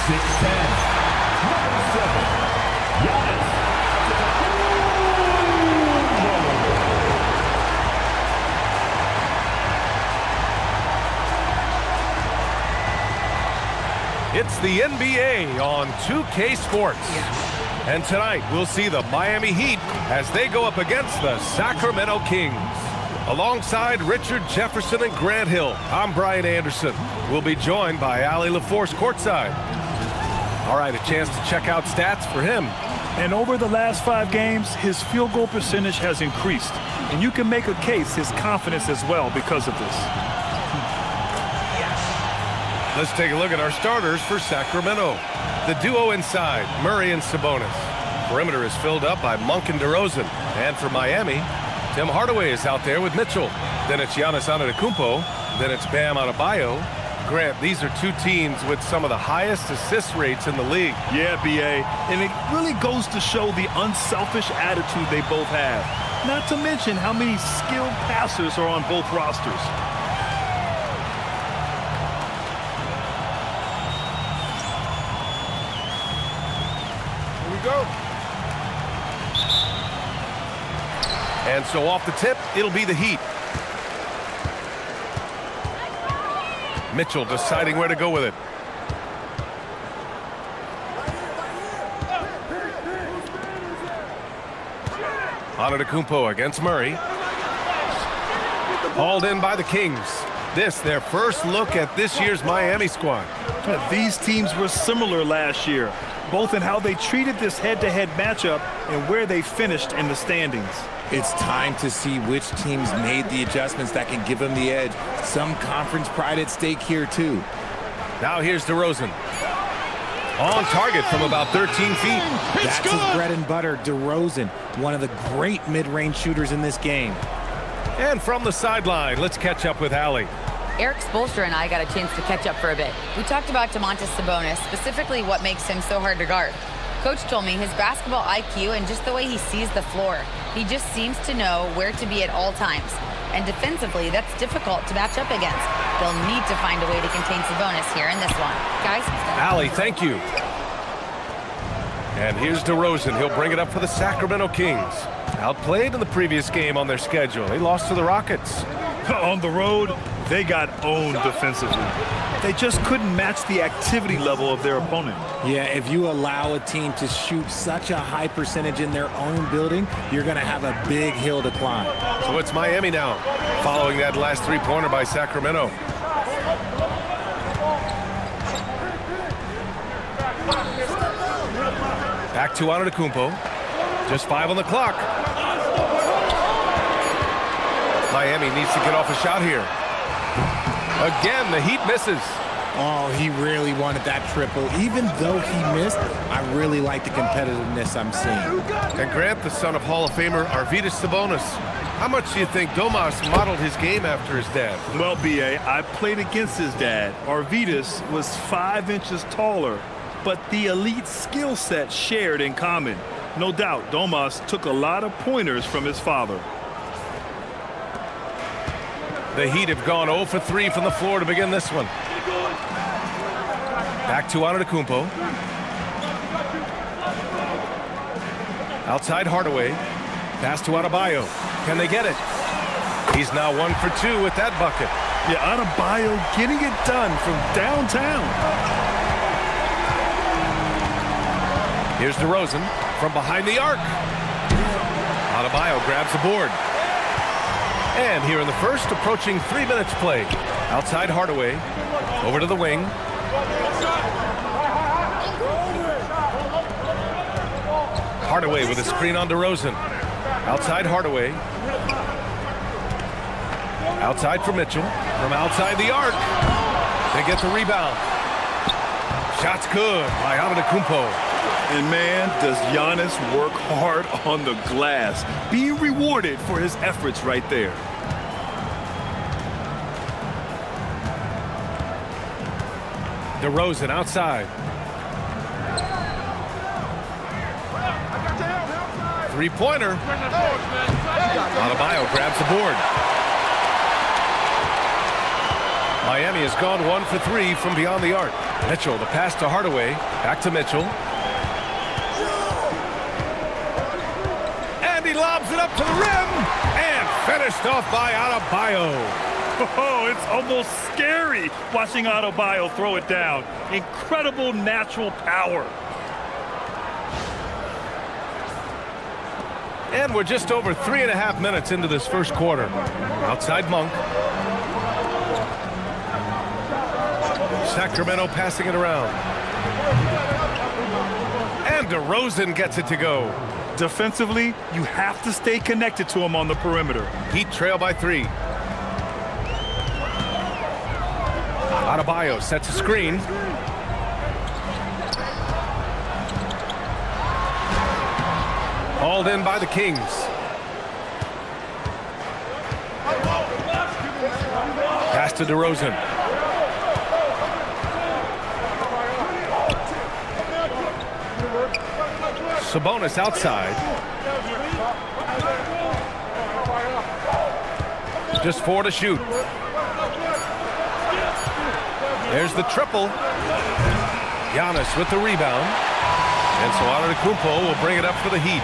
6'10", number 7, Giannis. It's the NBA on 2K Sports. And tonight, we'll see the Miami Heat as they go up against the Sacramento Kings. Alongside Richard Jefferson and Grant Hill, I'm Brian Anderson. We'll be joined by Allie LaForce courtside. All right, a chance to check out stats for him. And over the last 5 games, his field goal percentage has increased. And you can make a case his confidence as well because of this. Let's take a look at our starters for Sacramento. The duo inside, Murray and Sabonis. Perimeter is filled up by Monk and DeRozan. And for Miami, Tim Hardaway is out there with Mitchell. Then it's Giannis Antetokounmpo. Then it's Bam Adebayo. Grant, these are two teams with some of the highest assist rates in the league. Yeah, B.A. And it really goes to show the unselfish attitude they both have. Not to mention how many skilled passers are on both rosters. Go. And so off the tip, it'll be the Heat. Mitchell deciding where to go with it. Antetokounmpo against Murray. Hauled in by the Kings. This, their first look at this year's Miami squad. These teams were similar last year, both in how they treated this head-to-head matchup and where they finished in the standings. It's time to see which teams made the adjustments that can give them the edge. Some conference pride at stake here, too. Now here's DeRozan. On target from about 13 feet. That's his bread and butter, DeRozan, one of the great mid-range shooters in this game. And from the sideline, let's catch up with Allie. Eric Spoelstra and I got a chance to catch up for a bit. We talked about Domantas Sabonis, specifically what makes him so hard to guard. Coach told me his basketball IQ and just the way he sees the floor. He just seems to know where to be at all times. And defensively, that's difficult to match up against. They'll need to find a way to contain Sabonis here in this one. Guys? Allie, thank you. And here's DeRozan. He'll bring it up for the Sacramento Kings. Outplayed in the previous game on their schedule. They lost to the Rockets. On the road, they got owned defensively. They just couldn't match the activity level of their opponent. Yeah, if you allow a team to shoot such a high percentage in their own building, you're going to have a big hill to climb. So it's Miami now, following that last three-pointer by Sacramento. Back to Antetokounmpo. Just 5 on the clock. Miami needs to get off a shot here. Again, the Heat misses. Oh, he really wanted that triple. Even though he missed, I really like the competitiveness I'm seeing. And Grant, the son of Hall of Famer Arvydas Sabonis. How much do you think Domas modeled his game after his dad? Well, B.A., I played against his dad. Arvydas was 5 inches taller, but the elite skill set shared in common. No doubt, Domas took a lot of pointers from his father. The Heat have gone 0 for 3 from the floor to begin this one. Back to Antetokounmpo. Outside Hardaway. Pass to Adebayo. Can they get it? He's now 1 for 2 with that bucket. Yeah, Adebayo getting it done from downtown. Here's DeRozan from behind the arc. Adebayo grabs the board. And here in the first, approaching 3 minutes played. Outside Hardaway. Over to the wing. Hardaway with a screen on DeRozan. Outside Hardaway. Outside for Mitchell. From outside the arc. They get the rebound. Shot's good by Antetokounmpo. And man, does Giannis work hard on the glass. Being rewarded for his efforts right there. DeRozan outside. Three-pointer. Adebayo grabs the board. Miami Miami has gone 1 for 3 from beyond the arc. Mitchell, the pass to Hardaway. Back to Mitchell. And he lobs it up to the rim. And finished off by Adebayo. Oh, it's almost scary watching Adebayo throw it down. Incredible natural power. And we're just over 3.5 minutes into this first quarter. Outside Monk. Sacramento passing it around. And DeRozan gets it to go. Defensively, you have to stay connected to him on the perimeter. Heat trail by 3. Adebayo sets a screen. Hauled in by the Kings. Pass to DeRozan. Sabonis outside. Just 4 to shoot. There's the triple. Giannis with the rebound. And so Antetokounmpo will bring it up for the Heat.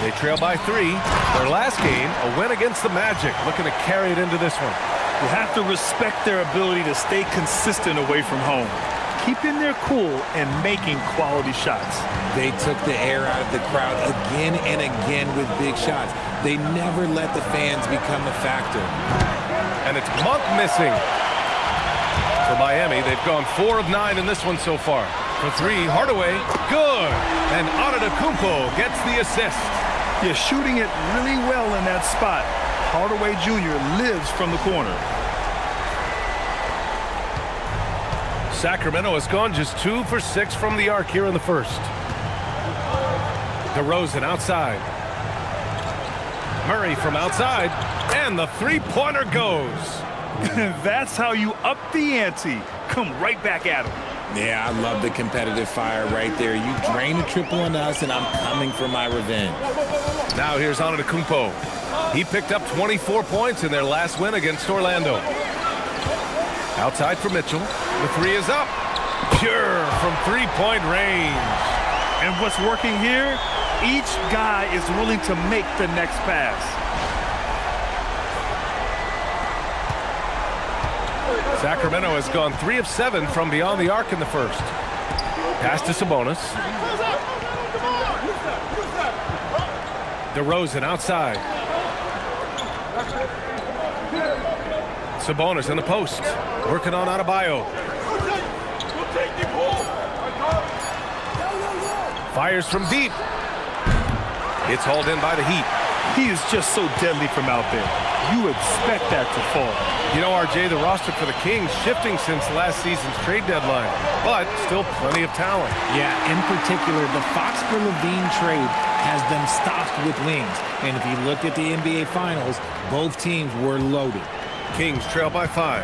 They trail by 3. Their last game, a win against the Magic. Looking to carry it into this one. You have to respect their ability to stay consistent away from home. Keeping their cool and making quality shots. They took the air out of the crowd again and again with big shots. They never let the fans become a factor. And it's Monk missing. For Miami, they've gone 4 of 9 in this one so far. For 3, Hardaway, good. And Antetokounmpo gets the assist. You're shooting it really well in that spot. Hardaway Jr. lives from the corner. Sacramento has gone just 2 for 6 from the arc here in the first. DeRozan outside. Murray from outside. And the three-pointer goes. That's how you up the ante. Come right back at him. Yeah, I love the competitive fire right there. You drain a triple on us, and I'm coming for my revenge. Now here's Antetokounmpo. He picked up 24 points in their last win against Orlando. Outside for Mitchell. The 3 is up. Pure from three-point range. And what's working here? Each guy is willing to make the next pass. Sacramento has gone 3 of 7 from beyond the arc in the first. Pass to Sabonis. DeRozan outside. Sabonis in the post. Working on Adebayo. Fires from deep. It's hauled in by the Heat. He is just so deadly from out there. You expect that to fall. You know, RJ, the roster for the Kings shifting since last season's trade deadline, but still plenty of talent. Yeah, in particular, the Fox for Levine trade has them stocked with wings. And if you looked at the NBA Finals, both teams were loaded. Kings trail by 5.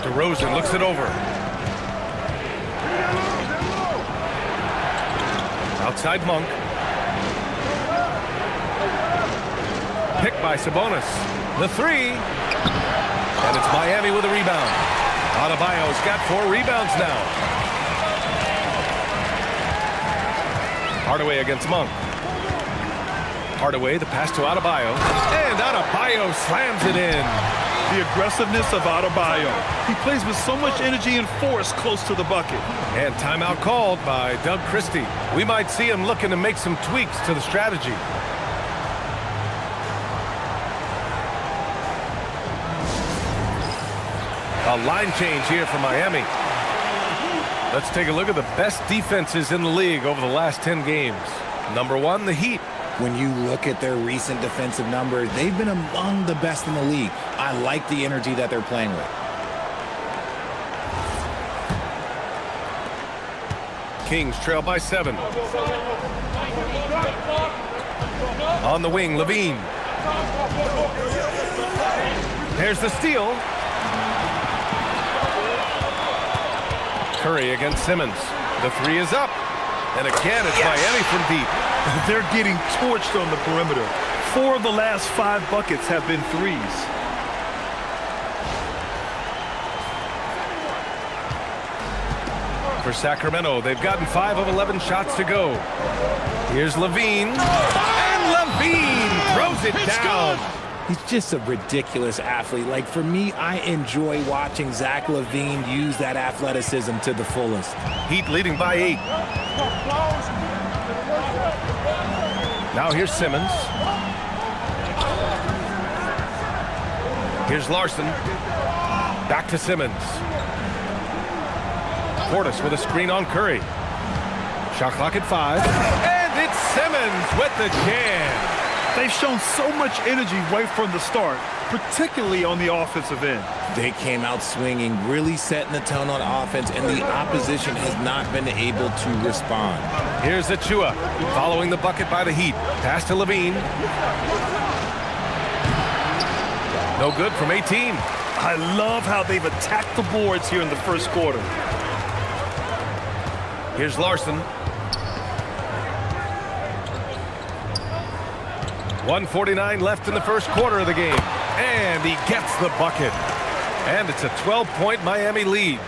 DeRozan looks it over. Outside Monk. Picked by Sabonis. The 3. And it's Miami with a rebound. Adebayo's got 4 rebounds now. Hardaway against Monk. Hardaway, the pass to Adebayo. And Adebayo slams it in. The aggressiveness of Adebayo. He plays with so much energy and force close to the bucket. And timeout called by Doug Christie. We might see him looking to make some tweaks to the strategy. A line change here for Miami. Let's take a look at the best defenses in the league over the last 10 games. Number 1, the Heat. When you look at their recent defensive numbers, they've been among the best in the league. I like the energy that they're playing with. Kings trail by 7. On the wing, Levine. There's the steal. Curry against Simmons. The 3 is up. And again, it's Miami from deep. They're getting torched on the perimeter. 4 of the last 5 buckets have been threes. For Sacramento, they've gotten 5 of 11 shots to go. Here's Levine. And Levine throws it down. He's just a ridiculous athlete. Like, for me, I enjoy watching Zach LaVine use that athleticism to the fullest. Heat leading by 8. Now here's Simmons. Here's Larson. Back to Simmons. Portis with a screen on Curry. Shot clock at 5. And it's Simmons with the jam. They've shown so much energy right from the start, particularly on the offensive end. They came out swinging, really setting the tone on offense, and the opposition has not been able to respond. Here's Achua following the bucket by the Heat. Pass to Levine. No good from 18. I love how they've attacked the boards here in the first quarter. Here's Larson. 1:49 left in the first quarter of the game. And he gets the bucket. And it's a 12-point Miami lead.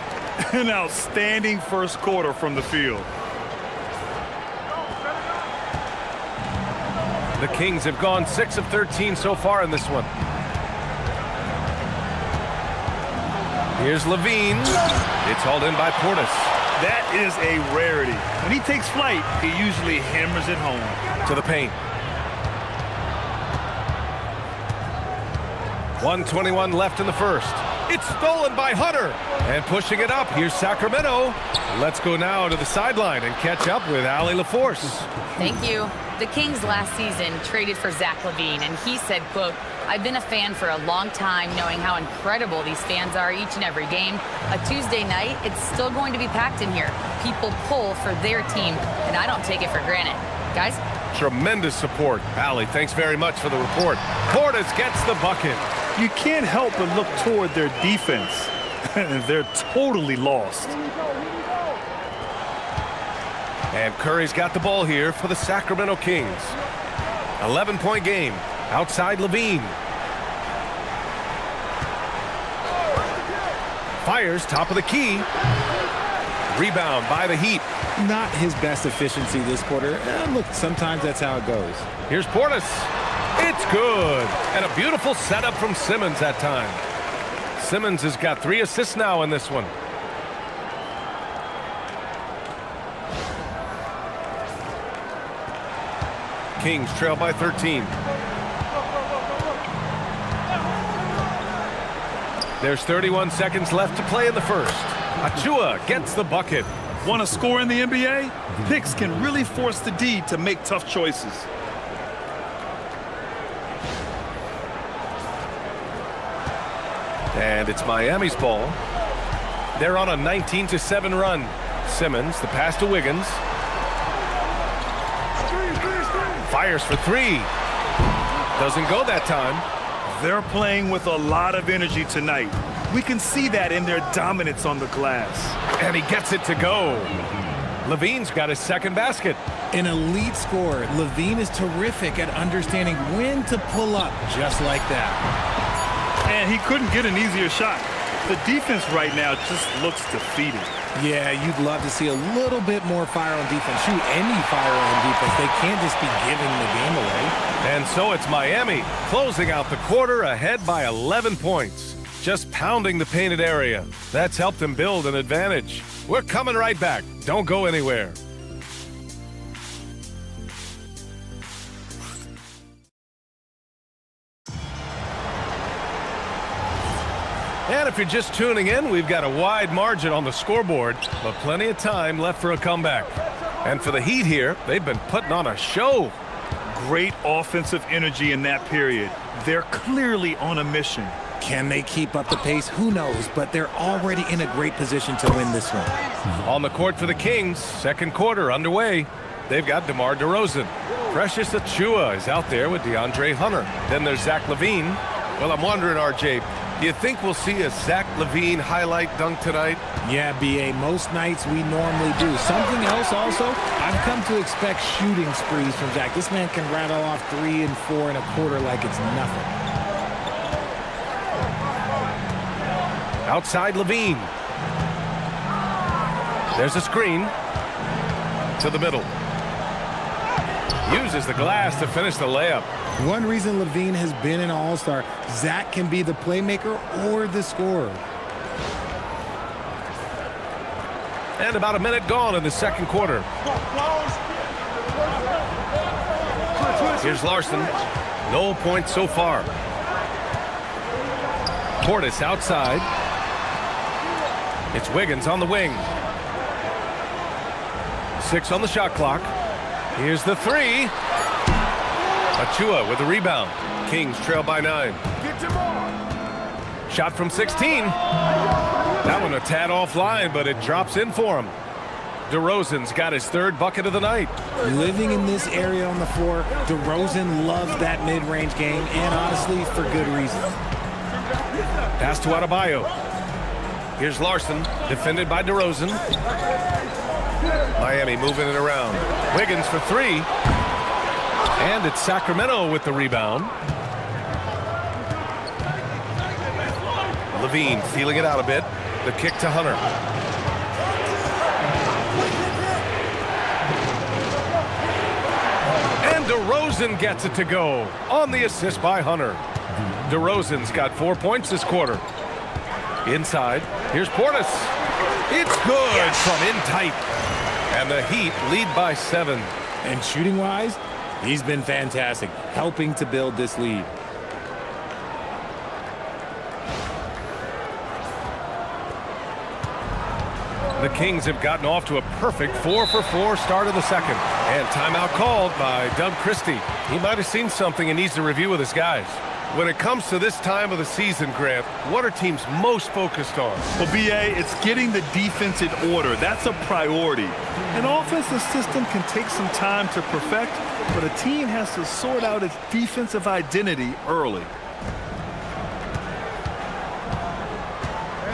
An outstanding first quarter from the field. The Kings have gone 6 of 13 so far in this one. Here's Levine. It's hauled in by Portis. That is a rarity. When he takes flight, he usually hammers it home. To the paint. 1:21 left in the first. It's stolen by Hunter. And pushing it up, here's Sacramento. Let's go now to the sideline and catch up with Allie LaForce. Thank you. The Kings last season traded for Zach LaVine, and he said, quote, "I've been a fan for a long time, knowing how incredible these fans are each and every game. A Tuesday night, it's still going to be packed in here. People pull for their team, and I don't take it for granted." Guys? Tremendous support. Allie, thanks very much for the report. Portis gets the bucket. You can't help but look toward their defense. They're totally lost. And Curry's got the ball here for the Sacramento Kings. 11-point game. Outside Levine. Fires top of the key. Rebound by the Heat. Not his best efficiency this quarter. Look, sometimes that's how it goes. Here's Portis. It's good. And a beautiful setup from Simmons that time. Simmons has got 3 assists now in this one. Kings trail by 13. There's 31 seconds left to play in the first. Achua gets the bucket. Want to score in the NBA? Picks can really force the D to make tough choices. And it's Miami's ball. They're on a 19-7 run. Simmons, the pass to Wiggins. Fires for 3. Doesn't go that time. They're playing with a lot of energy tonight. We can see that in their dominance on the glass. And he gets it to go. Levine's got his second basket. An elite scorer, LaVine is terrific at understanding when to pull up just like that. And he couldn't get an easier shot. The defense right now just looks defeated. Yeah, you'd love to see a little bit more fire on defense. Shoot, any fire on defense. They can't just be giving the game away. And so it's Miami closing out the quarter ahead by 11 points. Just pounding the painted area. That's helped them build an advantage. We're coming right back. Don't go anywhere. And if you're just tuning in, we've got a wide margin on the scoreboard, but plenty of time left for a comeback. And for the Heat here, they've been putting on a show. Great offensive energy in that period. They're clearly on a mission. Can they keep up the pace? Who knows, but they're already in a great position to win this one. On the court for the Kings, second quarter underway. They've got DeMar DeRozan. Precious Achua is out there with DeAndre Hunter. Then there's Zach LaVine. Well, I'm wondering, RJ, do you think we'll see a Zach LaVine highlight dunk tonight? Yeah, B.A., most nights we normally do. Something else also, I've come to expect shooting sprees from Zach. This man can rattle off 3 and 4 in a quarter like it's nothing. Outside Levine. There's a screen to the middle. Uses the glass to finish the layup. One reason Levine has been an all-star, Zach can be the playmaker or the scorer. And about a minute gone in the second quarter. Here's Larson. No points so far. Portis outside. It's Wiggins on the wing. 6 on the shot clock. Here's the three. Achua with the rebound. Kings trail by 9. Shot from 16. That one a tad offline, but it drops in for him. DeRozan's got his 3rd bucket of the night. Living in this area on the floor, DeRozan loves that mid-range game, and honestly, for good reason. Pass to Adebayo. Here's Larson, defended by DeRozan. Miami moving it around. Wiggins for 3. And it's Sacramento with the rebound. Levine feeling it out a bit. The kick to Hunter. And DeRozan gets it to go on the assist by Hunter. DeRozan's got 4 points this quarter. Inside, here's Portis. It's good from in tight. And the Heat lead by 7. And shooting-wise, he's been fantastic, helping to build this lead. The Kings have gotten off to a perfect 4-for-4 start of the second. And timeout called by Doug Christie. He might have seen something and needs to review with his guys. When it comes to this time of the season, Grant, what are teams most focused on? Well, B.A., it's getting the defense in order. That's a priority. An offensive system can take some time to perfect, but a team has to sort out its defensive identity early.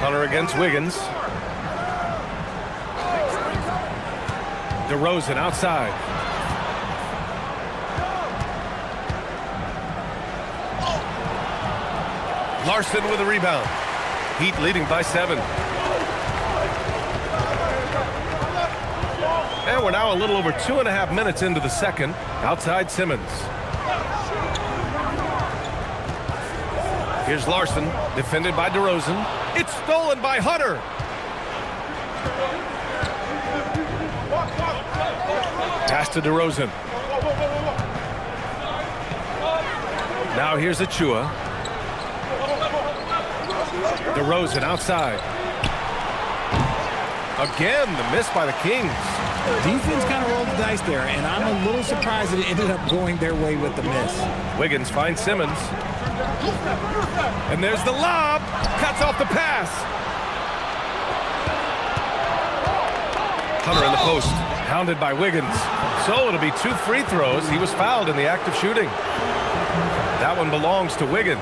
Hunter against Wiggins. DeRozan outside. Larson with a rebound. Heat leading by 7. And we're now a little over 2.5 minutes into the second. Outside Simmons. Here's Larson, defended by DeRozan. It's stolen by Hunter. Pass to DeRozan. Now here's Achua. DeRozan outside. Again, the miss by the Kings. Defense kind of rolled the dice there, and I'm a little surprised that it ended up going their way with the miss. Wiggins finds Simmons. And there's the lob. Cuts off the pass. Hunter in the post. Hounded by Wiggins. So it'll be 2 free throws. He was fouled in the act of shooting. That one belongs to Wiggins.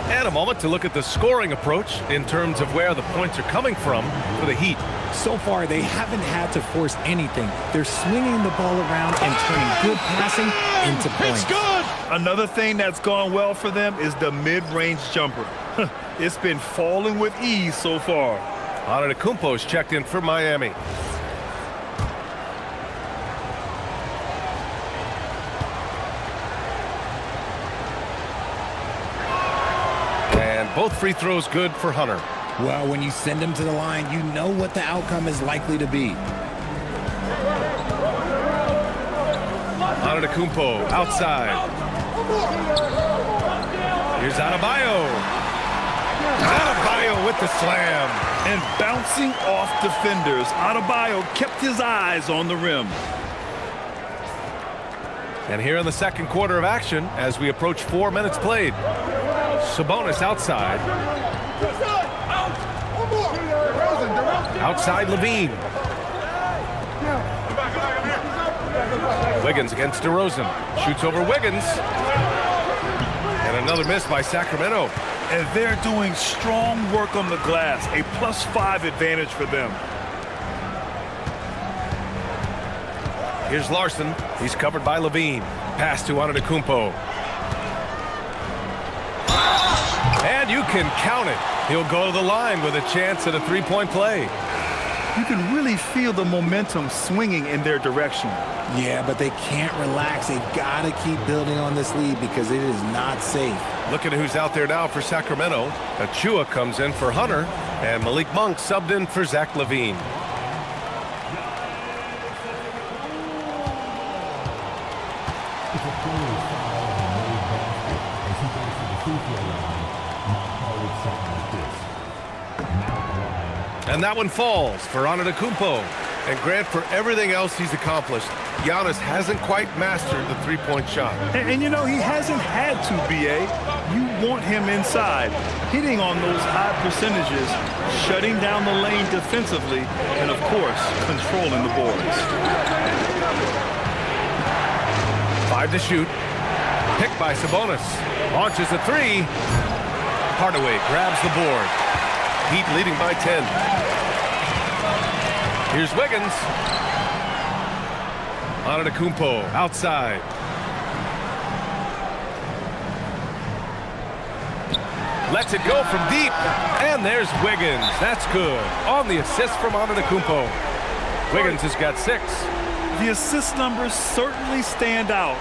And a moment to look at the scoring approach in terms of where the points are coming from for the Heat. So far, they haven't had to force anything. They're swinging the ball around and turning good passing into points. It's good! Another thing that's gone well for them is the mid-range jumper. It's been falling with ease so far. Antetokounmpo's checked in for Miami. Both free throws good for Hunter. Well, when you send him to the line, you know what the outcome is likely to be. Antetokounmpo outside. Here's Adebayo. Adebayo with the slam. And bouncing off defenders, Adebayo kept his eyes on the rim. And here in the second quarter of action, as we approach 4 minutes played. Sabonis outside. Outside Levine. Wiggins against DeRozan. Shoots over Wiggins. And another miss by Sacramento. And they're doing strong work on the glass. A +5 advantage for them. Here's Larson. He's covered by Levine. Pass to Antetokounmpo. And you can count it. He'll go to the line with a chance at a 3-point play. You can really feel the momentum swinging in their direction. Yeah, but they can't relax. They've got to keep building on this lead because it is not safe. Look at who's out there now for Sacramento. Achua comes in for Hunter, and Malik Monk subbed in for Zach Levine. And that one falls for Antetokounmpo. And Grant, for everything else he's accomplished, Giannis hasn't quite mastered the three-point shot. And you know, he hasn't had to, B.A. You want him inside, hitting on those high percentages, shutting down the lane defensively, and, of course, controlling the boards. 5 to shoot. Picked by Sabonis. Launches a three. Hardaway grabs the board. Heat leading by 10. Here's Wiggins. Antetokounmpo outside. Lets it go from deep. And there's Wiggins. That's good. On the assist from Antetokounmpo. Wiggins has got 6. The assist numbers certainly stand out.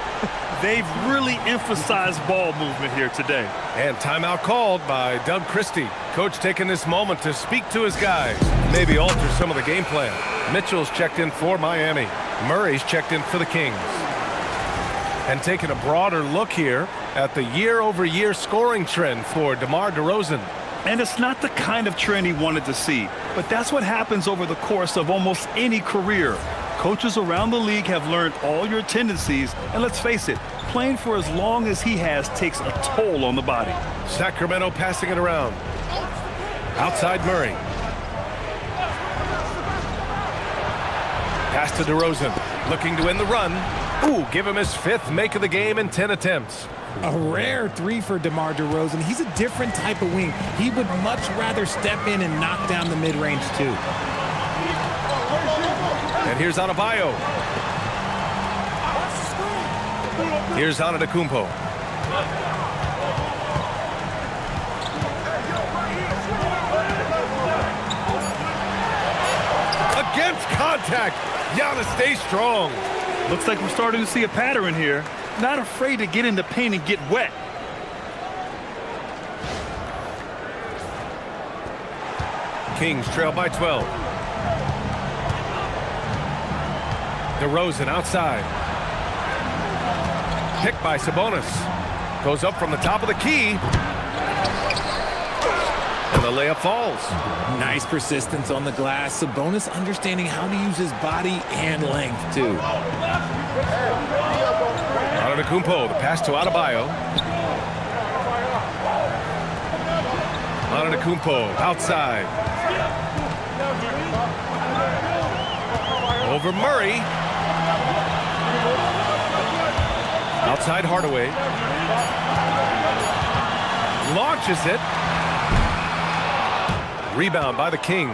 They've really emphasized ball movement here today. And timeout called by Doug Christie. Coach taking this moment to speak to his guys. Maybe alter some of the game plan. Mitchell's checked in for Miami. Murray's checked in for the Kings. And taking a broader look here at the year-over-year scoring trend for DeMar DeRozan. And it's not the kind of trend he wanted to see, but that's what happens over the course of almost any career. Coaches around the league have learned all your tendencies, and let's face it, playing for as long as he has takes a toll on the body. Sacramento passing it around. Outside Murray. Pass to DeRozan, looking to end the run. Ooh, give him his 5th make of the game in 10 attempts. A rare 3 for DeMar DeRozan. He's a different type of wing. He would much rather step in and knock down the mid-range too. And here's Adebayo. Here's Antetokounmpo. Against contact. Giannis stays strong. Looks like we're starting to see a pattern here. Not afraid to get in the paint and get wet. Kings trail by 12. DeRozan outside. Picked by Sabonis. Goes up from the top of the key. And the layup falls. Nice persistence on the glass. Sabonis understanding how to use his body and length too. Antetokounmpo, the pass to Adebayo. Antetokounmpo outside. Over Murray. Outside Hardaway. Launches it. Rebound by the Kings.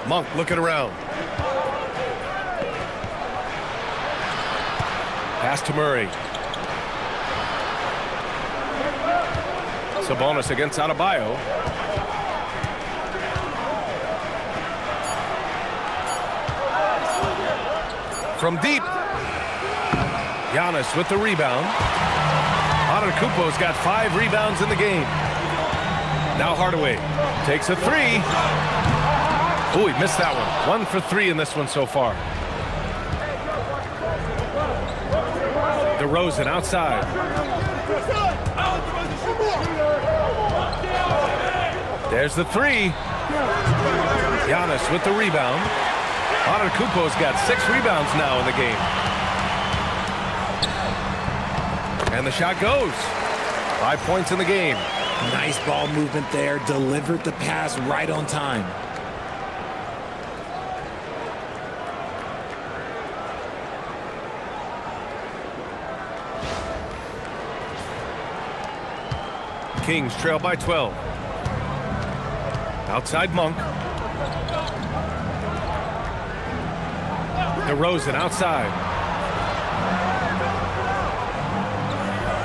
Monk looking around. Pass to Murray. Sabonis against Adebayo. From deep. Giannis with the rebound. Antetokounmpo's got 5 rebounds in the game. Now Hardaway takes a 3. Oh, he missed that one. 1 for 3 in this one so far. DeRozan outside. There's the 3. Giannis with the rebound. Antetokounmpo's got 6 rebounds now in the game. And the shot goes. 5 points in the game. Nice ball movement there. Delivered the pass right on time. Kings trail by 12. Outside Monk. DeRozan outside.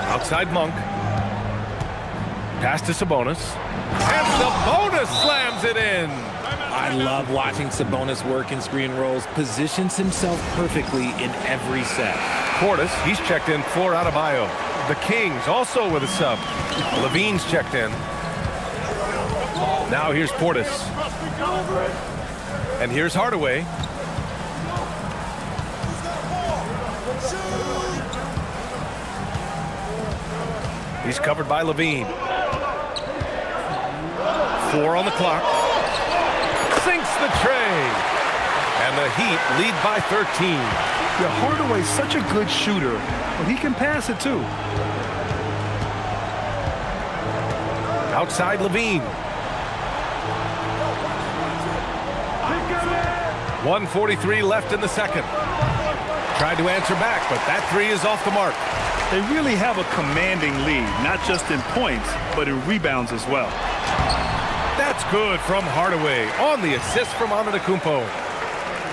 Outside Monk. Pass to Sabonis. And Sabonis slams it in. I love watching Sabonis work in screen rolls. Positions himself perfectly in every set. Portis, he's checked in for Adebayo. The Kings also with a sub. Levine's checked in. Now here's Portis. And here's Hardaway. He's covered by Levine. 4 on the clock. Sinks the tray. And the Heat lead by 13. Yeah, Hardaway's such a good shooter, but he can pass it too. Outside Levine. 1:43 left in the second. Tried to answer back, but that three is off the mark. They really have a commanding lead, not just in points, but in rebounds as well. That's good from Hardaway on the assist from Antetokounmpo.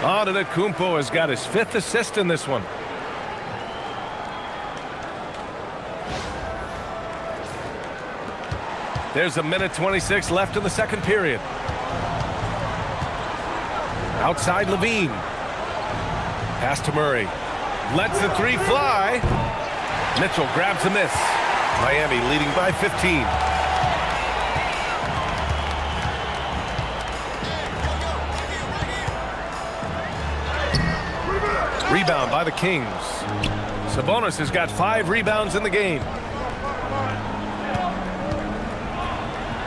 Antetokounmpo has got his 5th assist in this one. There's a minute 26 left in the second period. Outside Levine. Pass to Murray. Lets the three fly. Mitchell grabs a miss. Miami leading by 15. Rebound by the Kings. Sabonis has got 5 rebounds in the game.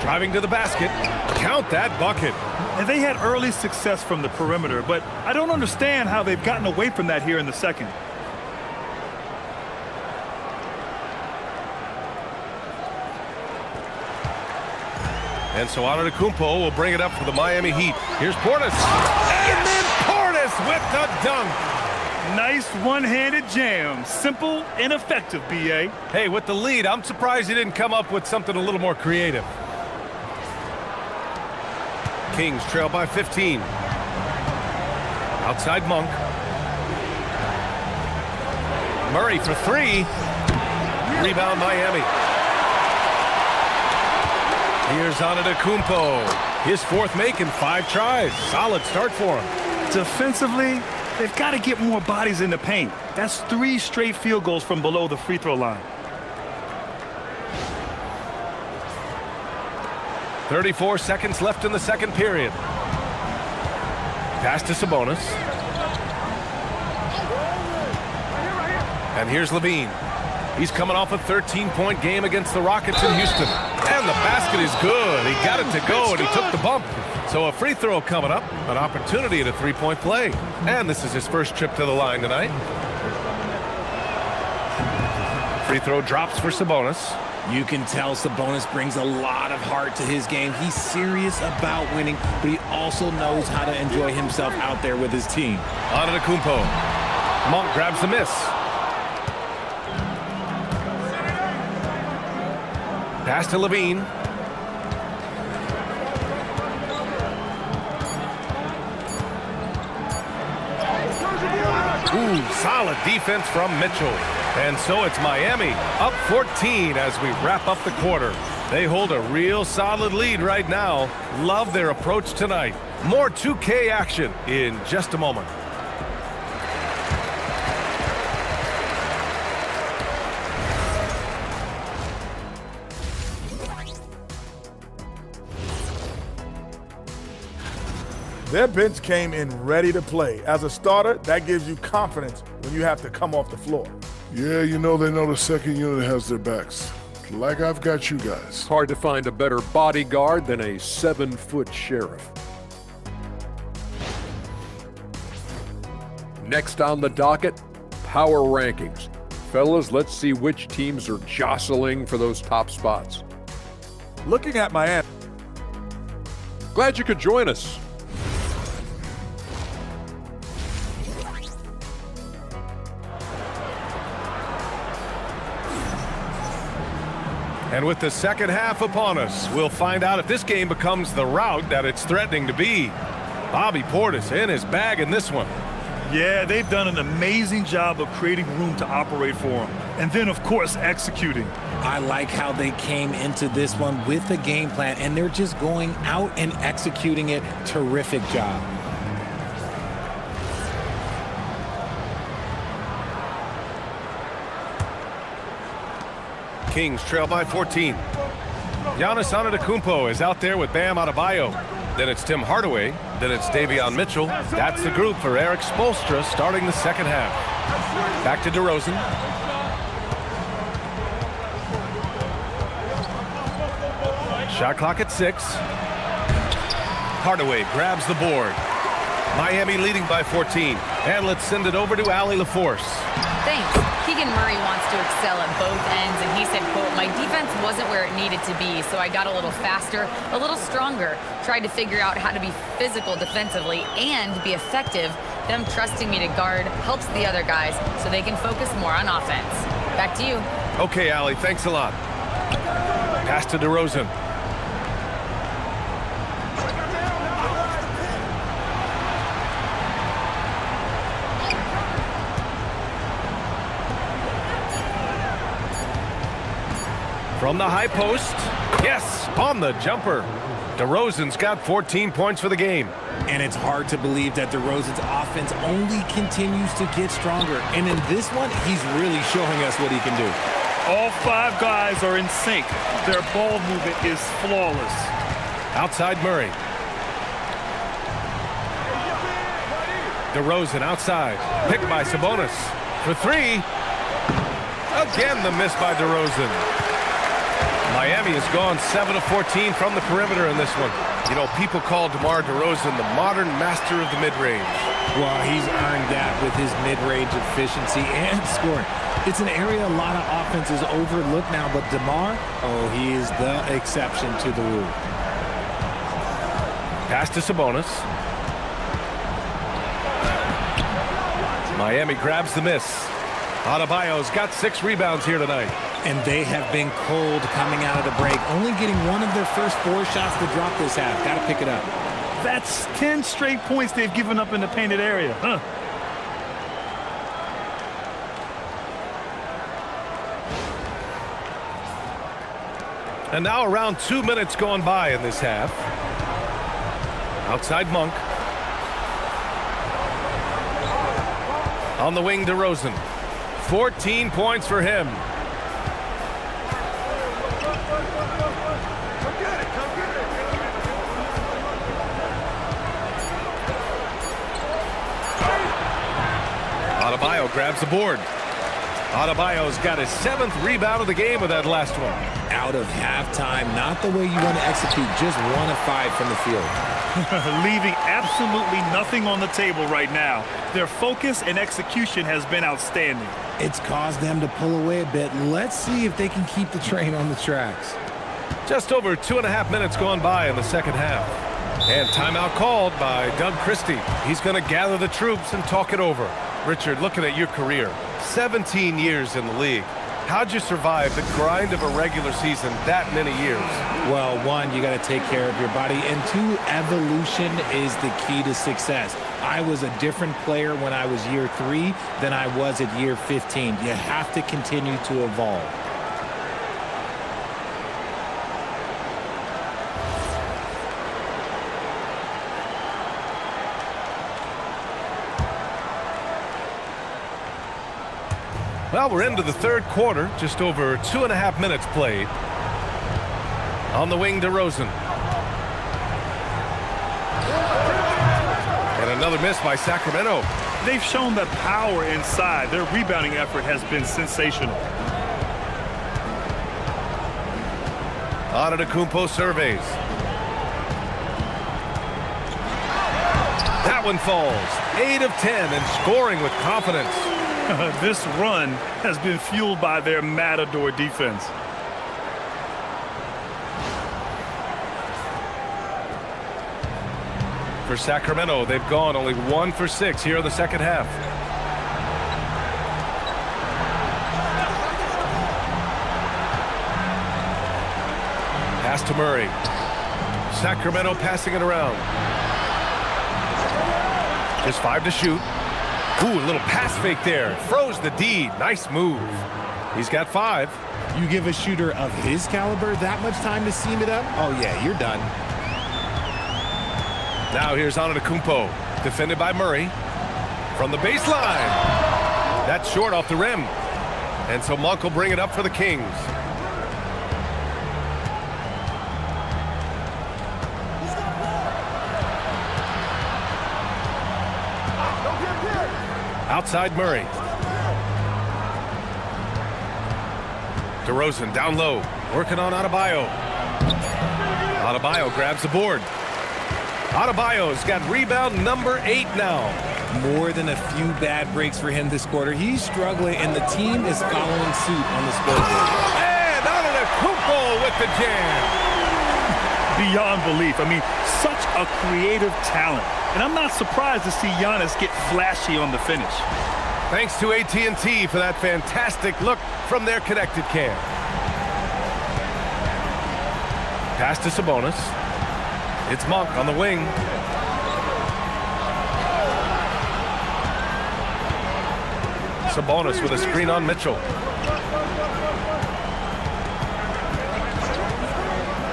Driving to the basket. Count that bucket. And they had early success from the perimeter, but I don't understand how they've gotten away from that here in the second. And so Antetokounmpo will bring it up for the Miami Heat. Here's Portis. And then Portis with the dunk. Nice one-handed jam. Simple and effective, B.A. Hey, with the lead, I'm surprised he didn't come up with something a little more creative. Kings trail by 15. Outside Monk. Murray for 3. Rebound Miami. Here's Antetokounmpo. His 4th make in 5 tries. Solid start for him. Defensively, they've got to get more bodies in the paint. That's 3 straight field goals from below the free throw line. 34 seconds left in the second period. Pass to Sabonis. And here's Levine. He's coming off a 13-point game against the Rockets in Houston. And the basket is good. He got it to go, and he took the bump. So a free throw coming up, an opportunity at a 3-point play. And this is his first trip to the line tonight. Free throw drops for Sabonis. You can tell Sabonis brings a lot of heart to his game. He's serious about winning, but he also knows how to enjoy himself out there with his team. Antetokounmpo. Monk grabs the miss. Pass to Levine. Ooh, solid defense from Mitchell. And so it's Miami up 14 as we wrap up the quarter. They hold a real solid lead right now. Love their approach tonight. More 2K action in just a moment. Their bench came in ready to play. As a starter, that gives you confidence when you have to come off the floor. Yeah, you know they know the second unit has their backs. Like I've got you guys. Hard to find a better bodyguard than a 7-foot sheriff. Next on the docket, power rankings. Fellas, let's see which teams are jostling for those top spots. Looking at Miami. Glad you could join us. And with the second half upon us, we'll find out if this game becomes the rout that it's threatening to be. Bobby Portis in his bag in this one. Yeah, they've done an amazing job of creating room to operate for him. And then, of course, executing. I like how they came into this one with a game plan, and they're just going out and executing it. Terrific job. Kings trail by 14. Giannis Antetokounmpo is out there with Bam Adebayo. Then it's Tim Hardaway. Then it's Davion Mitchell. That's the group for Eric Spoelstra starting the second half. Back to DeRozan. Shot clock at 6. Hardaway grabs the board. Miami leading by 14. And let's send it over to Allie LaForce. Thanks. Keegan Murray wants to excel at both ends, and he said, quote, "My defense wasn't where it needed to be, so I got a little faster, a little stronger, tried to figure out how to be physical defensively and be effective. Them trusting me to guard helps the other guys so they can focus more on offense." Back to you. Okay, Allie, thanks a lot. Pass to DeRozan. From the high post. Yes, on the jumper. DeRozan's got 14 points for the game. And it's hard to believe that DeRozan's offense only continues to get stronger. And in this one, he's really showing us what he can do. All 5 guys are in sync. Their ball movement is flawless. Outside Murray. DeRozan outside. Picked by Sabonis. For 3. Again, the miss by DeRozan. Miami has gone 7 of 14 from the perimeter in this one. You know, people call DeMar DeRozan the modern master of the mid-range. Well, he's earned that with his mid-range efficiency and scoring. It's an area a lot of offenses overlook now, but DeMar, oh, he is the exception to the rule. Pass to Sabonis. Miami grabs the miss. Adebayo's got 6 rebounds here tonight. And they have been cold coming out of the break, only getting one of their first 4 shots to drop this half. Got to pick it up. That's 10 straight points they've given up in the painted area. Huh. And now around 2 minutes gone by in this half. Outside Monk. On the wing, DeRozan. 14 points for him. Adebayo grabs the board. Adebayo's got his 7th rebound of the game with that last one. Out of halftime, not the way you want to execute, just 1 of 5 from the field. Leaving absolutely nothing on the table right now. Their focus and execution has been outstanding. It's caused them to pull away a bit. Let's see if they can keep the train on the tracks. Just over 2.5 minutes gone by in the second half. And timeout called by Doug Christie. He's going to gather the troops and talk it over. Richard, looking at your career, 17 years in the league. How'd you survive the grind of a regular season that many years? Well, 1, you got to take care of your body, and 2, evolution is the key to success. I was a different player when I was year 3 than I was at year 15. You have to continue to evolve. Well, we're into the third quarter, just over 2.5 minutes played. On the wing, DeRozan. And another miss by Sacramento. They've shown that power inside. Their rebounding effort has been sensational. Antetokounmpo surveys. That one falls. 8 of 10 and scoring with confidence. This run has been fueled by their matador defense. For Sacramento, they've gone only 1 for 6 here in the second half. Pass to Murray. Sacramento passing it around. Just 5 to shoot. Ooh, a little pass fake there. Froze the D. Nice move. He's got 5. You give a shooter of his caliber that much time to seam it up? Oh, yeah, you're done. Now here's Antetokounmpo, defended by Murray. From the baseline. That's short off the rim. And so Monk will bring it up for the Kings. Outside Murray. DeRozan down low, working on Adebayo. Adebayo grabs the board. Adebayo's got rebound number 8 now. More than a few bad breaks for him this quarter. He's struggling, and the team is following suit on the scoreboard. And Antetokounmpo with the jam. Beyond belief. I mean, such a creative talent. And I'm not surprised to see Giannis get flashy on the finish. Thanks to AT&T for that fantastic look from their connected cam. Pass to Sabonis. It's Monk on the wing. Sabonis with a screen on Mitchell.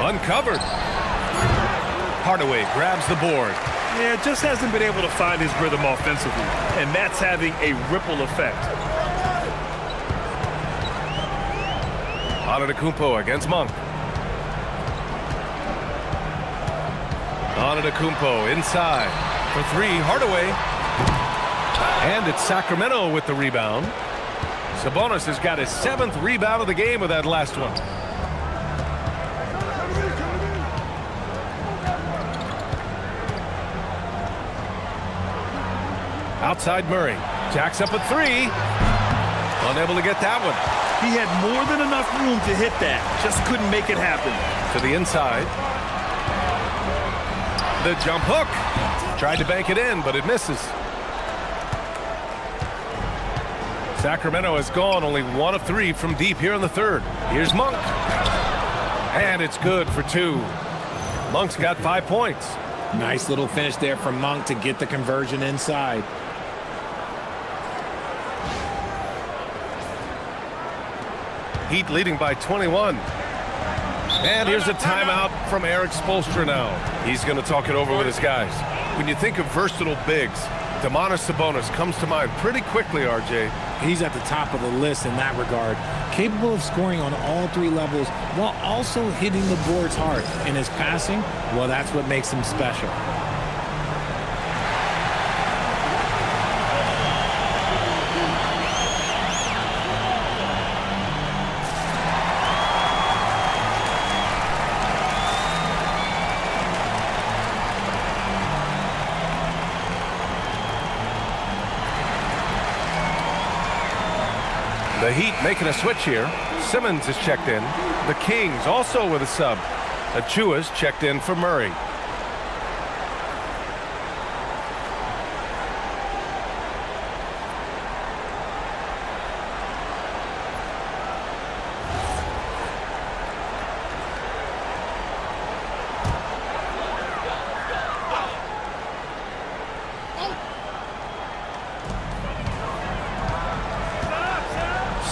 Uncovered. Hardaway grabs the board. Yeah, just hasn't been able to find his rhythm offensively, and that's having a ripple effect. Antetokounmpo against Monk. Antetokounmpo inside for 3. Hardaway. And it's Sacramento with the rebound. Sabonis has got his 7th rebound of the game with that last one. Outside Murray. Jacks up a 3. Unable to get that one. He had more than enough room to hit that. Just couldn't make it happen. To the inside. The jump hook. Tried to bank it in, but it misses. Sacramento has gone only 1 of 3 from deep here in the 3rd. Here's Monk. And it's good for 2. Monk's got 5 points. Nice little finish there from Monk to get the conversion inside. Heat leading by 21. And here's a timeout from Eric Spoelstra now. He's going to talk it over with his guys. When you think of versatile bigs, Domantas Sabonis comes to mind pretty quickly, RJ. He's at the top of the list in that regard. Capable of scoring on all 3 levels while also hitting the boards hard. And his passing, well, that's what makes him special. The Heat making a switch here. Simmons is checked in. The Kings also with a sub. Achua's checked in for Murray.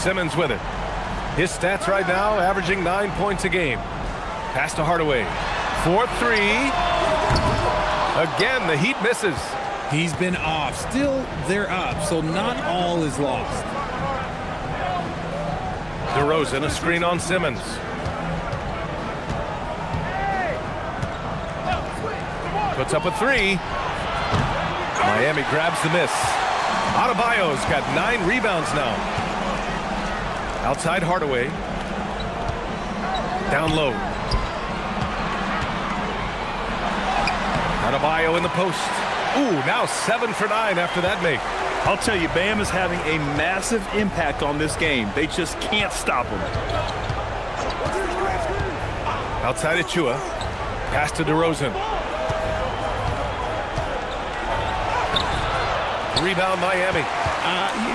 Simmons with it. His stats right now averaging 9 points a game. Pass to Hardaway. 4-3. Again, the Heat misses. He's been off. Still, they're up, so not all is lost. DeRozan, a screen on Simmons. Puts up a 3. Miami grabs the miss. Adebayo's got 9 rebounds now. Outside Hardaway. Down low. Adebayo in the post. Ooh, now 7 for 9 after that make. I'll tell you, Bam is having a massive impact on this game. They just can't stop him. Outside Achua. Pass to DeRozan. Rebound Miami.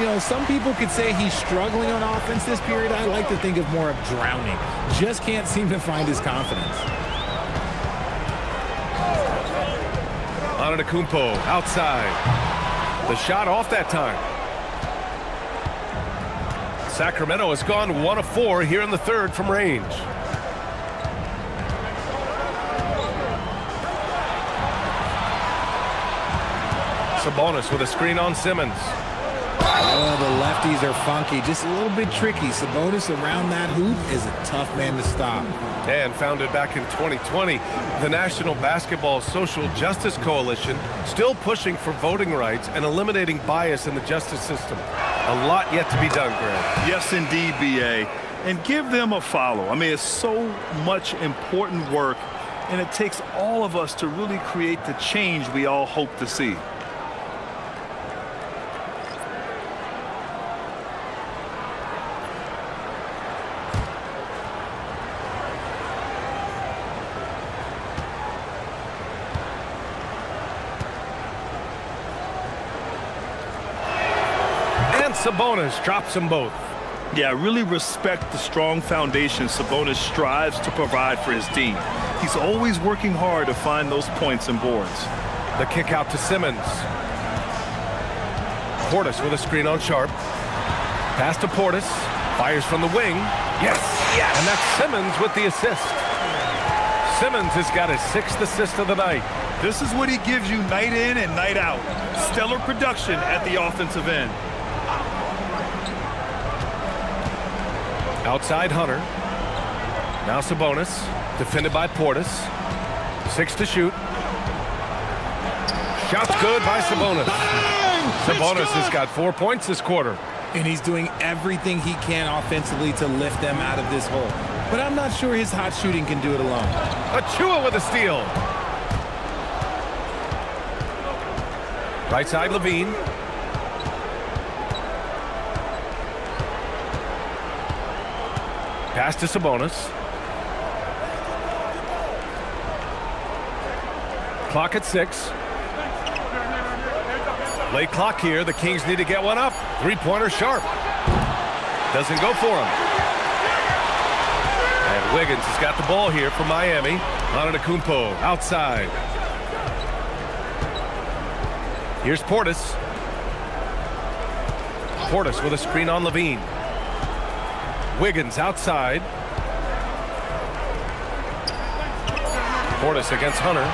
You know, some people could say he's struggling on offense this period. I like to think of more of drowning. Just can't seem to find his confidence. Antetokounmpo outside. The shot off that time. Sacramento has gone 1 of 4 here in the third from range. Sabonis with a screen on Simmons. Oh, the lefties are funky, just a little bit tricky. Sabonis around that hoop is a tough man to stop. And founded back in 2020, the National Basketball Social Justice Coalition, still pushing for voting rights and eliminating bias in the justice system. A lot yet to be done, Greg. Yes, indeed, B.A. And give them a follow. I mean, it's so much important work, and it takes all of us to really create the change we all hope to see. Sabonis drops them both. Yeah, I really respect the strong foundation Sabonis strives to provide for his team. He's always working hard to find those points and boards. The kick out to Simmons. Portis with a screen on Sharp. Pass to Portis. Fires from the wing. Yes! Yes! And that's Simmons with the assist. Simmons has got his 6th assist of the night. This is what he gives you night in and night out. Stellar production at the offensive end. Outside Hunter. Now Sabonis. Defended by Portis. 6 to shoot. Shot's good by Sabonis. Sabonis has got 4 points this quarter. And he's doing everything he can offensively to lift them out of this hole. But I'm not sure his hot shooting can do it alone. Achua with a steal. Right side Levine. Pass to Sabonis. Clock at 6. Late clock here. The Kings need to get one up. Three-pointer Sharp. Doesn't go for him. And Wiggins has got the ball here for Miami. Antetokounmpo outside. Here's Portis. Portis with a screen on Levine. Wiggins outside. Portis against Hunter.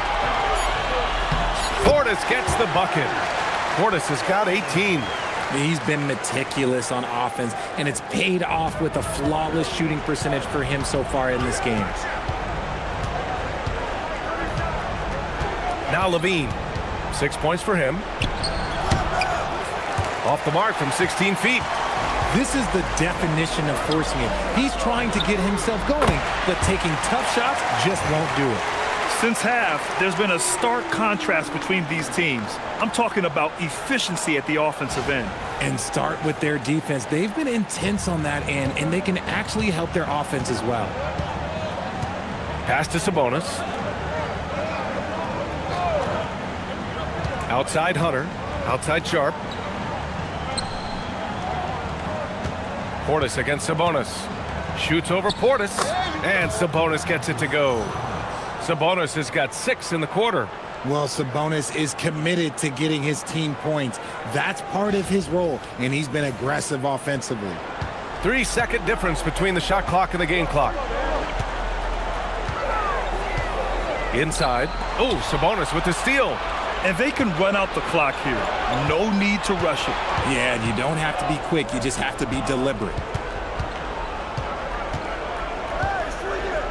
Portis gets the bucket. Portis has got 18. He's been meticulous on offense, and it's paid off with a flawless shooting percentage for him so far in this game. Now Levine. 6 points for him. Off the mark from 16 feet. This is the definition of forcing it. He's trying to get himself going, but taking tough shots just won't do it. Since half, there's been a stark contrast between these teams. I'm talking about efficiency at the offensive end. And start with their defense. They've been intense on that end, and they can actually help their offense as well. Pass to Sabonis. Outside Hunter. Outside Sharp. Portis against Sabonis. Shoots over Portis. And Sabonis gets it to go. Sabonis has got 6 in the quarter. Well, Sabonis is committed to getting his team points. That's part of his role, and he's been aggressive offensively. 3-second difference between the shot clock and the game clock. Inside. Oh, Sabonis with the steal. And they can run out the clock here. No need to rush it. Yeah, and you don't have to be quick. You just have to be deliberate.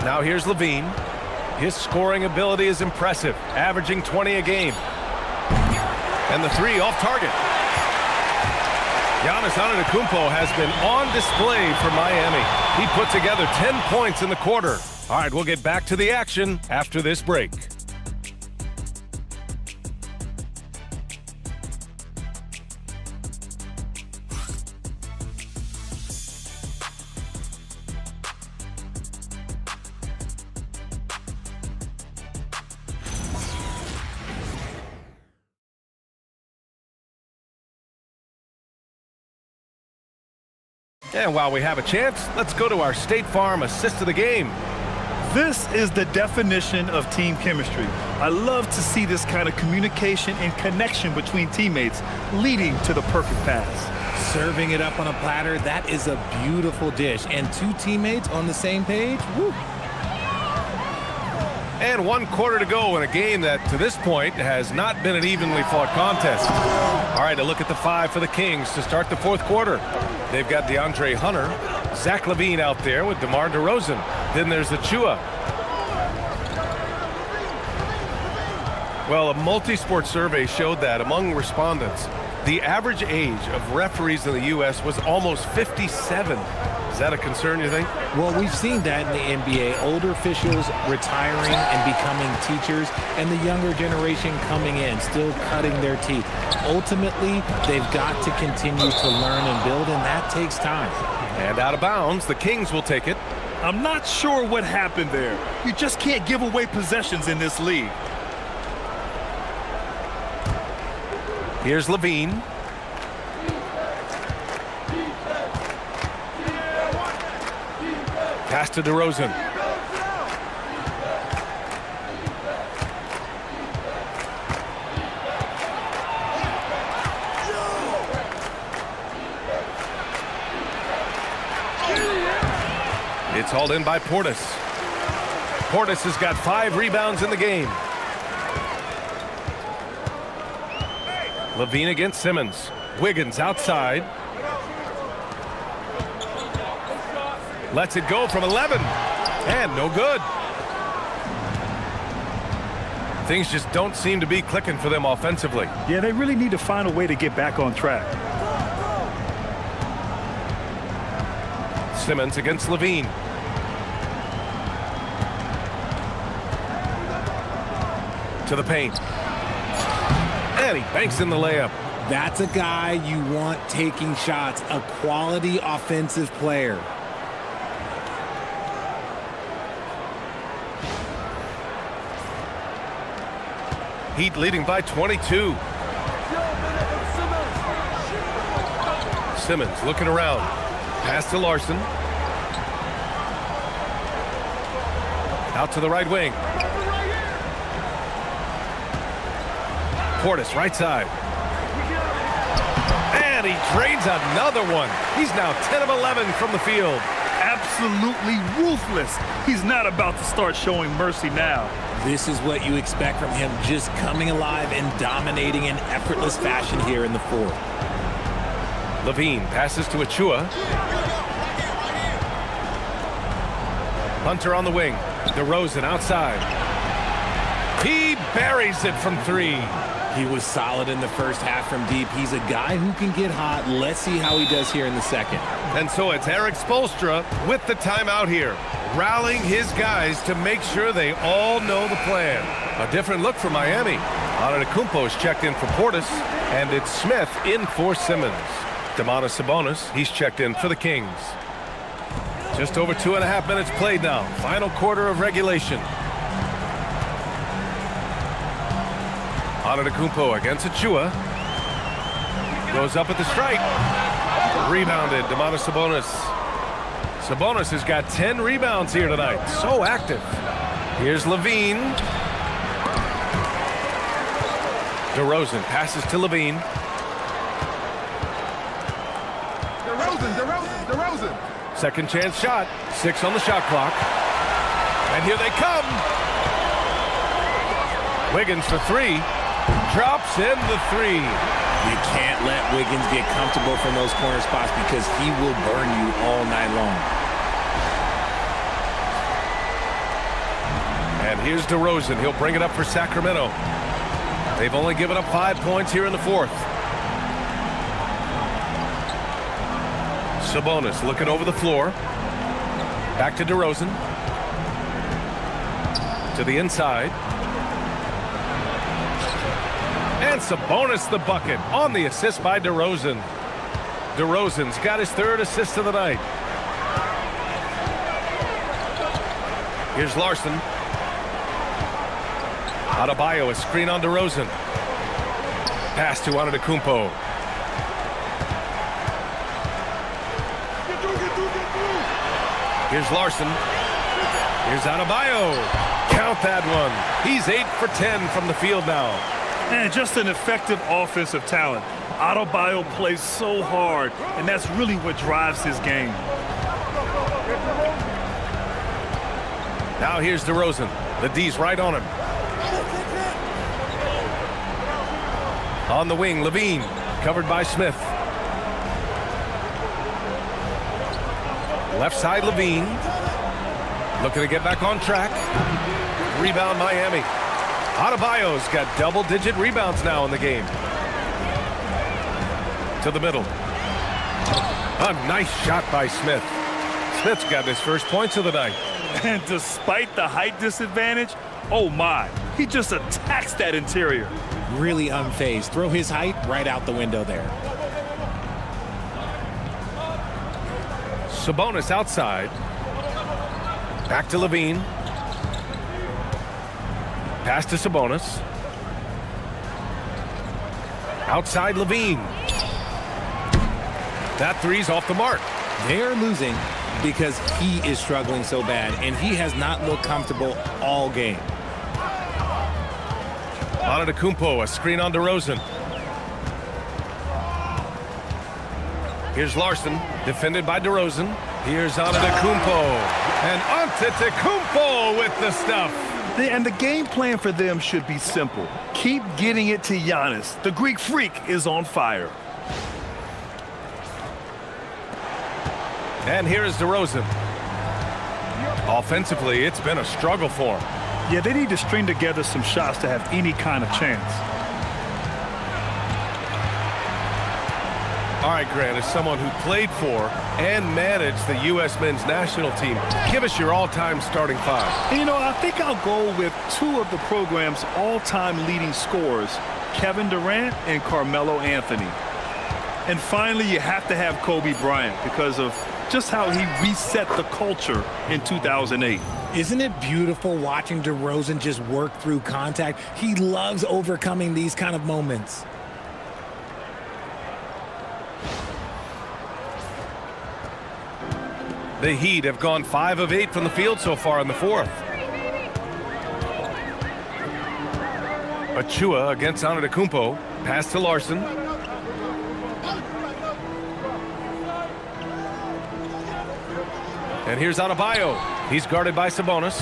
Now here's Levine. His scoring ability is impressive, averaging 20 a game. And the 3 off target. Giannis Antetokounmpo has been on display for Miami. He put together 10 points in the quarter. All right, we'll get back to the action after this break. And while we have a chance, let's go to our State Farm assist of the game. This is the definition of team chemistry. I love to see this kind of communication and connection between teammates leading to the perfect pass. Serving it up on a platter, that is a beautiful dish. And two teammates on the same page, woo. And 1 quarter to go in a game that, to this point, has not been an evenly fought contest. All right, a look at the 5 for the Kings to start the 4th quarter. They've got DeAndre Hunter, Zach LaVine out there with DeMar DeRozan. Then there's Achua. Well, a multi-sport survey showed that among respondents, the average age of referees in the U.S. was almost 57. Is that a concern, you think? Well, we've seen that in the NBA. Older officials retiring and becoming teachers, and the younger generation coming in, still cutting their teeth. Ultimately, they've got to continue to learn and build, and that takes time. And out of bounds, the Kings will take it. I'm not sure what happened there. You just can't give away possessions in this league. Here's LaVine. Pass to DeRozan. It's hauled in by Portis. Portis has got 5 rebounds in the game. LaVine against Simmons. Wiggins outside. Lets it go from 11. And no good. Things just don't seem to be clicking for them offensively. Yeah, they really need to find a way to get back on track. Simmons against LaVine. To the paint. And he banks in the layup. That's a guy you want taking shots, a quality offensive player. Heat leading by 22. Simmons looking around. Pass to Larson. Out to the right wing. Portis right side. And he drains another one. He's now 10 of 11 from the field. Absolutely ruthless. He's not about to start showing mercy now. This is what you expect from him, just coming alive and dominating in effortless fashion here in the 4th. LaVine passes to Achua. Hunter on the wing. DeRozan outside. He buries it from 3. He was solid in the first half from deep. He's a guy who can get hot. Let's see how he does here in the 2nd. And so it's Eric Spoelstra with the timeout here, rallying his guys to make sure they all know the plan. A different look for Miami. Antetokounmpo is checked in for Portis, and it's Smith in for Simmons. Domantas Sabonis, he's checked in for the Kings. Just over 2.5 minutes played now. Final quarter of regulation. Antetokounmpo against Achua. Goes up at the stripe. Rebounded, Domantas Sabonis. Sabonis has got 10 rebounds here tonight. So active. Here's LaVine. DeRozan passes to LaVine. DeRozan. Second chance shot. 6 on the shot clock. And here they come. Wiggins for 3. Drops in the 3. You can't let Wiggins get comfortable from those corner spots because he will burn you all night long. And here's DeRozan. He'll bring it up for Sacramento. They've only given up 5 points here in the 4th. Sabonis looking over the floor. Back to DeRozan. To the inside. And Sabonis the bucket on the assist by DeRozan. DeRozan's got his 3rd assist of the night. Here's Larson. Adebayo, a screen on DeRozan. Pass to Antetokounmpo. Here's Larson. Here's Adebayo. count that one. He's 8 for 10 from the field now. And just an effective offensive talent. Adebayo plays so hard, and that's really what drives his game. Now here's DeRozan. The D's right on him. On the wing, Levine, covered by Smith. Left side, Levine. Looking to get back on track. Rebound, Miami. Adebayo's got double-digit rebounds now in the game. To the middle. A nice shot by Smith. Smith's got his first points of the night. And despite the height disadvantage, oh my, he just attacks that interior. Really unfazed. Throw his height right out the window there. Sabonis outside. Back to Levine. Pass to Sabonis. Outside Levine. That three's off the mark. They are losing because he is struggling so bad, and he has not looked comfortable all game. Antetokounmpo, a screen on DeRozan. Here's Larson, defended by DeRozan. Here's Antetokounmpo. And Antetokounmpo with the stuff. And the game plan for them should be simple. Keep getting it to Giannis. The Greek freak is on fire. And here is DeRozan. Offensively, it's been a struggle for him. Yeah, they need to string together some shots to have any kind of chance. All right, Grant, as someone who played for and managed the U.S. men's national team, give us your all-time starting five. And, you know, I think I'll go with two of the program's all-time leading scorers, Kevin Durant and Carmelo Anthony. And finally, you have to have Kobe Bryant because of just how he reset the culture in 2008. Isn't it beautiful watching DeRozan just work through contact? He loves overcoming these kind of moments. The Heat have gone 5 of 8 from the field so far in the fourth. Achua against Antetokounmpo. Pass to Larson. And here's Adebayo. He's guarded by Sabonis.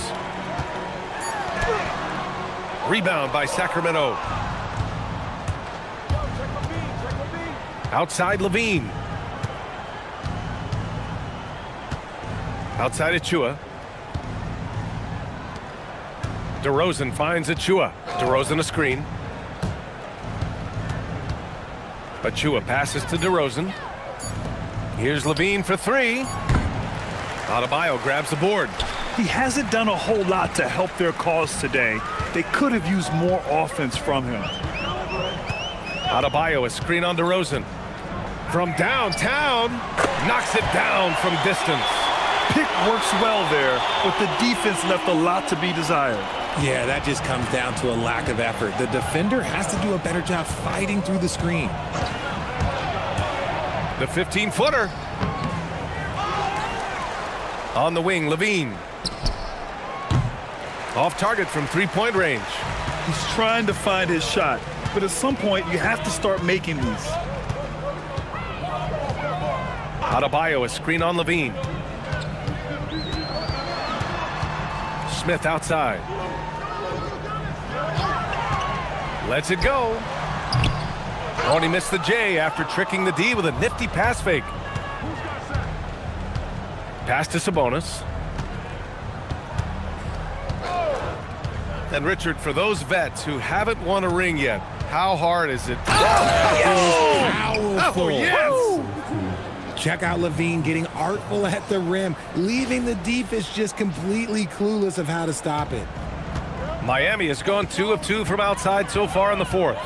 Rebound by Sacramento. Outside Levine. Outside Achua. DeRozan finds Achua. DeRozan a screen. Achua passes to DeRozan. Here's Levine for three. Adebayo grabs the board. He hasn't done a whole lot to help their cause today. They could have used more offense from him. Adebayo a screen on DeRozan. From downtown, knocks it down from distance. Pick works well there, but the defense left a lot to be desired. Yeah, that just comes down to a lack of effort. The defender has to do a better job fighting through the screen. The 15-footer. On the wing, Levine. Off target from three-point range. He's trying to find his shot, but at some point you have to start making these. Adebayo a screen on Levine. Smith outside. Lets it go. Oh, and he missed the J after tricking the D with a nifty pass fake. Pass to Sabonis. And Richard, for those vets who haven't won a ring yet, how hard is it? Powerful. Oh, yes! Check out Levine getting artful at the rim, leaving the defense just completely clueless of how to stop it. Miami has gone 2 of 2 from outside so far in the fourth.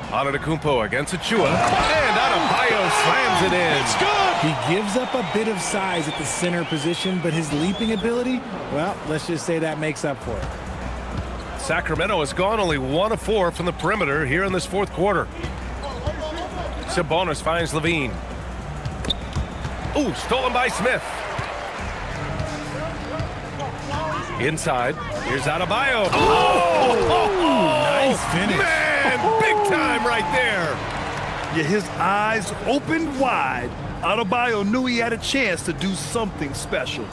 Antetokounmpo against Achua, and Adebayo slams it in. It's good. He gives up a bit of size at the center position, but his leaping ability, well, let's just say that makes up for it. Sacramento has gone only 1 of 4 from the perimeter here in this fourth quarter. Sabonis finds Levine. Ooh, stolen by Smith. Inside, here's Adebayo. Oh, nice finish. Man, big time right there. Yeah, his eyes opened wide. Adebayo knew he had a chance to do something special.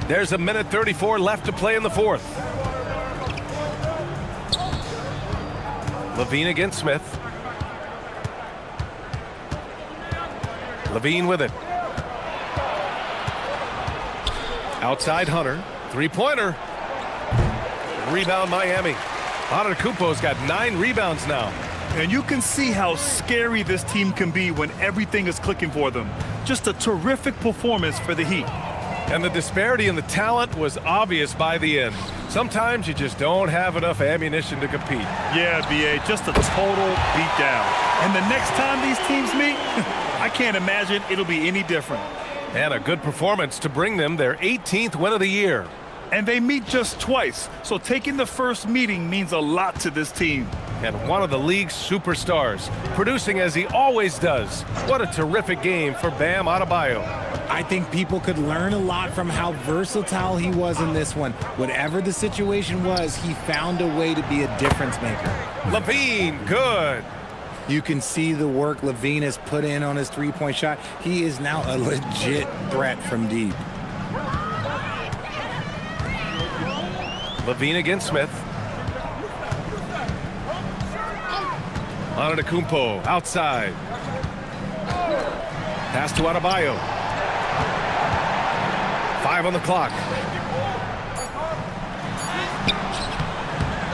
There's a minute 34 left to play in the fourth. Levine against Smith. Levine with it. Outside Hunter. Three-pointer. Rebound Miami. Antetokounmpo's got 9 rebounds now. And you can see how scary this team can be when everything is clicking for them. Just a terrific performance for the Heat. And the disparity in the talent was obvious by the end. Sometimes you just don't have enough ammunition to compete. Yeah, B.A., just a total beatdown. And the next time these teams meet, I can't imagine it'll be any different. And a good performance to bring them their 18th win of the year. And they meet just twice, so taking the first meeting means a lot to this team. And one of the league's superstars, producing as he always does. What a terrific game for Bam Adebayo. I think people could learn a lot from how versatile he was in this one. Whatever the situation was, he found a way to be a difference maker. Levine, good. You can see the work Levine has put in on his three-point shot. He is now a legit threat from deep. Levine against Smith. Antetokounmpo outside. Pass to Adebayo. 5 on the clock.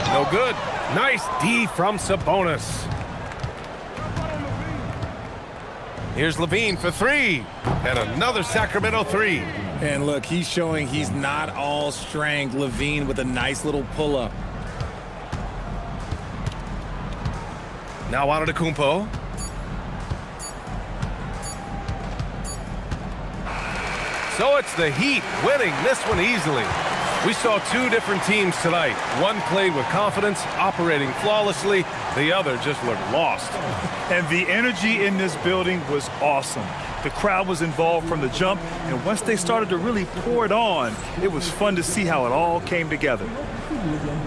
No good. Nice D from Sabonis. Here's Levine for 3. And another Sacramento 3. And look, he's showing he's not all strength. Levine with a nice little pull-up. Now Antetokounmpo. So it's the Heat winning this one easily. We saw 2 different teams tonight. One played with confidence, operating flawlessly. The other just looked lost. And the energy in this building was awesome. The crowd was involved from the jump, and once they started to really pour it on, it was fun to see how it all came together.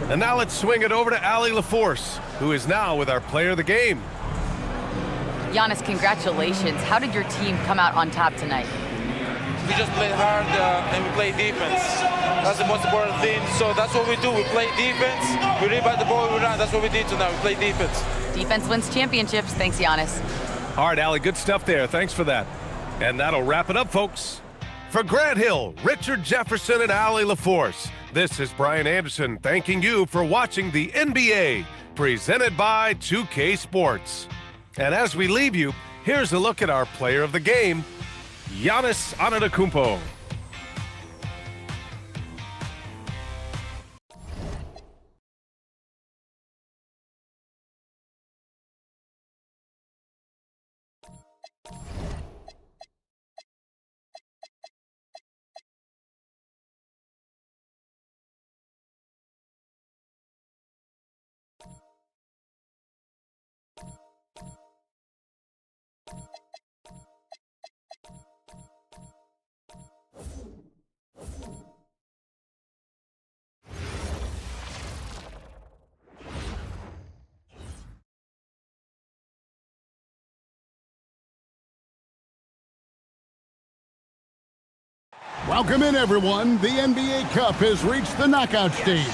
And now let's swing it over to Allie LaForce, who is now with our player of the game. Giannis, congratulations. How did your team come out on top tonight? We just played hard and we play defense. That's the most important thing. So that's what we do. We play defense. We rebound the ball, we run. That's what we did tonight. We play defense. Defense wins championships. Thanks, Giannis. All right, Allie, good stuff there. Thanks for that. And that'll wrap it up, folks. For Grant Hill, Richard Jefferson, and Allie LaForce, this is Brian Anderson thanking you for watching the NBA, presented by 2K Sports. And as we leave you, here's a look at our player of the game, Giannis Antetokounmpo. Welcome in, everyone. The NBA Cup has reached the knockout stage.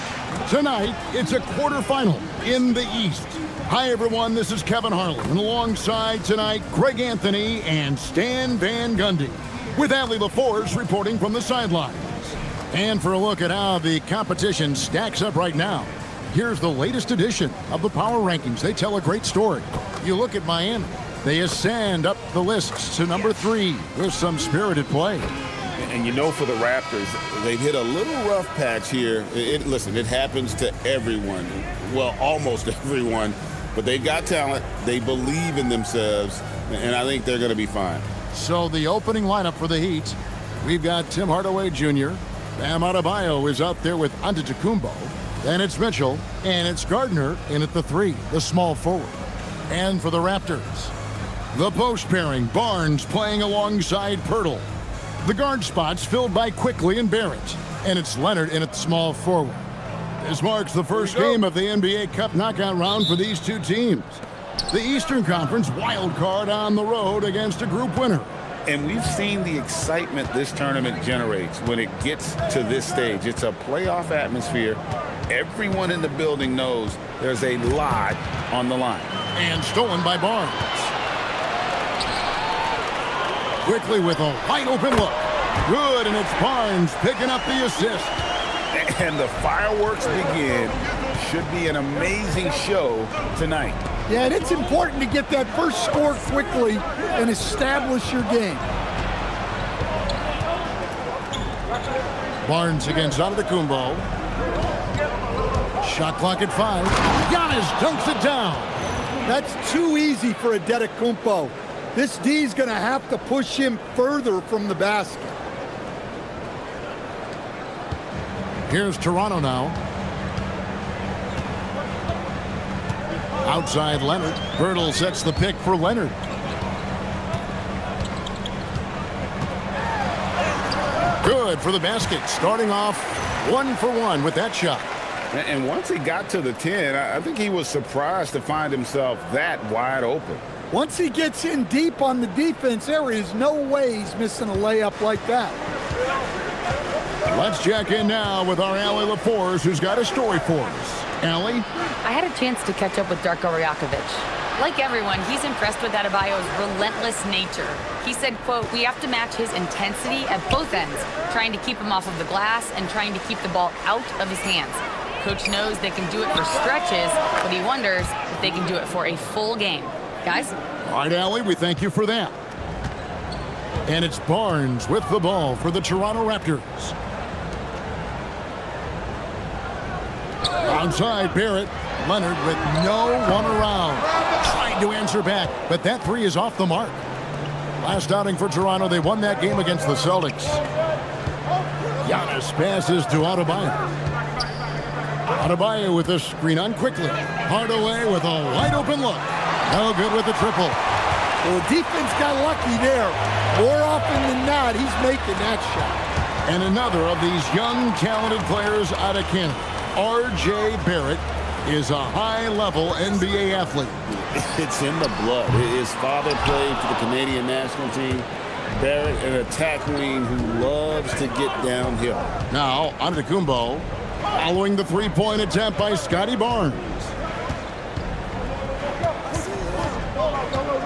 Tonight, it's a quarterfinal in the East. Hi, everyone. This is Kevin Harlan, and alongside tonight, Greg Anthony and Stan Van Gundy, with Allie LaForce reporting from the sidelines. And for a look at how the competition stacks up right now, here's the latest edition of the Power Rankings. They tell a great story. You look at Miami. They ascend up the lists to number 3 with some spirited play. And you know, for the Raptors, they've hit a little rough patch here. Listen, it happens to everyone. Well, almost everyone. But they've got talent. They believe in themselves. And I think they're going to be fine. So the opening lineup for the Heat, we've got Tim Hardaway Jr. Bam Adebayo is out there with Antetokounmpo. Then it's Mitchell, and it's Gardner in at the 3, the small forward. And for the Raptors, the post pairing, Barnes playing alongside Pirtle. The guard spot's filled by Quickly and Barrett, and it's Leonard in at small forward. This marks the first game of the NBA Cup knockout round for these two teams. The Eastern Conference wild card on the road against a group winner. And we've seen the excitement this tournament generates when it gets to this stage. It's a playoff atmosphere. Everyone in the building knows there's a lot on the line. And stolen by Barnes. Quickly with a wide open look. Good, and it's Barnes picking up the assist. And the fireworks begin. Should be an amazing show tonight. Yeah, and it's important to get that first score quickly and establish your game. Barnes against Antetokounmpo. Shot clock at 5. Giannis dunks it down. That's too easy for Antetokounmpo. This D's going to have to push him further from the basket. Here's Toronto now. Outside Leonard. Birtle sets the pick for Leonard. Good for the basket. Starting off 1 for 1 with that shot. And once he got to the 10, I think he was surprised to find himself that wide open. Once he gets in deep on the defense, there is no way he's missing a layup like that. Let's check in now with our Allie LaForce, who's got a story for us. Allie? I had a chance to catch up with Darko Rajakovic. Like everyone, he's impressed with Adebayo's relentless nature. He said, quote, "We have to match his intensity at both ends, trying to keep him off of the glass and trying to keep the ball out of his hands. Coach knows they can do it for stretches, but he wonders if they can do it for a full game." Guys? All right, Allie, we thank you for that. And it's Barnes with the ball for the Toronto Raptors. Outside Barrett. Leonard with no one around. Tried to answer back, but that three is off the mark. Last outing for Toronto, they won that game against the Celtics. Giannis passes to Adebayo. Adebayo with the screen on Quickly. Hardaway with a wide open look. No good with the triple. Well, the defense got lucky there. More often than not, he's making that shot. And another of these young, talented players out of Canada, R.J. Barrett, is a high-level NBA athlete. It's in the blood. His father played for the Canadian national team. Barrett, an attack wing who loves to get downhill. Now, Antetokounmpo, following the three-point attempt by Scotty Barnes.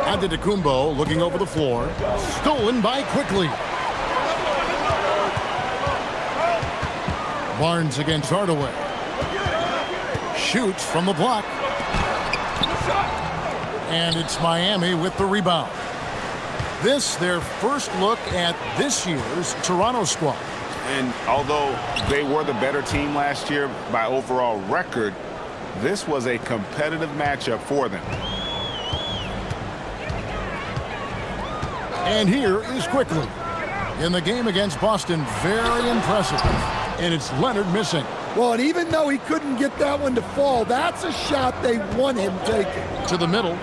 Antetokounmpo looking over the floor. Stolen by Quickly. Barnes against Hardaway. Shoots from the block. And it's Miami with the rebound. This, their first look at this year's Toronto squad. And although they were the better team last year by overall record, this was a competitive matchup for them. And here is Quickly. In the game against Boston, very impressive. And it's Leonard missing. Well, and even though he couldn't get that one to fall, that's a shot they want him taking. To the middle.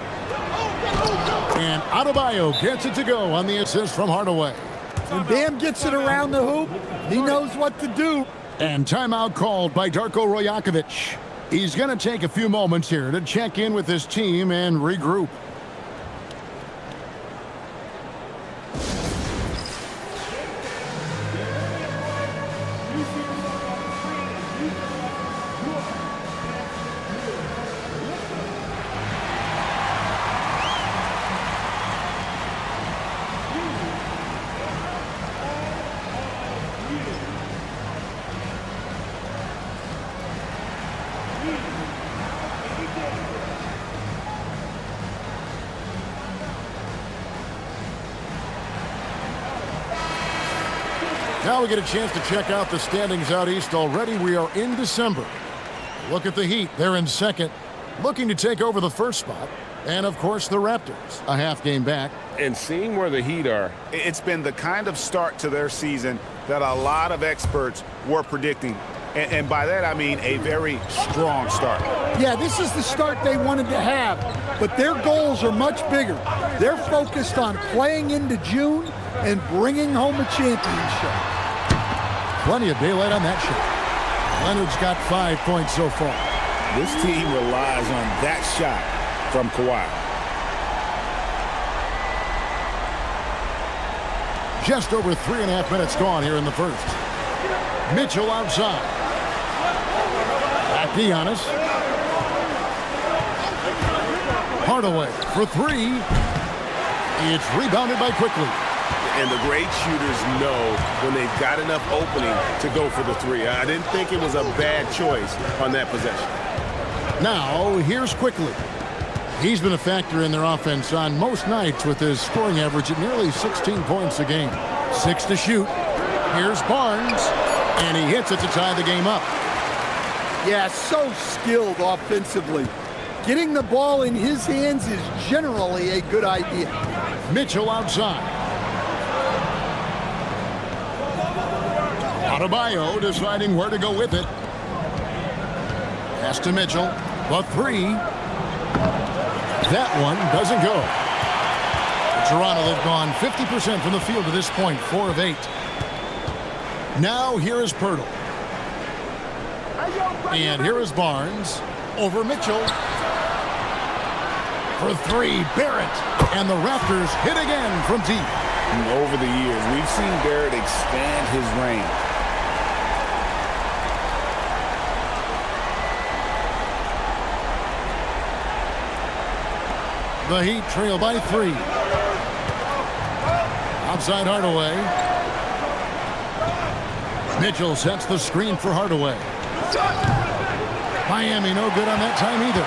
And Adebayo gets it to go on the assist from Hardaway. When Bam gets it around the hoop, he knows what to do. And timeout called by Darko Rajakovic. He's going to take a few moments here to check in with his team and regroup. Now we get a chance to check out the standings out east already. We are in December. Look at the Heat. They're in second, looking to take over the first spot. And, of course, the Raptors, a half game back. And seeing where the Heat are, it's been the kind of start to their season that a lot of experts were predicting. And by that, I mean a very strong start. Yeah, this is the start they wanted to have, but their goals are much bigger. They're focused on playing into June and bringing home a championship. Plenty of daylight on that shot. Leonard's got 5 points so far. This team relies on that shot from Kawhi. Just over 3.5 minutes gone here in the first. Mitchell outside. Back to Giannis. Hardaway for three. It's rebounded by Quickly. And the great shooters know when they've got enough opening to go for the three. I didn't think it was a bad choice on that possession. Now, here's Quickly. He's been a factor in their offense on most nights with his scoring average at nearly 16 points a game. 6 to shoot. Here's Barnes, and he hits it to tie the game up. Yeah, so skilled offensively. Getting the ball in his hands is generally a good idea. Mitchell outside. Adebayo deciding where to go with it. Pass to Mitchell. The three. That one doesn't go. Toronto have gone 50% from the field to this point, 4 of 8. Now here is Pirtle. And here is Barnes over Mitchell. For three, Barrett. And the Raptors hit again from deep. Over the years, we've seen Barrett expand his range. The Heat trail by 3. Outside Hardaway. Mitchell sets the screen for Hardaway. Miami no good on that time either.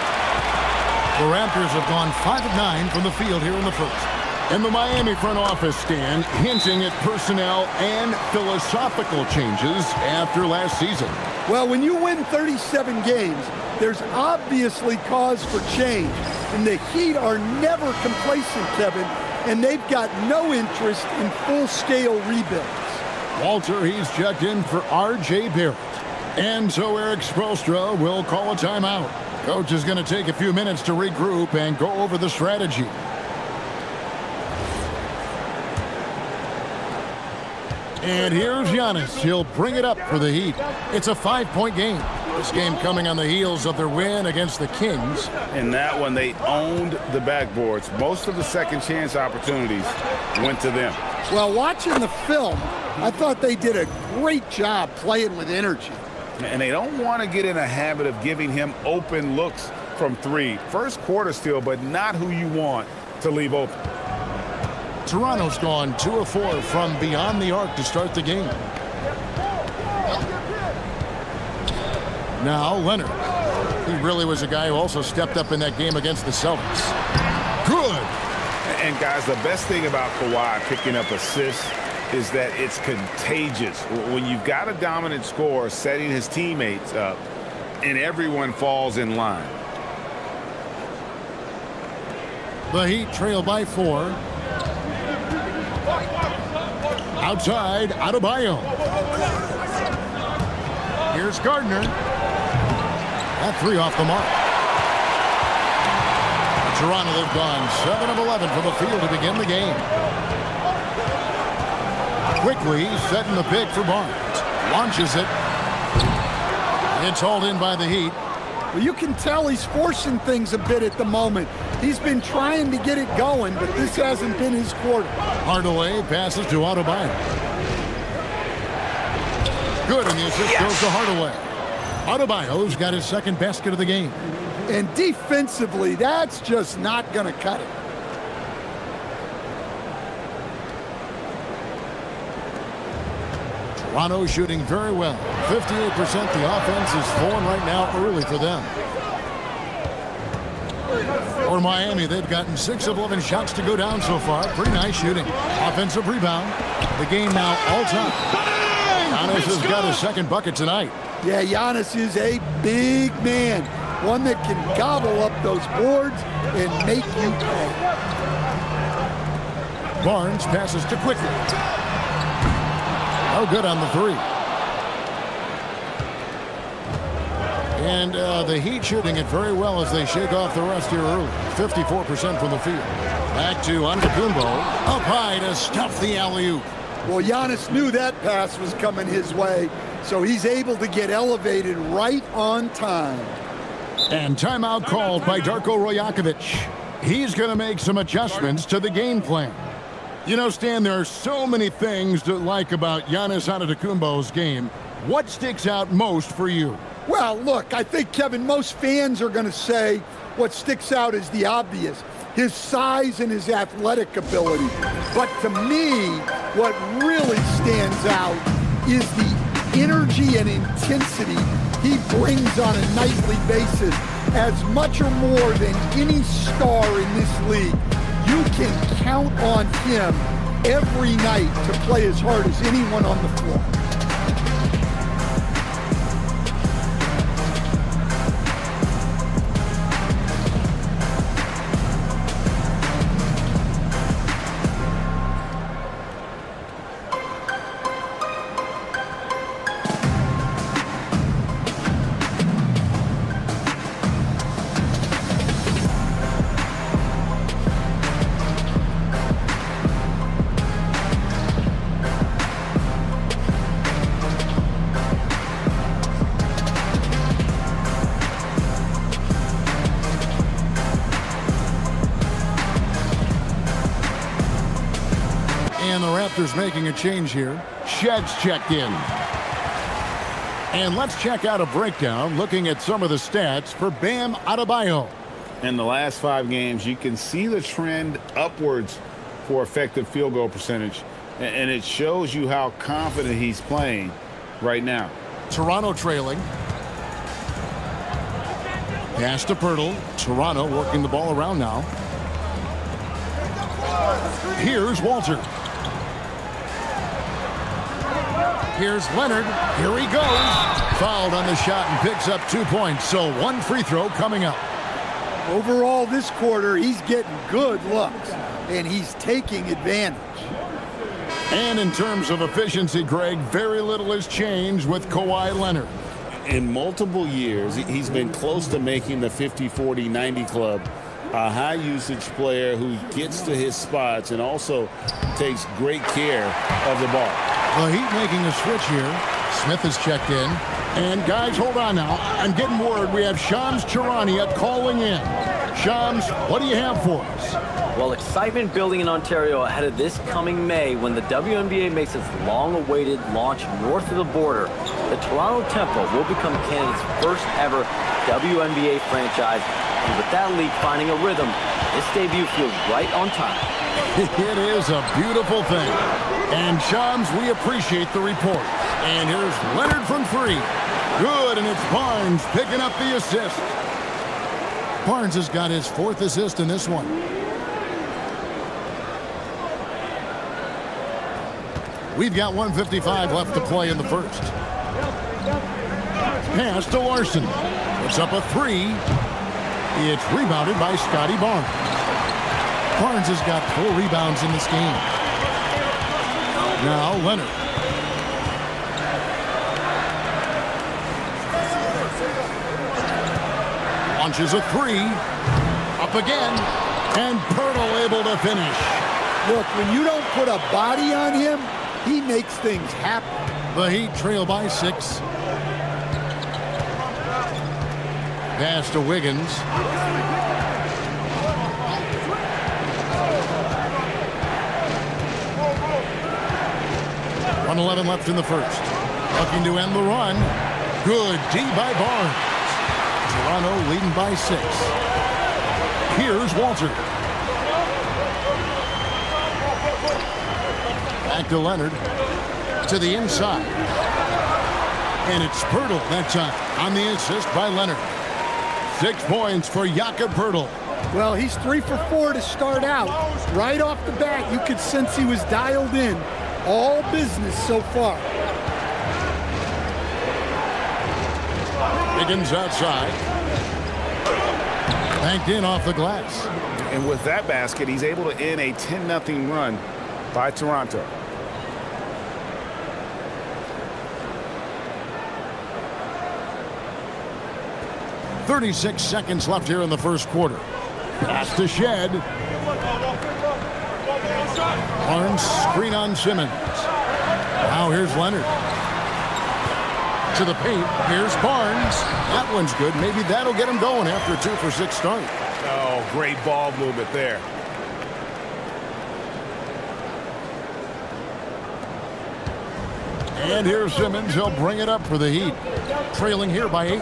The Raptors have gone 5 of 9 from the field here in the first. And the Miami front office, Stan, hinting at personnel and philosophical changes after last season. Well, when you win 37 games, there's obviously cause for change. And the Heat are never complacent, Kevin, and they've got no interest in full-scale rebuilds. Walter, he's checked in for R.J. Barrett. And so Eric Spoelstra will call a timeout. Coach is going to take a few minutes to regroup and go over the strategy. And here's Giannis. He'll bring it up for the Heat. It's a 5-point game. This game coming on the heels of their win against the Kings. In that one, they owned the backboards. Most of the second chance opportunities went to them. Well, watching the film, I thought they did a great job playing with energy. And they don't want to get in a habit of giving him open looks from three. First quarter still, but not who you want to leave open. Toronto's gone 2 of 4 from beyond the arc to start the game. Now Leonard. He really was a guy who also stepped up in that game against the Celtics. Good. And guys, the best thing about Kawhi picking up assists is that it's contagious. When you've got a dominant scorer setting his teammates up and everyone falls in line. The Heat trail by 4. Outside, Adebayo. Here's Gardner. That three off the mark. Toronto have gone 7 of 11 from the field to begin the game. Quickly setting the pick for Barnes. Launches it. It's hauled in by the Heat. Well, you can tell he's forcing things a bit at the moment. He's been trying to get it going, but this hasn't been his quarter. Hardaway passes to Adebayo. Good, and the assist goes to Hardaway. Adebayo's got his second basket of the game. And defensively, that's just not going to cut it. Toronto shooting very well. 58%. The offense is falling right now early for them. For Miami, they've gotten 6 of 11 shots to go down so far. Pretty nice shooting. Offensive rebound. The game now all time. Giannis has got his second bucket tonight. Yeah, Giannis is a big man. One that can gobble up those boards and make you pay. Barnes passes to Quickly. Oh, good on the three. And the Heat shooting it very well as they shake off the rust here early. 54% from the field. Back to Antetokounmpo. Up high to stuff the alley-oop. Well, Giannis knew that pass was coming his way, so he's able to get elevated right on time. And timeout called by Darko Rajakovic. He's going to make some adjustments to the game plan. You know, Stan, there are so many things to like about Giannis Antetokounmpo's game. What sticks out most for you? Well, look, I think, Kevin, most fans are going to say what sticks out is the obvious, his size and his athletic ability. But to me, what really stands out is the energy and intensity he brings on a nightly basis, as much or more than any star in this league. You can count on him every night to play as hard as anyone on the floor. And the Raptors making a change here. Shed's checked in. And let's check out a breakdown looking at some of the stats for Bam Adebayo. In the last 5 games, you can see the trend upwards for effective field goal percentage. And it shows you how confident he's playing right now. Toronto trailing. Pass to Pirtle. Toronto working the ball around now. Here's Walter. Here's Leonard. Here he goes. Fouled on the shot and picks up 2 points. So 1 free throw coming up. Overall this quarter, he's getting good looks, and he's taking advantage. And in terms of efficiency, Greg, very little has changed with Kawhi Leonard. In multiple years, he's been close to making the 50-40-90 club. A high-usage player who gets to his spots and also takes great care of the ball. The Heat making a switch here. Smith is checked in. And guys, hold on now. I'm getting word we have Shams Charania calling in. Shams, what do you have for us? Well, excitement building in Ontario ahead of this coming May when the WNBA makes its long-awaited launch north of the border. The Toronto Tempo will become Canada's first ever WNBA franchise. And with that league finding a rhythm, this debut feels right on time. It is a beautiful thing. And Shams, we appreciate the report. And here's Leonard from 3. Good, and it's Barnes picking up the assist. Barnes has got his 4th assist in this one. We've got 1:55 left to play in the first. Pass to Larson. Puts up a 3. It's rebounded by Scotty Barnes. Barnes has got 4 rebounds in this game. Now Leonard. Launches a 3. Up again. And Pirtle able to finish. Look, when you don't put a body on him, he makes things happen. The Heat trail by 6. Pass to Wiggins. .111 left in the first. Looking to end the run. Good D by Barnes. Toronto leading by 6. Here's Walter. Back to Leonard. To the inside. And it's Pirtle that time on the assist by Leonard. 6 points for Jakob Pirtle. Well, he's 3 for 4 to start out. Right off the bat, you could sense he was dialed in. All business so far. Wiggins outside. Banked in off the glass. And with that basket, he's able to end a 10-0 run by Toronto. 36 seconds left here in the first quarter. Pass to Shed. Barnes screen on Simmons. Now here's Leonard. To the paint. Here's Barnes. That one's good. Maybe that'll get him going after a 2-for-6 start. Oh, great ball movement there. And here's Simmons. He'll bring it up for the Heat. Trailing here by 8.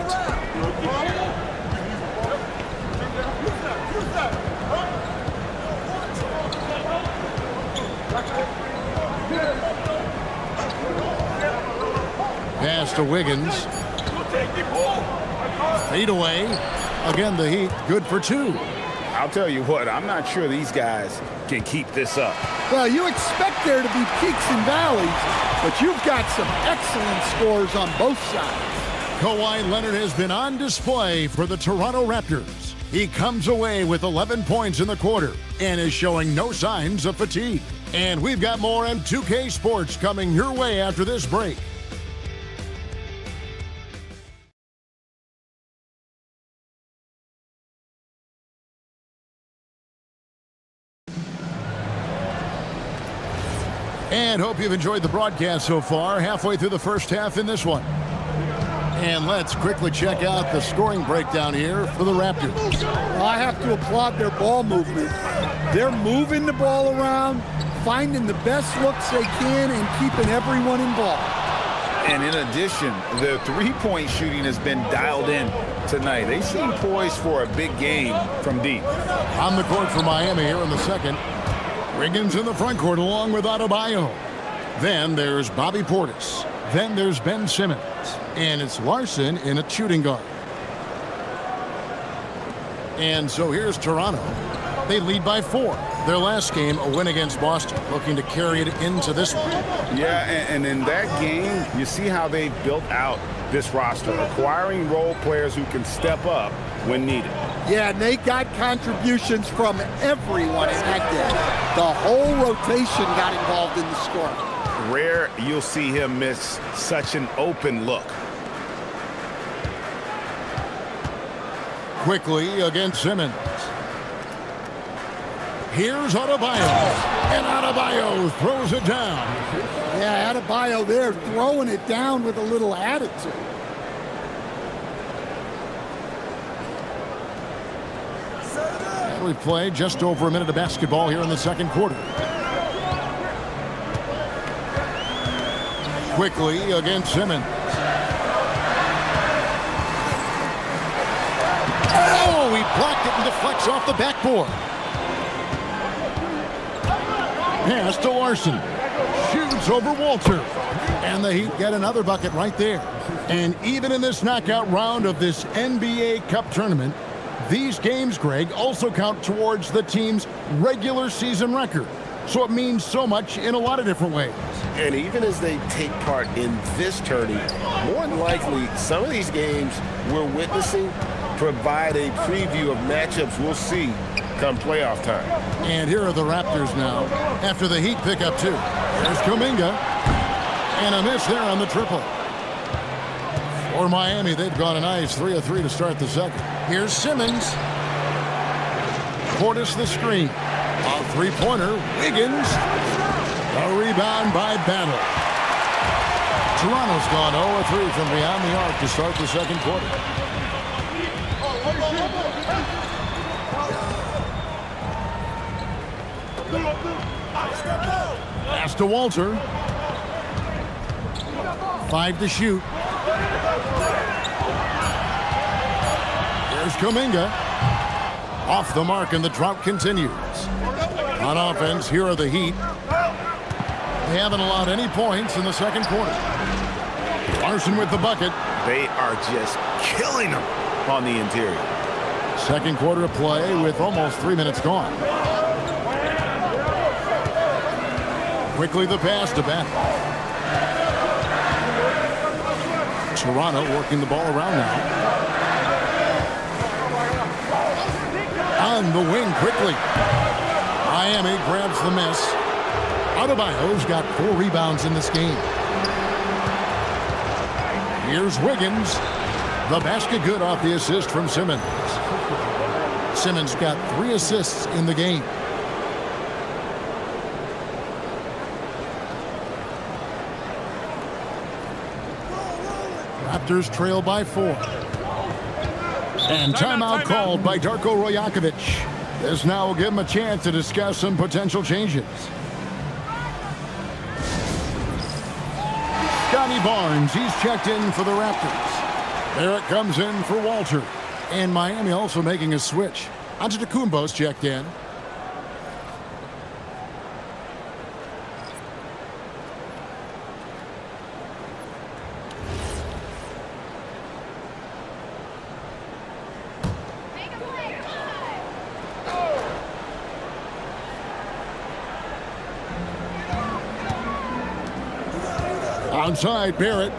Pass to Wiggins. Fade away. Again, the Heat good for 2. I'll tell you what, I'm not sure these guys can keep this up. Well, you expect there to be peaks and valleys, but you've got some excellent scores on both sides. Kawhi Leonard has been on display for the Toronto Raptors. He comes away with 11 points in the quarter and is showing no signs of fatigue. And we've got more M2K Sports coming your way after this break. And hope you've enjoyed the broadcast so far. Halfway through the first half in this one. And let's quickly check out the scoring breakdown here for the Raptors. Well, I have to applaud their ball movement. They're moving the ball around, finding the best looks they can, and keeping everyone involved. And in addition, their three-point shooting has been dialed in tonight. They seem poised for a big game from deep. On the court for Miami here in the second. Wiggins in the front court along with Adebayo. Then there's Bobby Portis. Then there's Ben Simmons. And it's Larson in a shooting guard. And so here's Toronto. They lead by 4. Their last game, a win against Boston, looking to carry it into this one. Yeah, and in that game, you see how they've built out this roster, acquiring role players who can step up when needed. Yeah, and they got contributions from everyone in that game. The whole rotation got involved in the scoring. Rare you'll see him miss such an open look. Quickly against Simmons. Here's Adebayo. And Adebayo throws it down. Yeah, Adebayo there throwing it down with a little attitude. We've played just over a minute of basketball here in the second quarter. Quickly against Simmons. Oh, he blocked it and deflects off the backboard. Pass to Larson. Shoots over Walter. And the Heat get another bucket right there. And even in this knockout round of this NBA Cup tournament, these games, Greg, also count towards the team's regular season record. So it means so much in a lot of different ways. And even as they take part in this tourney, more than likely, some of these games we're witnessing provide a preview of matchups we'll see come playoff time. And here are the Raptors now after the Heat pick up 2. There's Kuminga. And a miss there on the triple. For Miami, they've gone a nice 3 of 3 to start the second. Here's Simmons. Portis the screen. A three-pointer. Wiggins. A rebound by Battle. Toronto's gone 0 of 3 from beyond the arc to start the second quarter. Pass to Walter. 5 to shoot. Here's Kuminga. Off the mark, and the drought continues. On offense, here are the Heat. They haven't allowed any points in the second quarter. Larson with the bucket. They are just killing them on the interior. Second quarter of play with almost 3 minutes gone. Quickly the pass to Ben. Toronto working the ball around now. On the wing quickly. Miami grabs the miss. Adebayo's got 4 rebounds in this game. Here's Wiggins. The basket good off the assist from Simmons. Simmons got 3 assists in the game. Raptors trail by 4. And timeout called by Darko Rajakovic. This now will give him a chance to discuss some potential changes. Scotty Barnes, he's checked in for the Raptors. Barrett comes in for Walter. And Miami also making a switch. Antetokounmpo's checked in. Outside, Barrett.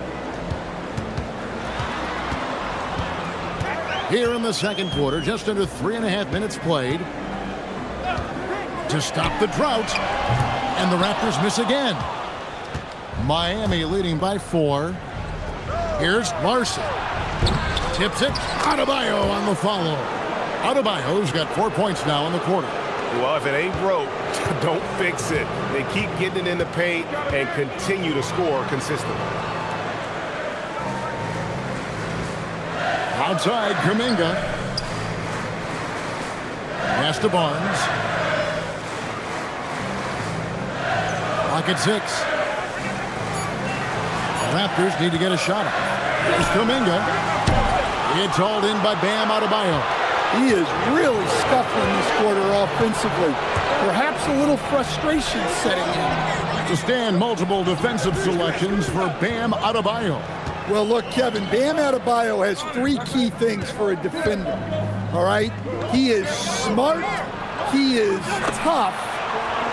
Here in the second quarter, just under 3.5 minutes played. To stop the drought. And the Raptors miss again. Miami leading by 4. Here's Larson. Tips it. Adebayo on the follow. Adebayo's got 4 points now in the quarter. Well, if it ain't broke, don't fix it. They keep getting it in the paint and continue to score consistently. Outside, Kuminga. Pass to Barnes. Clock at 6. The Raptors need to get a shot up. Here's Kuminga. It's hauled in by Bam Adebayo. He is really scuffling this quarter offensively. Perhaps a little frustration setting in. To stand, multiple defensive selections for Bam Adebayo. Well, look, Kevin, Bam Adebayo has 3 key things for a defender. All right? He is smart, he is tough,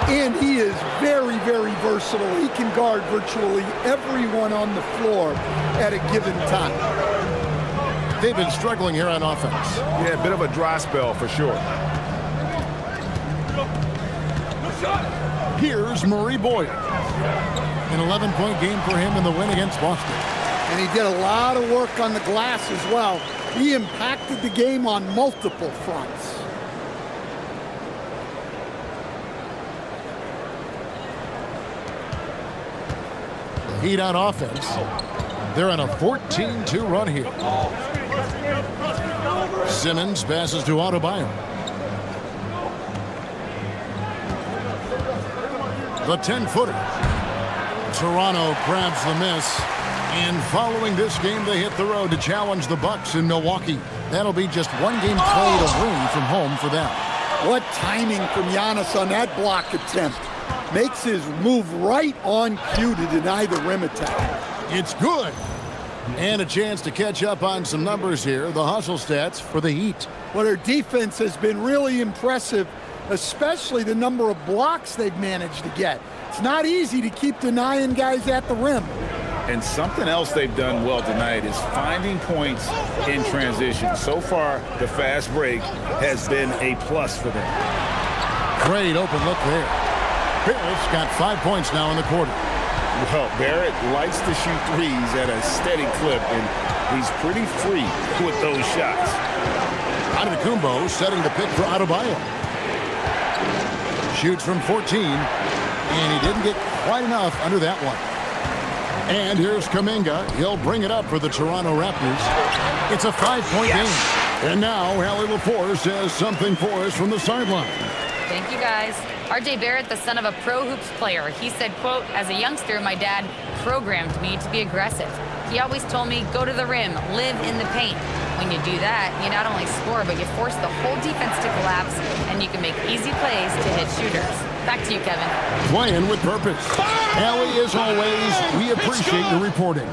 and he is very, very versatile. He can guard virtually everyone on the floor at a given time. They've been struggling here on offense. Yeah, a bit of a dry spell for sure. Here's Murray Boyd. An 11-point game for him in the win against Boston. And he did a lot of work on the glass as well. He impacted the game on multiple fronts. Heat on offense. They're on a 14-2 run here. Simmons passes to Adebayo. The 10-footer. Toronto grabs the miss. And following this game, they hit the road to challenge the Bucks in Milwaukee. That'll be just 1 game played away from home for them. What timing from Giannis on that block attempt. Makes his move right on cue to deny the rim attack. It's good. And a chance to catch up on some numbers here. The hustle stats for the Heat. Well, their defense has been really impressive, especially the number of blocks they've managed to get. It's not easy to keep denying guys at the rim. And something else they've done well tonight is finding points in transition. So far, the fast break has been a plus for them. Great open look there. Barrett's got 5 points now in the quarter. Well, Barrett likes to shoot threes at a steady clip, and he's pretty free with those shots. Antetokounmpo setting the pick for Adebayo. Shoots from 14, and he didn't get quite enough under that one. And here's Kuminga. He'll bring it up for the Toronto Raptors. It's a 5-point game. And now Hallie LaForce has something for us from the sideline. Thank you, guys. RJ Barrett, the son of a pro hoops player, he said, quote, as a youngster, my dad programmed me to be aggressive. He always told me, go to the rim, live in the paint. When you do that, you not only score, but you force the whole defense to collapse, and you can make easy plays to hit shooters. Back to you, Kevin. Playing with purpose. Hallie, as always, we appreciate the reporting.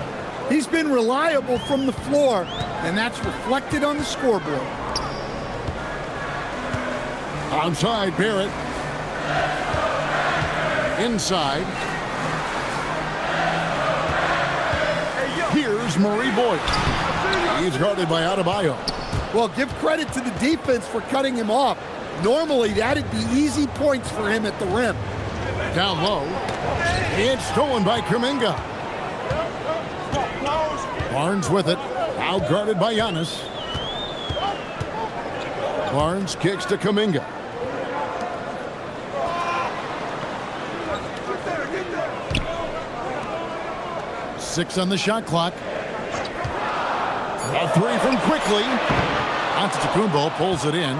He's been reliable from the floor, and that's reflected on the scoreboard. Outside, Barrett. Inside. Here's Murray Boyd. He's guarded by Adebayo. Well, give credit to the defense for cutting him off. Normally, that'd be easy points for him at the rim. Down low. It's stolen by Kuminga. Barnes with it. Outguarded by Giannis. Barnes kicks to Kuminga. Six on the shot clock. A three from Quickly. Antetokounmpo pulls it in.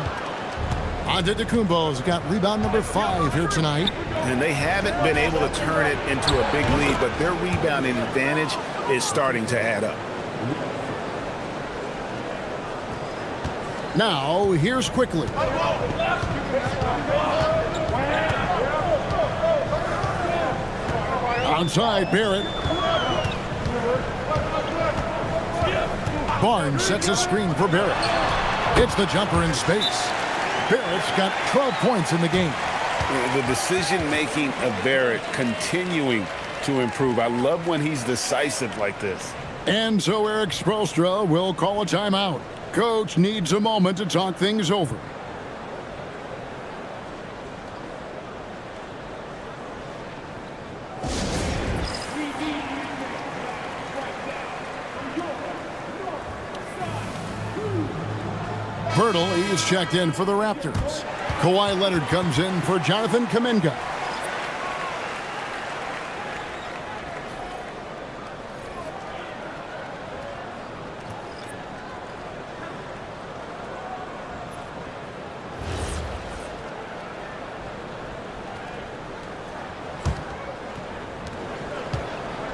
Antetokounmpo's got rebound number 5 here tonight. And they haven't been able to turn it into a big lead, but their rebounding advantage is starting to add up. Now, here's Quickly. Outside, Barrett. Barnes sets a screen for Barrett. Hits the jumper in space. Barrett's got 12 points in the game. The decision-making of Barrett continuing to improve. I love when he's decisive like this. And so Eric Spoelstra will call a timeout. Coach needs a moment to talk things over. Pirtle is checked in for the Raptors. Kawhi Leonard comes in for Jonathan Kuminga.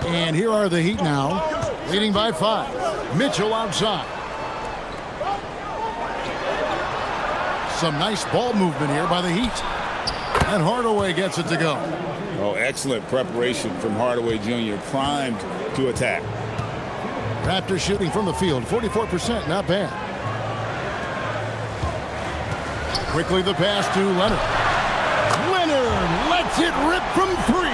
And here are the Heat now, leading by 5. Mitchell outside. Some nice ball movement here by the Heat. And Hardaway gets it to go. Oh, excellent preparation from Hardaway Jr. Primed to attack. Raptors shooting from the field, 44%, not bad. Quickly the pass to Leonard. Leonard lets it rip from 3.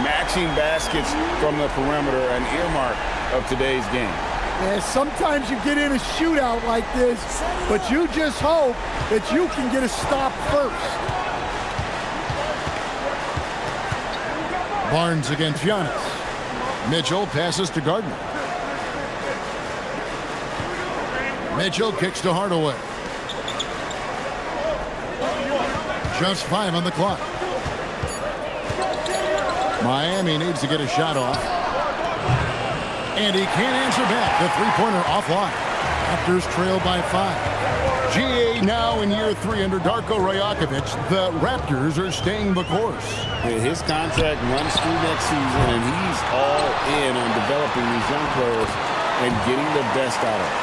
Matching baskets from the perimeter, an earmark of today's game. Yeah, sometimes you get in a shootout like this, but you just hope that you can get a stop first. Barnes against Giannis. Mitchell passes to Gardner. Mitchell kicks to Hardaway. Just 5 on the clock. Miami needs to get a shot off. And he can't answer back. The three-pointer offline. Raptors trail by 5. GA now in year 3 under Darko Rajakovic. The Raptors are staying the course. His contract runs through next season, and he's all in on developing these young players and getting the best out of them.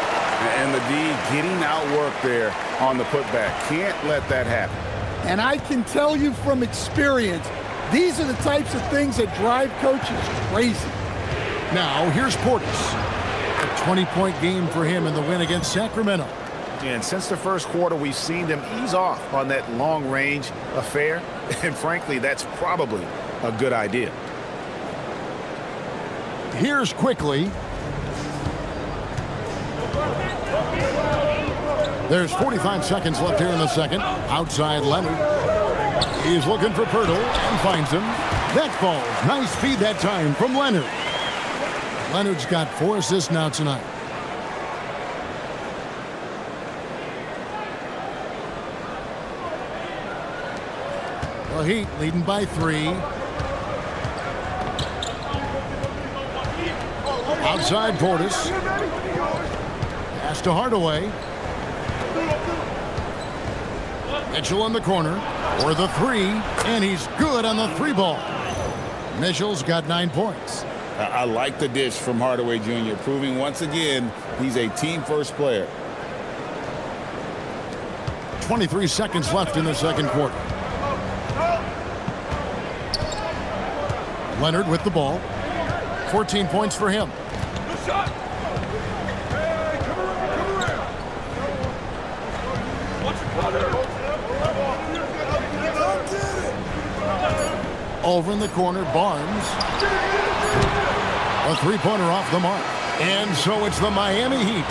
And the D getting outworked there on the putback. Can't let that happen. And I can tell you from experience, these are the types of things that drive coaches crazy. Now, here's Portis. A 20-point game for him in the win against Sacramento. And since the first quarter, we've seen them ease off on that long-range affair. And frankly, that's probably a good idea. Here's Quickly. There's 45 seconds left here in the second. Outside Leonard. He's looking for Pirtle and finds him. That falls. Nice feed that time from Leonard. Leonard's got 4 assists now tonight. The Heat leading by 3. Outside Portis. Pass to Hardaway. Mitchell in the corner for the 3, and he's good on the 3 ball. Mitchell's got 9 points. I like the dish from Hardaway Jr., proving once again he's a team-first player. 23 seconds left in the second quarter. Leonard with the ball. 14 points for him. Over in the corner, Barnes. A three-pointer off the mark. And so it's the Miami Heat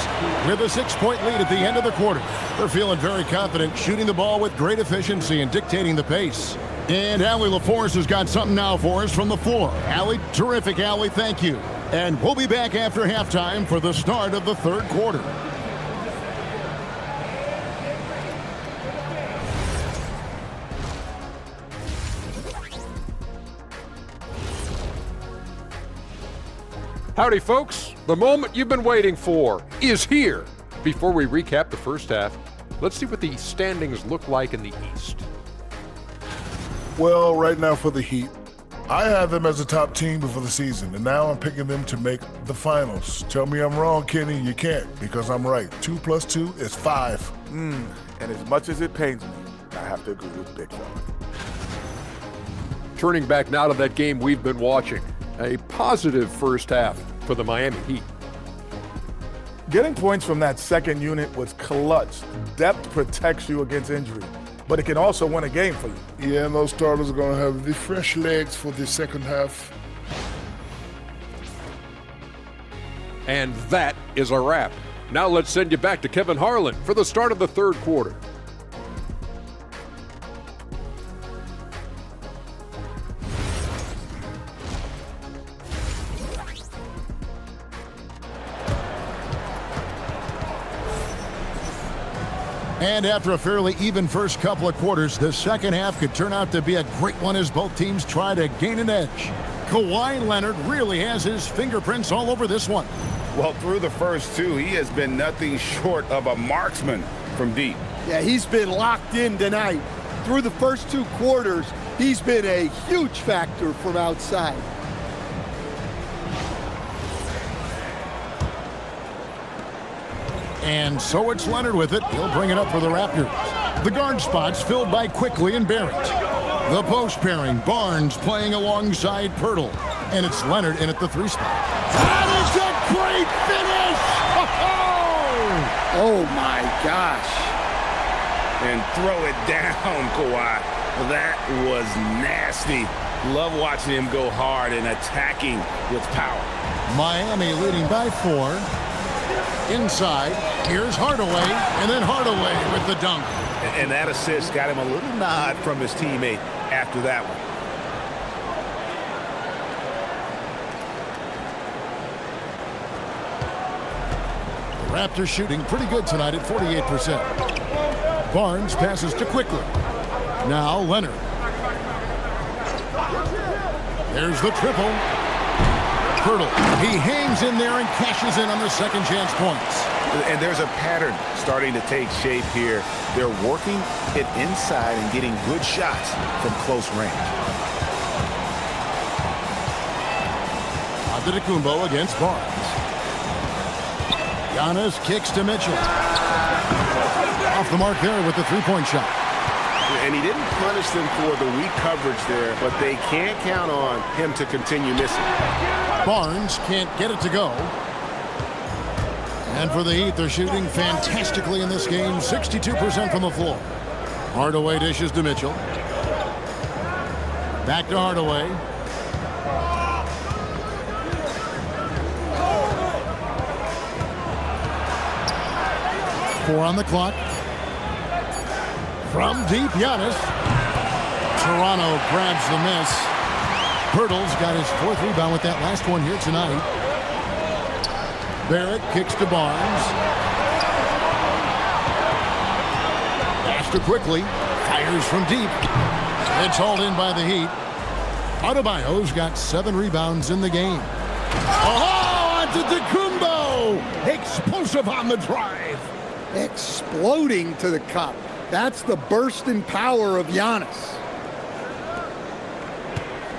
with a 6-point lead at the end of the quarter. They're feeling very confident, shooting the ball with great efficiency and dictating the pace. And Allie LaForce has got something now for us from the floor. Allie, terrific, Allie, thank you. And we'll be back after halftime for the start of the third quarter. Howdy, folks. The moment you've been waiting for is here. Before we recap the first half, let's see what the standings look like in the East. Well, right now for the Heat, I had them as a top team before the season, and now I'm picking them to make the finals. Tell me I'm wrong, Kenny. You can't, because I'm right. 2 + 2 is 5. And as much as it pains me, I have to agree with Big Fella. Turning back now to that game we've been watching. A positive first half for the Miami Heat. Getting points from that second unit was clutch. Depth protects you against injury, but it can also win a game for you. Yeah, and those starters are going to have the fresh legs for the second half. And that is a wrap. Now let's send you back to Kevin Harlan for the start of the third quarter. And after a fairly even first couple of quarters, the second half could turn out to be a great one as both teams try to gain an edge. Kawhi Leonard really has his fingerprints all over this one. Well, through the first two, he has been nothing short of a marksman from deep. Yeah, he's been locked in tonight. Through the first 2 quarters, he's been a huge factor from outside. And so it's Leonard with it. He'll bring it up for the Raptors. The guard spots filled by Quickly and Barrett. The post pairing, Barnes playing alongside Pirtle. And it's Leonard in at the 3 spot. That is a great finish! Oh my gosh. And throw it down, Kawhi. That was nasty. Love watching him go hard and attacking with power. Miami leading by 4. Inside, here's Hardaway, and then Hardaway with the dunk. And that assist got him a little nod from his teammate after that one. The Raptors shooting pretty good tonight at 48%. Barnes passes to Quickly. Now Leonard. There's the triple. Pirtle. He hangs in there and cashes in on the second chance points. And there's a pattern starting to take shape here. They're working it inside and getting good shots from close range. Antetokounmpo against Barnes. Giannis kicks to Mitchell. Off the mark there with the 3-point shot. And he didn't punish them for the weak coverage there, but they can't count on him to continue missing. Barnes can't get it to go. And for the Heat, they're shooting fantastically in this game, 62% from the floor. Hardaway dishes to Mitchell. Back to Hardaway. Four on the clock. From deep, Giannis. Toronto grabs the miss. Pirtle's got his 4th rebound with that last one here tonight. Barrett kicks to Barnes. Pass to Quickly. Fires from deep. It's hauled in by the Heat. Adebayo's got 7 rebounds in the game. Oh, Antetokounmpo! Explosive on the drive. Exploding to the cup. That's the burst in power of Giannis.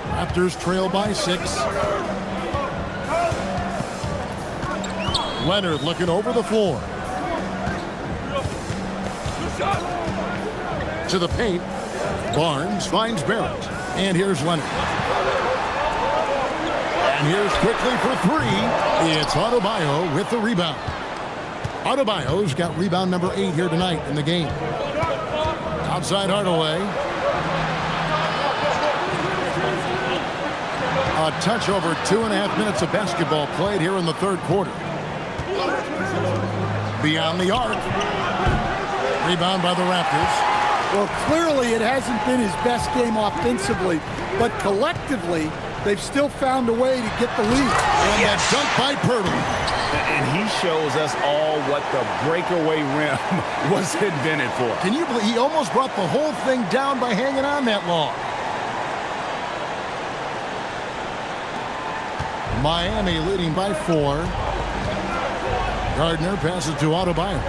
Raptors trail by 6. Leonard looking over the floor. To the paint. Barnes finds Barrett. And here's Leonard. And here's Quickly for 3. It's Adebayo with the rebound. Adebayo's got rebound number 8 here tonight in the game. Outside Hardaway. A touch over 2.5 minutes of basketball played here in the third quarter. Beyond the arc. Rebound by the Raptors. Well, clearly it hasn't been his best game offensively, but collectively, they've still found a way to get the lead. And that dunk by Pirtle. And he shows us all what the breakaway rim was invented for. Can you believe he almost brought the whole thing down by hanging on that long? Miami leading by 4. Gardner passes to Adebayo.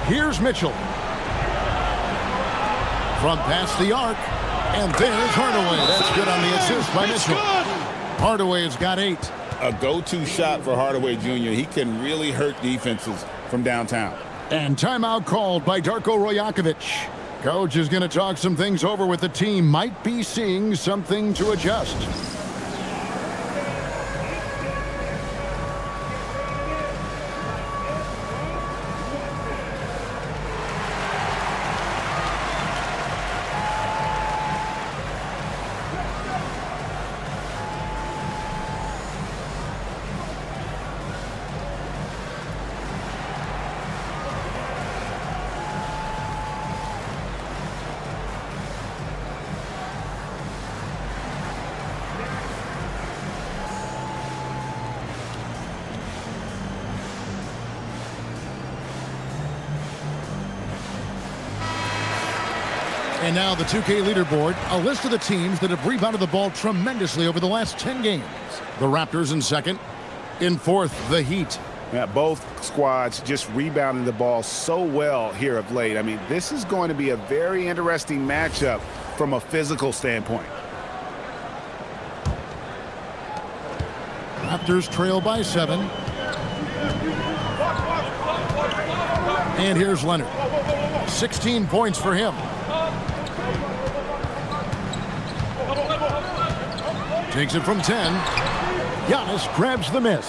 Here's Mitchell. From past the arc. And there's Hardaway. That's good on the assist by Mitchell. Hardaway has got 8. A go-to shot for Hardaway Jr. He can really hurt defenses from downtown. And timeout called by Darko Rojakovic. Coach is going to talk some things over with the team. Might be seeing something to adjust. And now the 2K leaderboard, a list of the teams that have rebounded the ball tremendously over the last 10 games. The Raptors in second. In fourth, the Heat. Yeah, both squads just rebounding the ball so well here of late. I mean, this is going to be a very interesting matchup from a physical standpoint. Raptors trail by 7. And here's Leonard. 16 points for him. Takes it from 10. Giannis grabs the miss.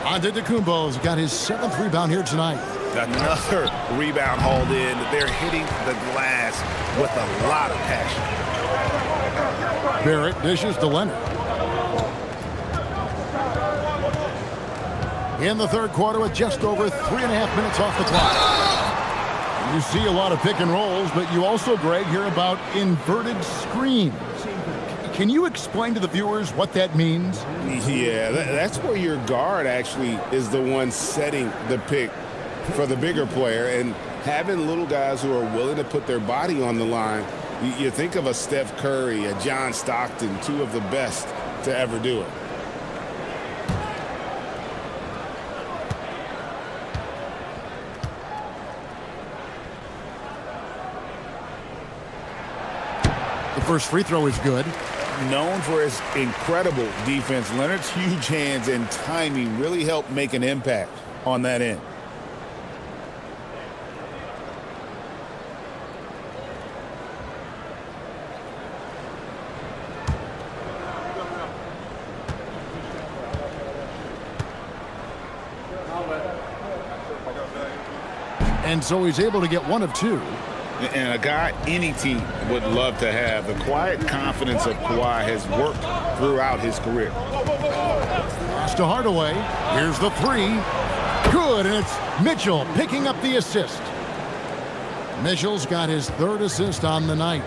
Antetokounmpo's got his 7th rebound here tonight. Another rebound hauled in. They're hitting the glass with a lot of passion. Barrett dishes to Leonard. In the third quarter with just over 3.5 minutes off the clock. You see a lot of pick and rolls, but you also, Greg, hear about inverted screens. Can you explain to the viewers what that means? Yeah, that's where your guard actually is the one setting the pick for the bigger player, and having little guys who are willing to put their body on the line. You think of a Steph Curry, a John Stockton, 2 of the best to ever do it. The first free throw is good. Known for his incredible defense, Leonard's huge hands and timing really helped make an impact on that end. And so he's able to get 1 of 2. And a guy any team would love to have. The quiet confidence of Kawhi has worked throughout his career. Pass to Hardaway. Here's the 3. Good, and it's Mitchell picking up the assist. Mitchell's got his 3rd assist on the night.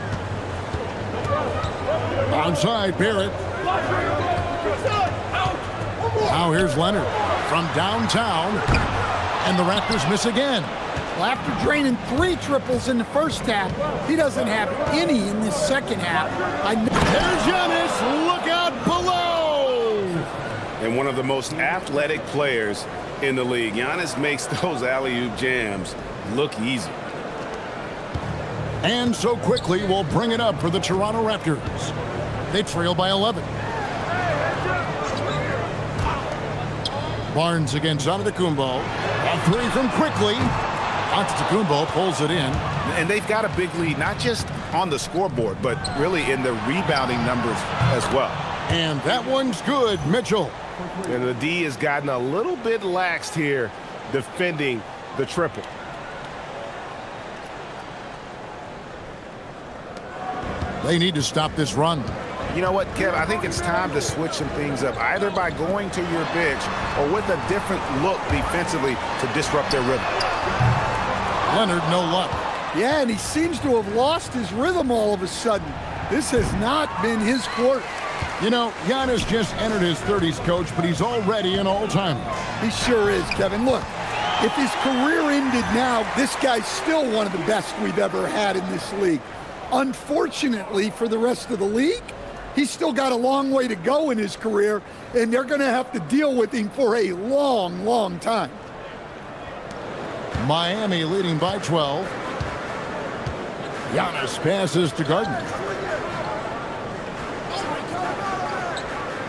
Onside, Barrett. Now here's Leonard from downtown. And the Raptors miss again. Well, after draining 3 triples in the first half, he doesn't have any in this second half. There's Giannis. Look out below. And one of the most athletic players in the league. Giannis makes those alley-oop jams look easy. And so quickly we'll bring it up for the Toronto Raptors. They trail by 11. Barnes against Antetokounmpo. A 3 from Quickly. Antetokounmpo pulls it in. And they've got a big lead, not just on the scoreboard, but really in the rebounding numbers as well. And that one's good, Mitchell. And the D has gotten a little bit laxed here defending the triple. They need to stop this run. You know what, Kev? I think it's time to switch some things up, either by going to your bench or with a different look defensively to disrupt their rhythm. Leonard, no luck. Yeah, and he seems to have lost his rhythm all of a sudden. This has not been his quarter. You know, Giannis just entered his 30s, Coach, but he's already an all-timer. He sure is, Kevin. Look, if his career ended now, this guy's still one of the best we've ever had in this league. Unfortunately for the rest of the league, he's still got a long way to go in his career, and they're going to have to deal with him for a long, long time. Miami leading by 12. Giannis passes to Gardner.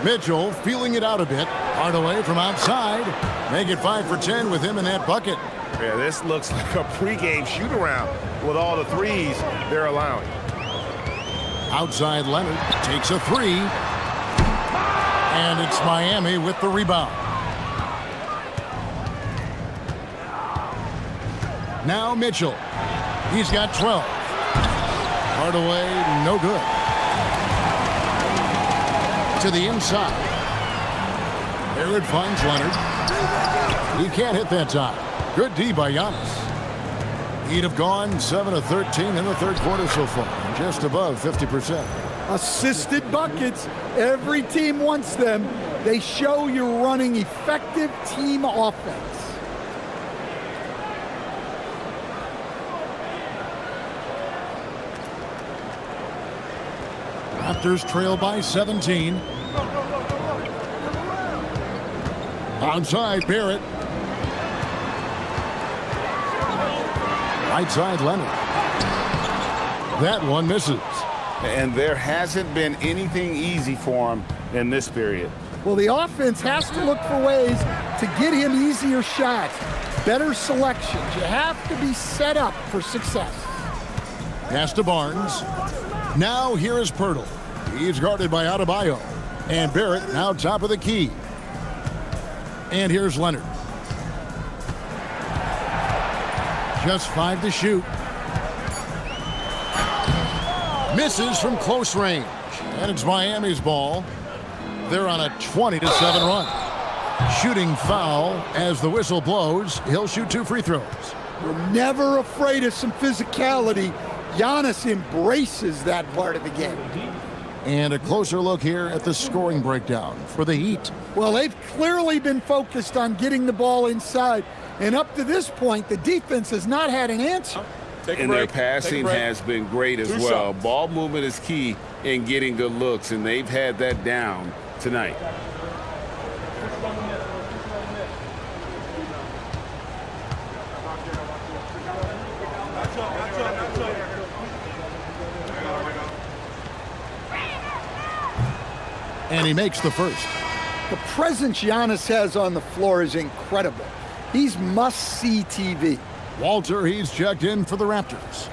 Mitchell feeling it out a bit. Hardaway from outside. Make it 5 for 10 with him in that bucket. Yeah, this looks like a pregame shoot-around with all the threes they're allowing. Outside Leonard takes a 3. And it's Miami with the rebound. Now Mitchell. He's got 12. Hardaway, no good. To the inside. There it finds Leonard. He can't hit that time. Good D by Giannis. He'd have gone 7 of 13 in the third quarter so far. Just above 50%. Assisted buckets. Every team wants them. They show you're running effective team offense. Raptors trail by 17. Outside Barrett. Right side Leonard. That one misses. And there hasn't been anything easy for him in this period. Well, the offense has to look for ways to get him easier shots, better selections. You have to be set up for success. Pass to Barnes. Now here is Pirtle. He's guarded by Adebayo. And Barrett now top of the key. And here's Leonard. Just 5 to shoot. Misses from close range. And it's Miami's ball. They're on a 20-7 run. Shooting foul as the whistle blows. He'll shoot 2 free throws. We're never afraid of some physicality. Giannis embraces that part of the game. And a closer look here at the scoring breakdown for the Heat. Well, they've clearly been focused on getting the ball inside. And up to this point, the defense has not had an answer. And their passing has been great as well. Ball movement is key in getting good looks, and they've had that down tonight. And he makes the first. The presence Giannis has on the floor is incredible. He's must-see TV. Walter, he's checked in for the Raptors.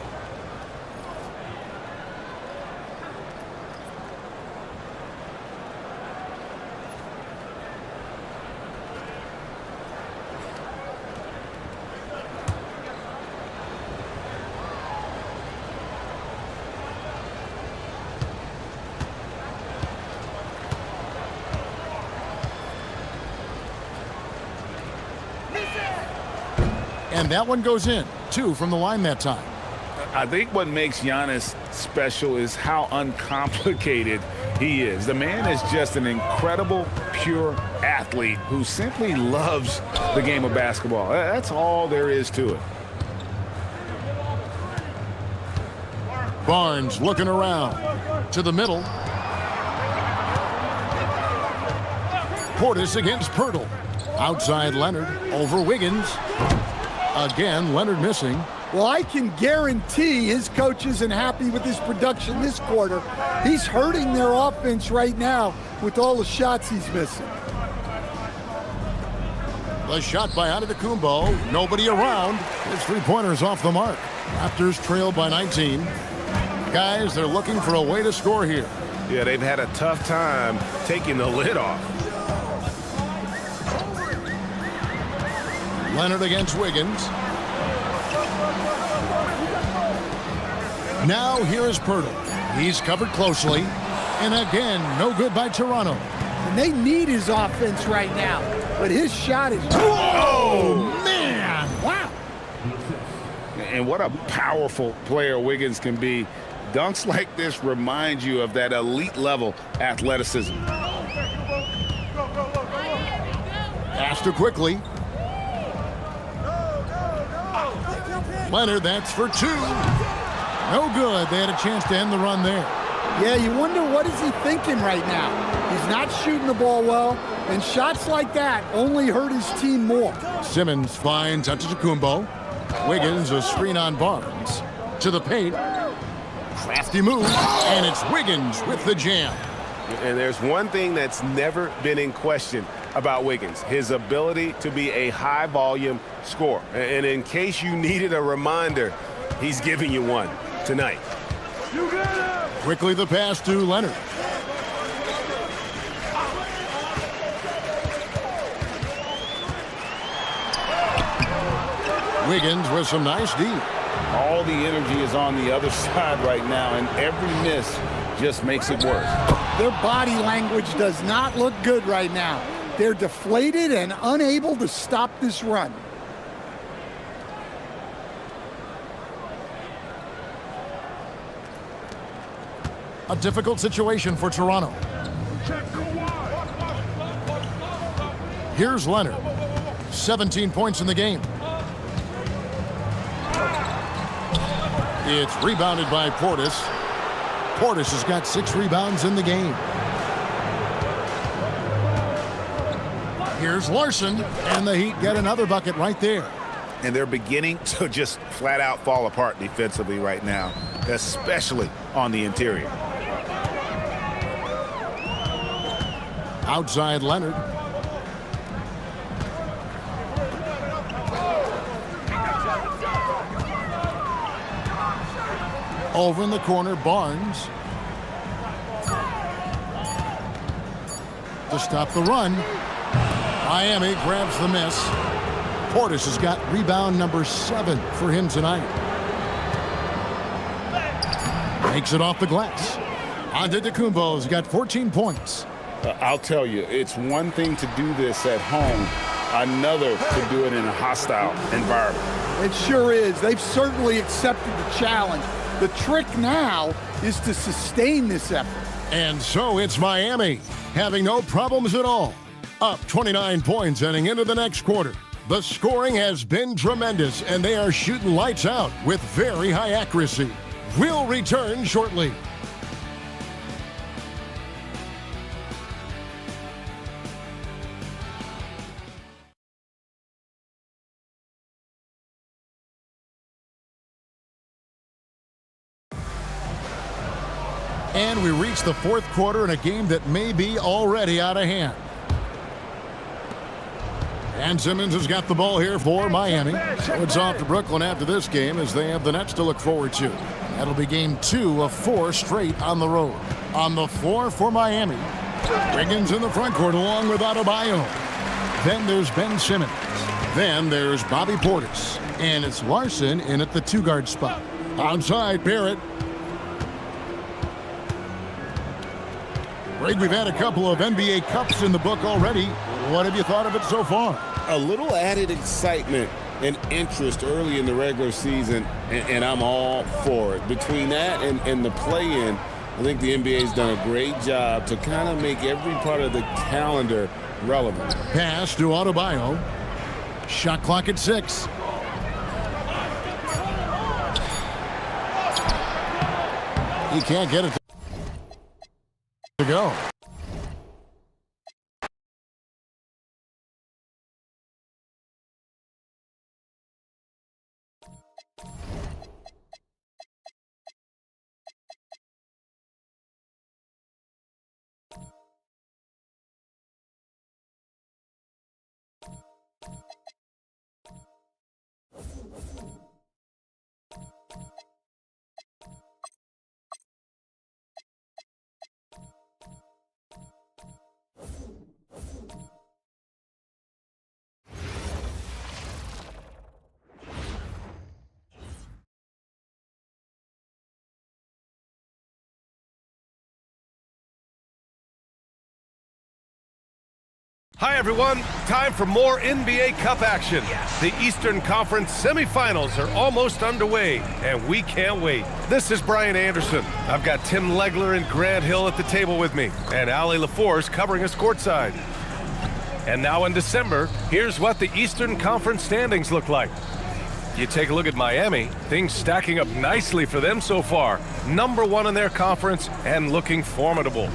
And that one goes in. 2 from the line that time. I think what makes Giannis special is how uncomplicated he is. The man is just an incredible, pure athlete who simply loves the game of basketball. That's all there is to it. Barnes looking around to the middle. Portis against Pirtle. Outside Leonard over Wiggins. Again, Leonard missing. Well, I can guarantee his coach isn't happy with his production this quarter. He's hurting their offense right now with all the shots he's missing. The shot by Antetokounmpo. Nobody around. His three-pointer's off the mark. Raptors trail by 19. Guys, they're looking for a way to score here. Yeah, they've had a tough time taking the lid off. Leonard against Wiggins. Now here is Pirtle. He's covered closely. And again, no good by Toronto. And they need his offense right now. But his shot is... Oh, man! Wow! And what a powerful player Wiggins can be. Dunks like this remind you of that elite level athleticism. Pass to quickly. Leonard, that's for two. No good. They had a chance to end the run there. Yeah, you wonder what is he thinking right now. He's not shooting the ball well, and shots like that only hurt his team more. Simmons finds Antetokounmpo. Wiggins a screen on Barnes. To the paint. Crafty move, and it's Wiggins with the jam. And there's one thing that's never been in question about Wiggins, his ability to be a high-volume scorer. And in case you needed a reminder, he's giving you one tonight. Quickly the pass to Leonard. Wiggins with some nice D. All the energy is on the other side right now, and every miss just makes it worse. Their body language does not look good right now. They're deflated and unable to stop this run. A difficult situation for Toronto. Here's Leonard. 17 points in the game. It's rebounded by Portis. Portis has got 6 rebounds in the game. Here's Larson, and the Heat get another bucket right there. And they're beginning to just flat out fall apart defensively right now, especially on the interior. Outside Leonard. Over in the corner, Barnes. To stop the run. Miami grabs the miss. Portis has got rebound number 7 for him tonight. Makes it off the glass. Antetokounmpo's got 14 points. I'll tell you, it's one thing to do this at home, another to do it in a hostile environment. It sure is. They've certainly accepted the challenge. The trick now is to sustain this effort. And so it's Miami, having no problems at all. Up 29 points heading into the next quarter. The scoring has been tremendous, and they are shooting lights out with very high accuracy. We'll return shortly. And we reach the fourth quarter in a game that may be already out of hand. And Simmons has got the ball here for Miami. So it's off to Brooklyn after this game as they have the Nets to look forward to. That'll be game 2 of 4 straight on the road. On the floor for Miami, Wiggins in the front court along with Adebayo. Then there's Ben Simmons. Then there's Bobby Portis. And it's Larson in at the 2-guard spot. Outside, Barrett. Greg, we've had a couple of NBA Cups in the book already. What have you thought of it so far? A little added excitement and interest early in the regular season, and I'm all for it. Between that and the play-in, I think the NBA's done a great job to kind of make every part of the calendar relevant. Pass to Adebayo. Shot clock at 6. He can't get it to go. Hi, everyone. Time for more NBA Cup action. The Eastern Conference semifinals are almost underway, and we can't wait. This is Brian Anderson. I've got Tim Legler and Grant Hill at the table with me, and Allie LaForce covering us courtside. And now in December, here's what the Eastern Conference standings look like. You take a look at Miami, things stacking up nicely for them so far. #1 in their conference and looking formidable.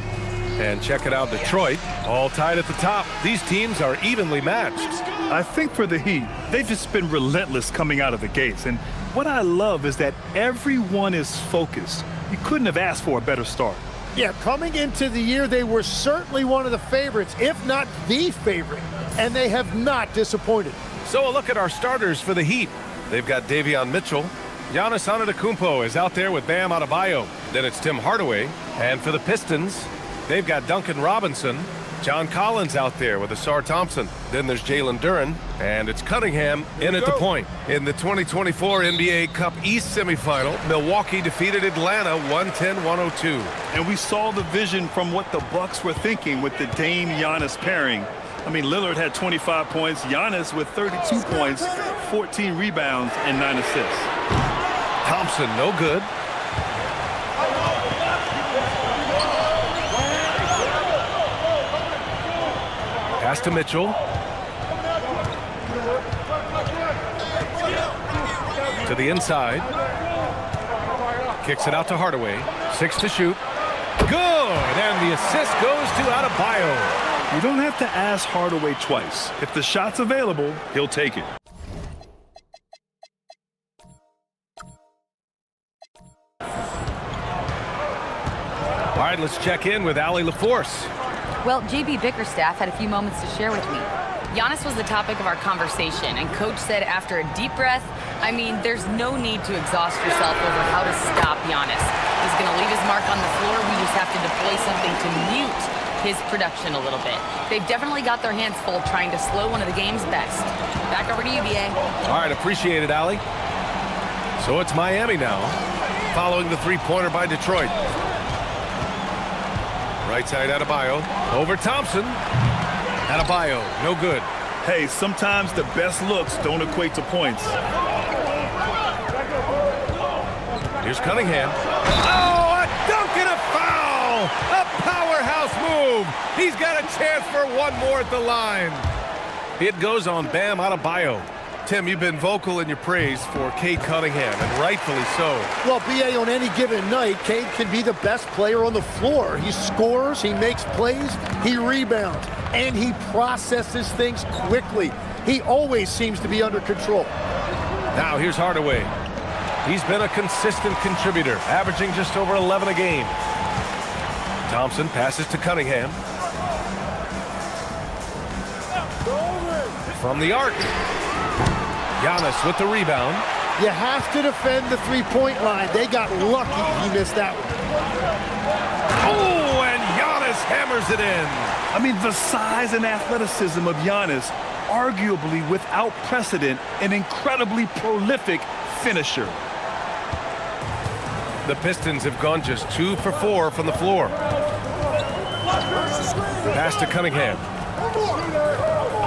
And check it out, Detroit, all tied at the top. These teams are evenly matched. I think for the Heat, they've just been relentless coming out of the gates. And what I love is that everyone is focused. You couldn't have asked for a better start. Yeah, coming into the year, they were certainly one of the favorites, if not the favorite, and they have not disappointed. So a look at our starters for the Heat. They've got Davion Mitchell. Giannis Antetokounmpo is out there with Bam Adebayo. Then it's Tim Hardaway. And for the Pistons, they've got Duncan Robinson. John Collins out there with Asar Thompson. Then there's Jalen Duren, and it's Cunningham in at the point. In the 2024 NBA Cup East semifinal, Milwaukee defeated Atlanta 110-102. And we saw the vision from what the Bucks were thinking with the Dame-Giannis pairing. I mean, Lillard had 25 points, Giannis with 32 points, 14 rebounds, and 9 assists. Thompson, no good. Pass to Mitchell. To the inside. Kicks it out to Hardaway. 6 to shoot. Good! And the assist goes to Adebayo. You don't have to ask Hardaway twice. If the shot's available, he'll take it. All right, let's check in with Allie LaForce. Well, JB Bickerstaff had a few moments to share with me. Giannis was the topic of our conversation, and Coach said after a deep breath, I mean, there's no need to exhaust yourself over how to stop Giannis. He's going to leave his mark on the floor. We just have to deploy something to mute his production a little bit. They've definitely got their hands full trying to slow one of the game's best. Back over to you, BA. All right, appreciate it, Allie. So it's Miami now, following the three-pointer by Detroit. Right side Adebayo, over Thompson. Adebayo, no good. Hey, sometimes the best looks don't equate to points. Here's Cunningham. Oh, a dunk and a foul! A powerhouse move! He's got a chance for one more at the line. It goes on Bam Adebayo. Tim, you've been vocal in your praise for Cade Cunningham, and rightfully so. Well, BA, on any given night, Cade can be the best player on the floor. He scores, he makes plays, he rebounds, and he processes things quickly. He always seems to be under control. Now here's Hardaway. He's been a consistent contributor, averaging just over 11 a game. Thompson passes to Cunningham. From the arc. Giannis with the rebound. You have to defend the three-point line. They got lucky he missed that one. Oh, and Giannis hammers it in. I mean, the size and athleticism of Giannis, arguably without precedent, an incredibly prolific finisher. The Pistons have gone just 2 for 4 from the floor. Pass to Cunningham.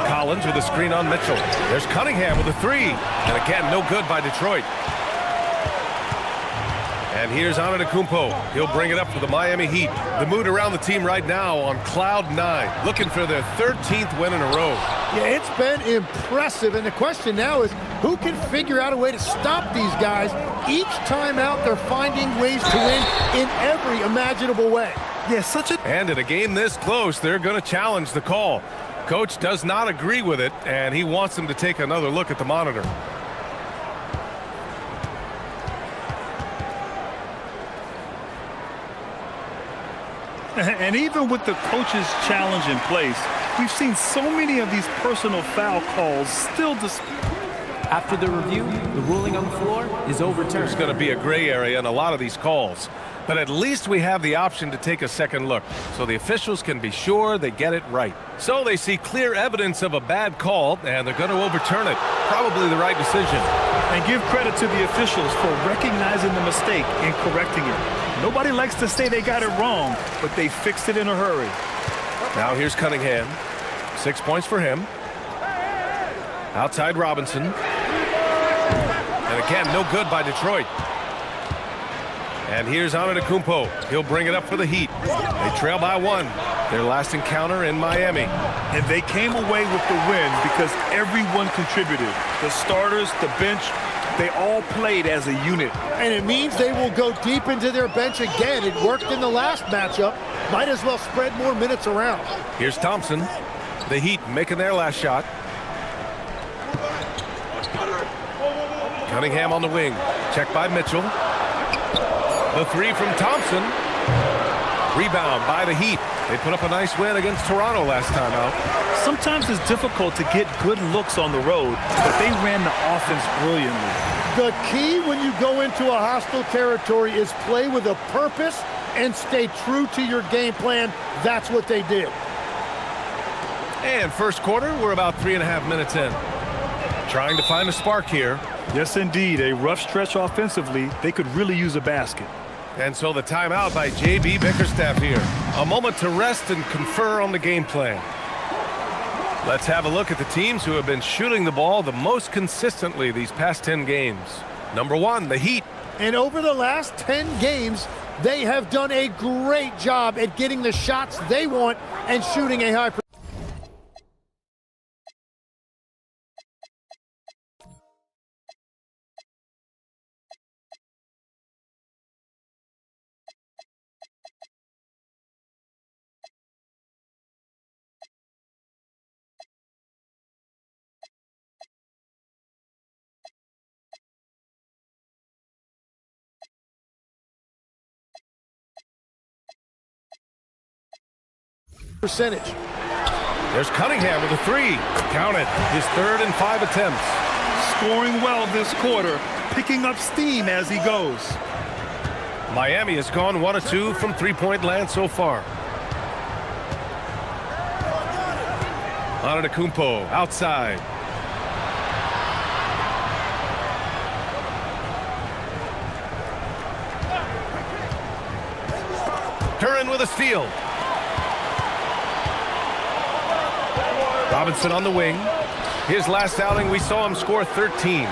Collins with a screen on Mitchell. There's Cunningham with a 3. And again, no good by Detroit. And here's Antetokounmpo. He'll bring it up for the Miami Heat. The mood around the team right now on cloud 9, looking for their 13th win in a row. Yeah, it's been impressive, and the question now is who can figure out a way to stop these guys? Each time out, they're finding ways to win in every imaginable way. Yeah, And in a game this close, they're going to challenge the call. Coach does not agree with it, and he wants them to take another look at the monitor. And even with the coach's challenge in place, we've seen so many of these personal foul calls still After the review, the ruling on the floor is overturned. There's going to be a gray area in a lot of these calls. But at least we have the option to take a second look, so the officials can be sure they get it right. So they see clear evidence of a bad call, and they're going to overturn it. Probably the right decision. And give credit to the officials for recognizing the mistake and correcting it. Nobody likes to say they got it wrong, but they fixed it in a hurry. Now here's Cunningham. 6 points for him. Outside Robinson. And again, no good by Detroit. And here's Antetokounmpo. He'll bring it up for the Heat. They trail by 1. Their last encounter in Miami. And they came away with the win because everyone contributed. The starters, the bench, they all played as a unit. And it means they will go deep into their bench again. It worked in the last matchup. Might as well spread more minutes around. Here's Thompson. The Heat making their last shot. Cunningham on the wing. Checked by Mitchell. The three from Thompson. Rebound by the Heat. They put up a nice win against Toronto last time out. Sometimes it's difficult to get good looks on the road, but they ran the offense brilliantly. The key when you go into a hostile territory is play with a purpose and stay true to your game plan. That's what they did. And first quarter, we're about 3.5 minutes in. Trying to find a spark here. Yes, indeed. A rough stretch offensively. They could really use a basket. And so the timeout by J.B. Bickerstaff here. A moment to rest and confer on the game plan. Let's have a look at the teams who have been shooting the ball the most consistently these past 10 games. Number 1, the Heat. And over the last 10 games, they have done a great job at getting the shots they want and shooting a high percentage. There's Cunningham with a 3. Count it. His 3rd and 5 attempts. Scoring well this quarter, picking up steam as he goes. Miami has gone 1 of 2 from three-point land so far. Antetokounmpo outside. Curran with a steal. Robinson on the wing. His last outing, we saw him score 13.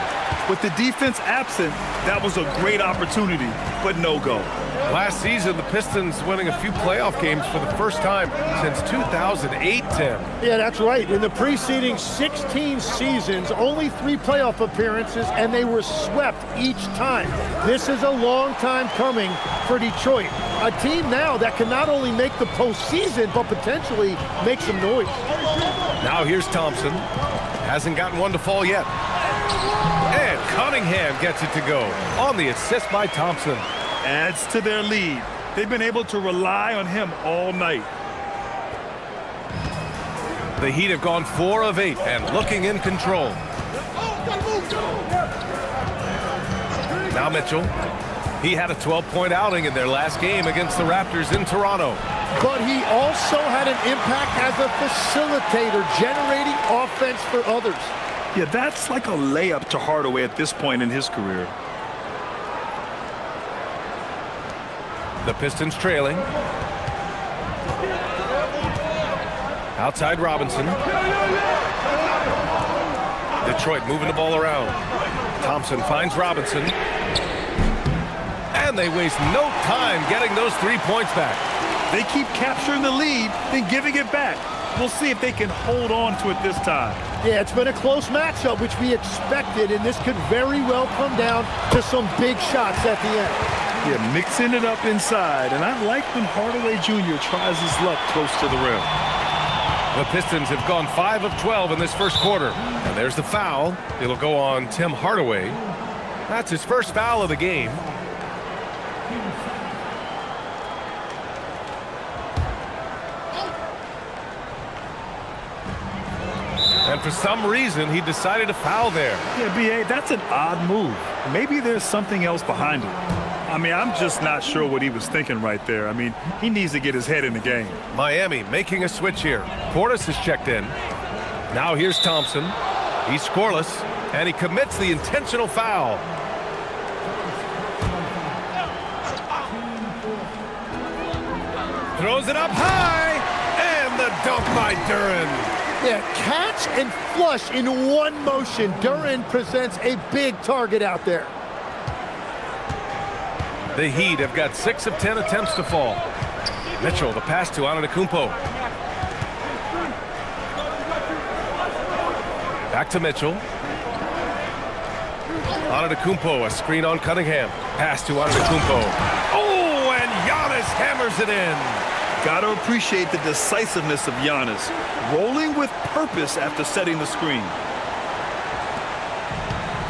With the defense absent, that was a great opportunity, but no go. Last season, the Pistons winning a few playoff games for the first time since 2008, Tim. Yeah, that's right. In the preceding 16 seasons, only 3 playoff appearances, and they were swept each time. This is a long time coming for Detroit. A team now that can not only make the postseason, but potentially make some noise. Now here's Thompson. Hasn't gotten one to fall yet. And Cunningham gets it to go on the assist by Thompson. Adds to their lead. They've been able to rely on him all night. The Heat have gone 4 of 8 and looking in control. Now Mitchell. He had a 12-point outing in their last game against the Raptors in Toronto. But he also had an impact as a facilitator, generating offense for others. Yeah, that's like a layup to Hardaway at this point in his career. The Pistons trailing. Outside Robinson. Detroit moving the ball around. Thompson finds Robinson. And they waste no time getting those 3 points back. They keep capturing the lead, then giving it back. We'll see if they can hold on to it this time. Yeah, it's been a close matchup, which we expected, and this could very well come down to some big shots at the end. Yeah, mixing it up inside, and I like when Hardaway Jr. tries his luck close to the rim. The Pistons have gone 5 of 12 in this first quarter. And there's the foul. It'll go on Tim Hardaway. That's his first foul of the game. And for some reason, he decided to foul there. Yeah, B.A., that's an odd move. Maybe there's something else behind it. I mean, I'm just not sure what he was thinking right there. I mean, he needs to get his head in the game. Miami making a switch here. Portis has checked in. Now here's Thompson. He's scoreless, and he commits the intentional foul. Throws it up high, and the dunk by Duran. Yeah, catch and flush in one motion. Duren presents a big target out there. The Heat have got 6 of 10 attempts to fall. Mitchell, the pass to Antetokounmpo. Back to Mitchell. Antetokounmpo, a screen on Cunningham. Pass to Antetokounmpo. Oh, and Giannis hammers it in. Got to appreciate the decisiveness of Giannis, rolling with purpose after setting the screen.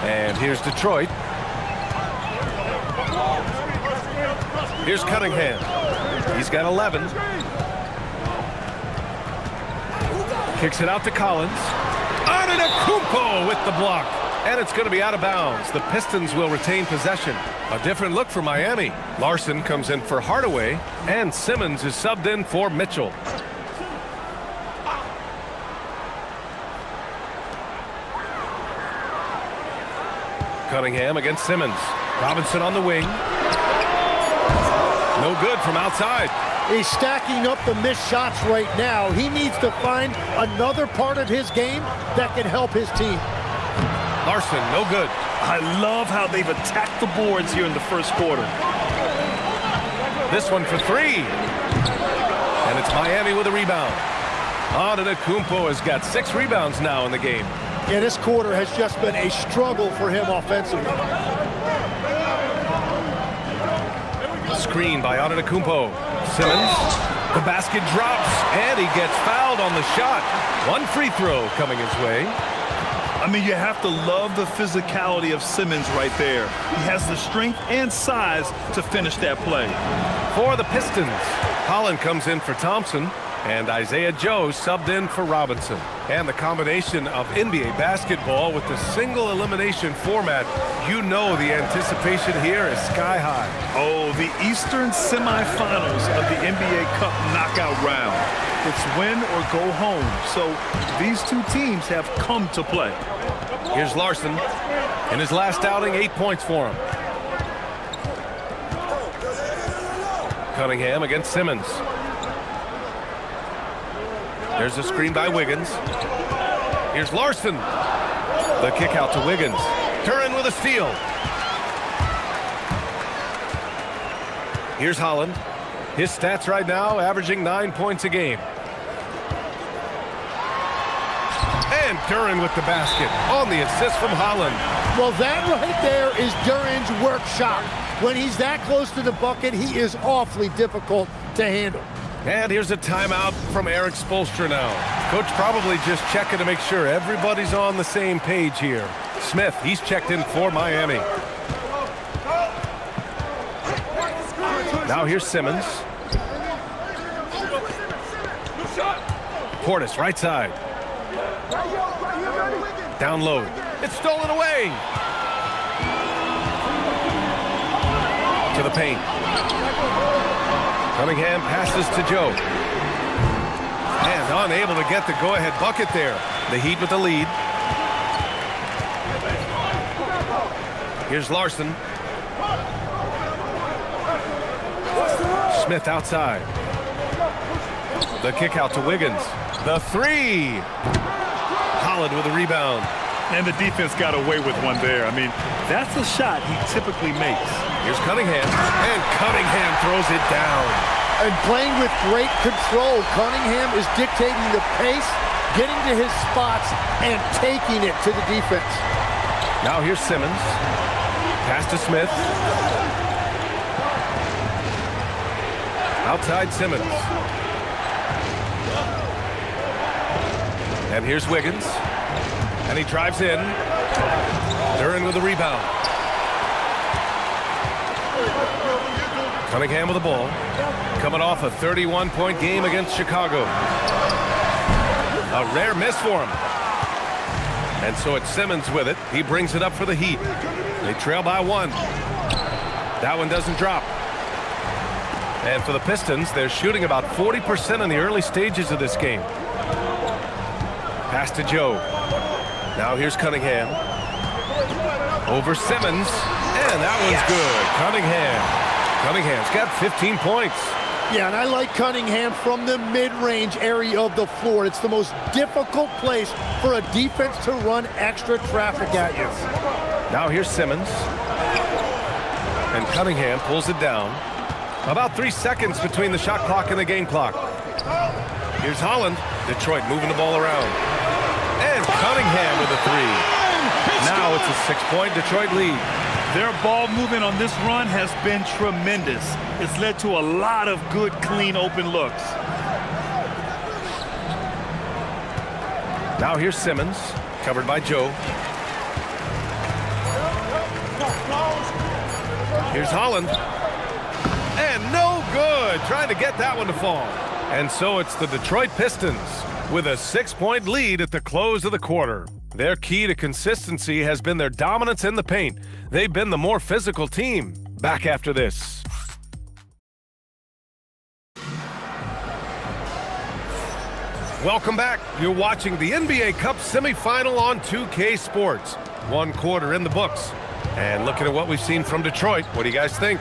And here's Detroit. Here's Cunningham. He's got 11. Kicks it out to Collins. Antetokounmpo with the block. And it's going to be out of bounds. The Pistons will retain possession. A different look for Miami. Larson comes in for Hardaway, and Simmons is subbed in for Mitchell. Cunningham against Simmons. Robinson on the wing. No good from outside. He's stacking up the missed shots right now. He needs to find another part of his game that can help his team. Larson, no good. I love how they've attacked the boards here in the first quarter. This one for 3. And it's Miami with a rebound. Antetokounmpo has got 6 rebounds now in the game. Yeah, this quarter has just been a struggle for him offensively. Screen by Antetokounmpo. Simmons, the basket drops, and he gets fouled on the shot. 1 free throw coming his way. I mean, you have to love the physicality of Simmons right there. He has the strength and size to finish that play. For the Pistons, Holland comes in for Thompson, and Isaiah Joe subbed in for Robinson. And the combination of NBA basketball with the single elimination format, you know the anticipation here is sky high. Oh, the Eastern semifinals of the NBA Cup knockout round. It's win or go home. So these two teams have come to play. Here's Larson. In his last outing, 8 points for him. Cunningham against Simmons. There's a screen by Wiggins. Here's Larson. The kick out to Wiggins. Duren with a steal. Here's Holland. His stats right now averaging 9 points a game. And Duren with the basket on the assist from Holland. Well, that right there is Duren's work shot. When he's that close to the bucket, he is awfully difficult to handle. And here's a timeout from Eric Spoelstra now. Coach probably just checking to make sure everybody's on the same page here. Smith, he's checked in for Miami. Now here's Simmons. Portis, right side. Down low. It's stolen away. To the paint. Cunningham passes to Joe. And unable to get the go-ahead bucket there. The Heat with the lead. Here's Larson. Smith outside. The kick out to Wiggins. The 3. Holland with a rebound. And the defense got away with one there. I mean, that's a shot he typically makes. Here's Cunningham. And Cunningham throws it down. And playing with great control, Cunningham is dictating the pace, getting to his spots, and taking it to the defense. Now here's Simmons. Pass to Smith. Outside Simmons. And here's Wiggins. And he drives in. Duren with the rebound. Cunningham with the ball. Coming off a 31-point game against Chicago. A rare miss for him. And so it's Simmons with it. He brings it up for the Heat. They trail by 1. That one doesn't drop. And for the Pistons, they're shooting about 40% in the early stages of this game. Pass to Joe. Now here's Cunningham. Over Simmons. And that one's good. Cunningham's got 15 points. Yeah, and I like Cunningham from the mid-range area of the floor. It's the most difficult place for a defense to run extra traffic at you. Now here's Simmons. And Cunningham pulls it down. About 3 seconds between the shot clock and the game clock. Here's Holland. Detroit moving the ball around. And Cunningham with a three. Now it's a 6-point Detroit lead. Their ball movement on this run has been tremendous. It's led to a lot of good, clean, open looks. Now here's Simmons, covered by Joe. Here's Holland. And no good. Trying to get that one to fall. And so it's the Detroit Pistons with a 6-point lead at the close of the quarter. Their key to consistency has been their dominance in the paint. They've been the more physical team. Back after this. Welcome back. You're watching the NBA Cup semifinal on 2K Sports. 1 quarter in the books. And looking at what we've seen from Detroit, what do you guys think?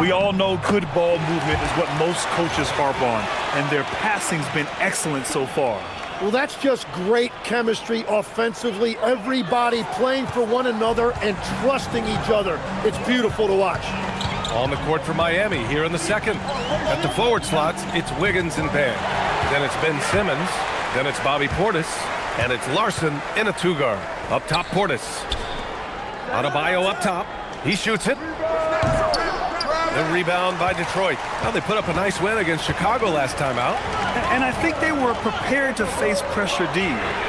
We all know good ball movement is what most coaches harp on, and their passing's been excellent so far. Well, that's just great chemistry offensively. Everybody playing for one another and trusting each other. It's beautiful to watch. On the court for Miami here in the second. At the forward slots, it's Wiggins and Pan. Then it's Ben Simmons. Then it's Bobby Portis. And it's Larson in a 2-guard. Up top, Portis. Adebayo up top. He shoots it. The rebound by Detroit. Well, they put up a nice win against Chicago last time out. And I think they were prepared to face pressure D,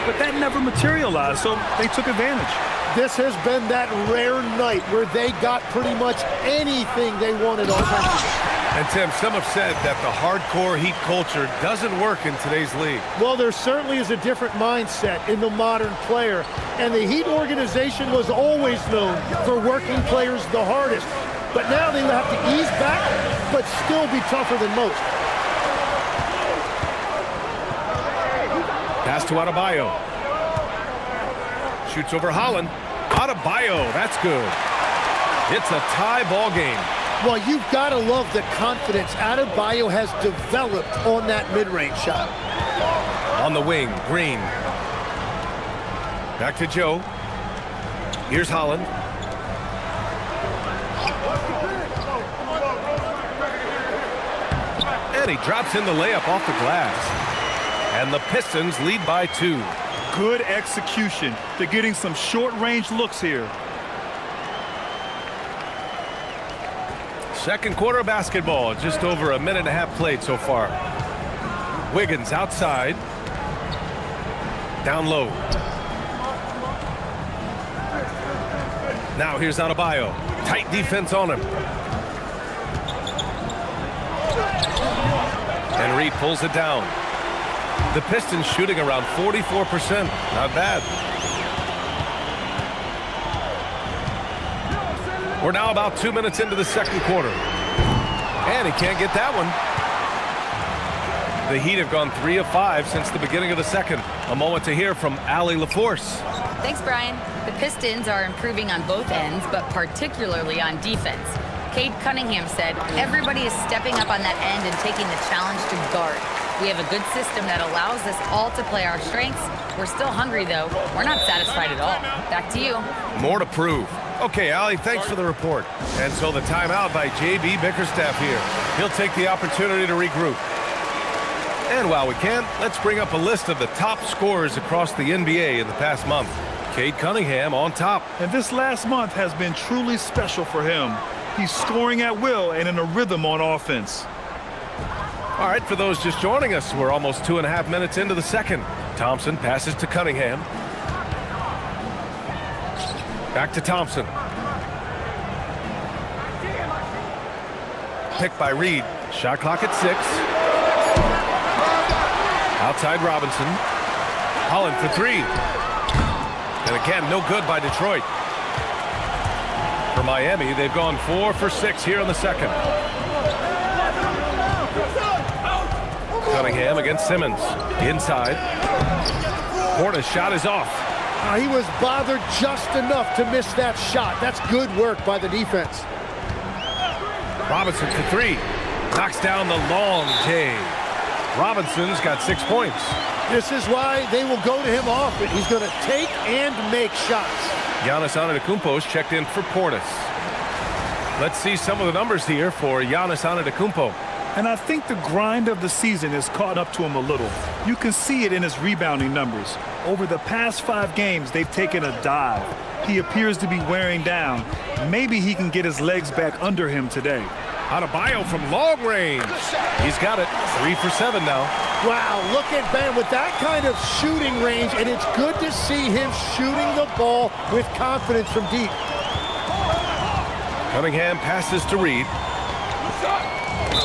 but that never materialized, so they took advantage. This has been that rare night where they got pretty much anything they wanted offensively. And Tim, some have said that the hardcore Heat culture doesn't work in today's league. Well, there certainly is a different mindset in the modern player, and the Heat organization was always known for working players the hardest. But now they have to ease back, but still be tougher than most. Pass to Adebayo. Shoots over Holland. Adebayo, that's good. It's a tie ball game. Well, you've got to love the confidence Adebayo has developed on that mid-range shot. On the wing, Green. Back to Joe. Here's Holland. And he drops in the layup off the glass. And the Pistons lead by 2. Good execution. They're getting some short-range looks here. Second quarter basketball, just over a minute and a half played so far. Wiggins outside. Down low. Now here's Adebayo. Tight defense on him. And Reed pulls it down. The Pistons shooting around 44%. Not bad. We're now about 2 minutes into the second quarter. And he can't get that one. The Heat have gone 3 of 5 since the beginning of the second. A moment to hear from Allie LaForce. Thanks, Brian. The Pistons are improving on both ends, but particularly on defense. Cade Cunningham said, everybody is stepping up on that end and taking the challenge to guard. We have a good system that allows us all to play our strengths. We're still hungry, though. We're not satisfied at all. Back to you. More to prove. Okay, Allie, thanks for the report. And so the timeout by J.B. Bickerstaff here. He'll take the opportunity to regroup. And while we can, let's bring up a list of the top scorers across the NBA in the past month. Cade Cunningham on top. And this last month has been truly special for him. He's scoring at will and in a rhythm on offense. All right, for those just joining us, we're almost 2.5 minutes into the second. Thompson passes to Cunningham. Back to Thompson. Picked by Reed. Shot clock at 6. Outside Robinson. Holland for 3. And again, no good by Detroit. For Miami, they've gone 4 for 6 here in the second. Cunningham against Simmons. Inside. Portis' shot is off. He was bothered just enough to miss that shot. That's good work by the defense. Robinson for 3. Knocks down the long J. Robinson's got 6 points. This is why they will go to him often. He's going to take and make shots. Giannis Antetokounmpo's checked in for Portis. Let's see some of the numbers here for Giannis Antetokounmpo. And I think the grind of the season has caught up to him a little. You can see it in his rebounding numbers. Over the past 5 games, they've taken a dive. He appears to be wearing down. Maybe he can get his legs back under him today. Adebayo from long range. He's got it. 3 for 7 now. Wow, look at Ben with that kind of shooting range, and it's good to see him shooting the ball with confidence from deep. Cunningham passes to Reed.